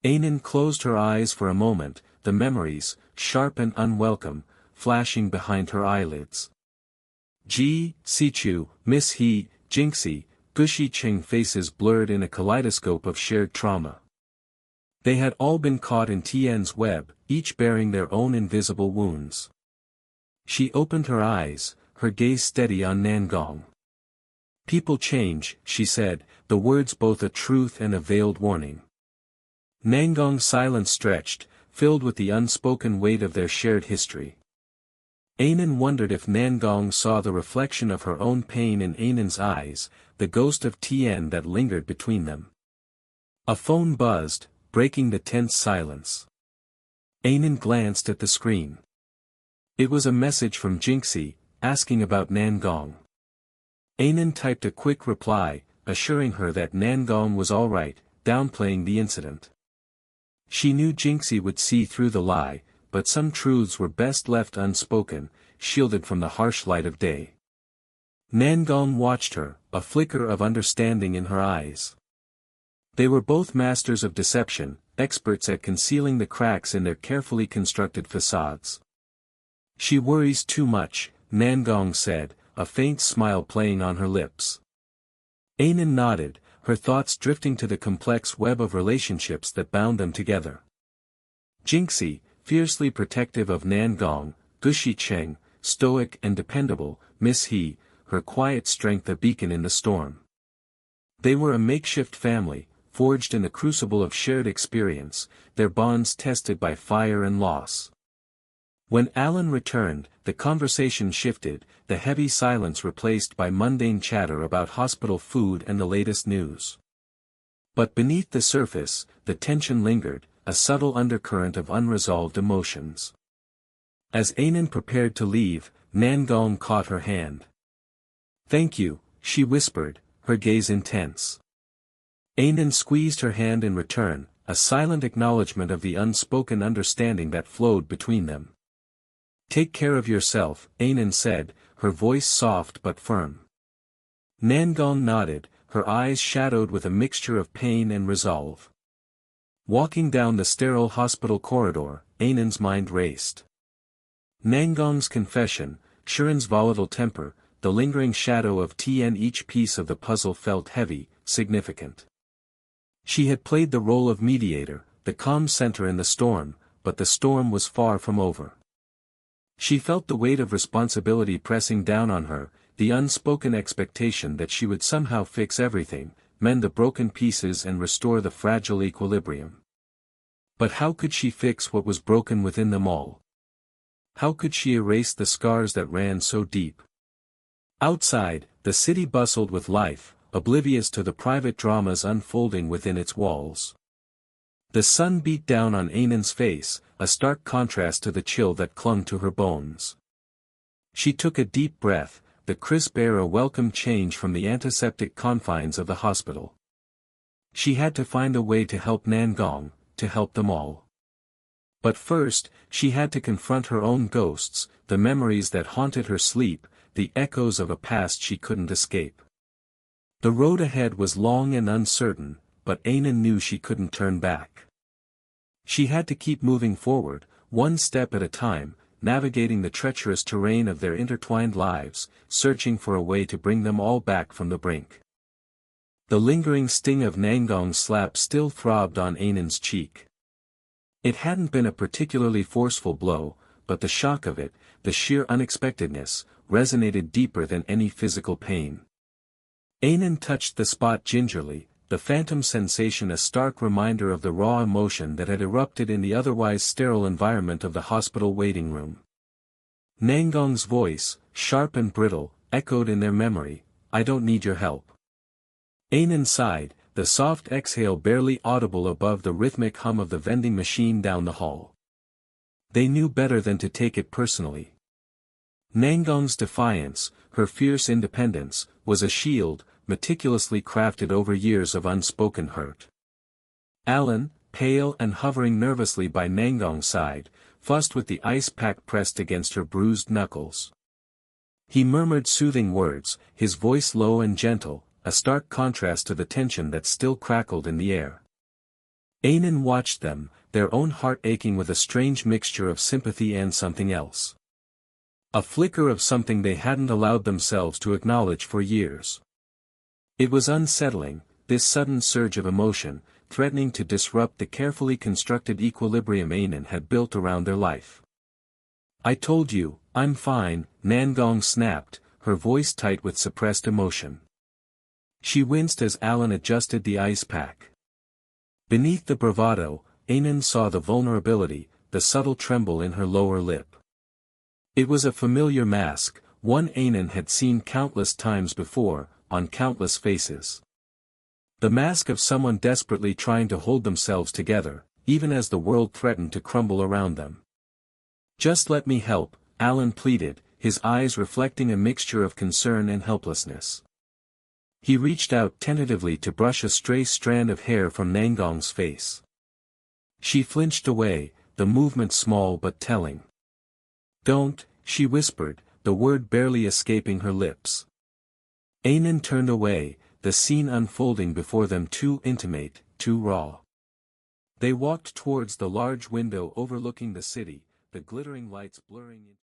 Anan closed her eyes for a moment, the memories, sharp and unwelcome, flashing behind her eyelids. Ji, Sichu, Miss He, Jinxie, Gushi Cheng faces blurred in a kaleidoscope of shared trauma. They had all been caught in Tien's web, each bearing their own invisible wounds. She opened her eyes, her gaze steady on Nangong. "People change," she said, the words both a truth and a veiled warning. Nangong's silence stretched, filled with the unspoken weight of their shared history. Anan wondered if Nangong saw the reflection of her own pain in Anan's eyes, the ghost of Tien that lingered between them. A phone buzzed, breaking the tense silence. Anan glanced at the screen. It was a message from Jinxie, asking about Nangong. Anan typed a quick reply, assuring her that Nangong was all right, downplaying the incident. She knew Jinxie would see through the lie, but some truths were best left unspoken, shielded from the harsh light of day. Nangong watched her, a flicker of understanding in her eyes. They were both masters of deception, experts at concealing the cracks in their carefully constructed facades. "She worries too much," Nangong said, a faint smile playing on her lips. Anan nodded, her thoughts drifting to the complex web of relationships that bound them together. Jinxie, fiercely protective of Nangong, Gushi Cheng, stoic and dependable, Miss He, her quiet strength a beacon in the storm. They were a makeshift family, forged in the crucible of shared experience, their bonds tested by fire and loss. When Alan returned, the conversation shifted, the heavy silence replaced by mundane chatter about hospital food and the latest news. But beneath the surface, the tension lingered, a subtle undercurrent of unresolved emotions. As Anan prepared to leave, Nangong caught her hand. "Thank you," she whispered, her gaze intense. Anan squeezed her hand in return, a silent acknowledgement of the unspoken understanding that flowed between them. "Take care of yourself," Anan said, her voice soft but firm. Nangong nodded, her eyes shadowed with a mixture of pain and resolve. Walking down the sterile hospital corridor, Anan's mind raced. Nangong's confession, Shirin's volatile temper, the lingering shadow of Tien, each piece of the puzzle felt heavy, significant. She had played the role of mediator, the calm center in the storm, but the storm was far from over. She felt the weight of responsibility pressing down on her, the unspoken expectation that she would somehow fix everything, mend the broken pieces and restore the fragile equilibrium. But how could she fix what was broken within them all? How could she erase the scars that ran so deep? Outside, the city bustled with life, oblivious to the private dramas unfolding within its walls. The sun beat down on Anan's face, a stark contrast to the chill that clung to her bones. She took a deep breath, the crisp air a welcome change from the antiseptic confines of the hospital. She had to find a way to help Nangong, to help them all. But first, she had to confront her own ghosts, the memories that haunted her sleep, the echoes of a past she couldn't escape. The road ahead was long and uncertain, but Anan knew she couldn't turn back. She had to keep moving forward, one step at a time, navigating the treacherous terrain of their intertwined lives, searching for a way to bring them all back from the brink. The lingering sting of Nangong's slap still throbbed on Anan's cheek. It hadn't been a particularly forceful blow, but the shock of it, the sheer unexpectedness, resonated deeper than any physical pain. Anan touched the spot gingerly, the phantom sensation a stark reminder of the raw emotion that had erupted in the otherwise sterile environment of the hospital waiting room. Nangong's voice, sharp and brittle, echoed in their memory, "I don't need your help." Anan sighed, the soft exhale barely audible above the rhythmic hum of the vending machine down the hall. They knew better than to take it personally. Nangong's defiance, her fierce independence, was a shield, meticulously crafted over years of unspoken hurt. Alan, pale and hovering nervously by Nangong's side, fussed with the ice pack pressed against her bruised knuckles. He murmured soothing words, his voice low and gentle, a stark contrast to the tension that still crackled in the air. Anan watched them, their own heart aching with a strange mixture of sympathy and something else. A flicker of something they hadn't allowed themselves to acknowledge for years. It was unsettling, this sudden surge of emotion, threatening to disrupt the carefully constructed equilibrium Anan had built around their life. "I told you, I'm fine," Nangong snapped, her voice tight with suppressed emotion. She winced as Alan adjusted the ice pack. Beneath the bravado, Anan saw the vulnerability, the subtle tremble in her lower lip. It was a familiar mask, one Anan had seen countless times before, on countless faces. The mask of someone desperately trying to hold themselves together, even as the world threatened to crumble around them. "Just let me help," Alan pleaded, his eyes reflecting a mixture of concern and helplessness. He reached out tentatively to brush a stray strand of hair from Nangong's face. She flinched away, the movement small but telling. "Don't," she whispered, the word barely escaping her lips. Anan turned away, the scene unfolding before them too intimate, too raw. They walked towards the large window overlooking the city, the glittering lights blurring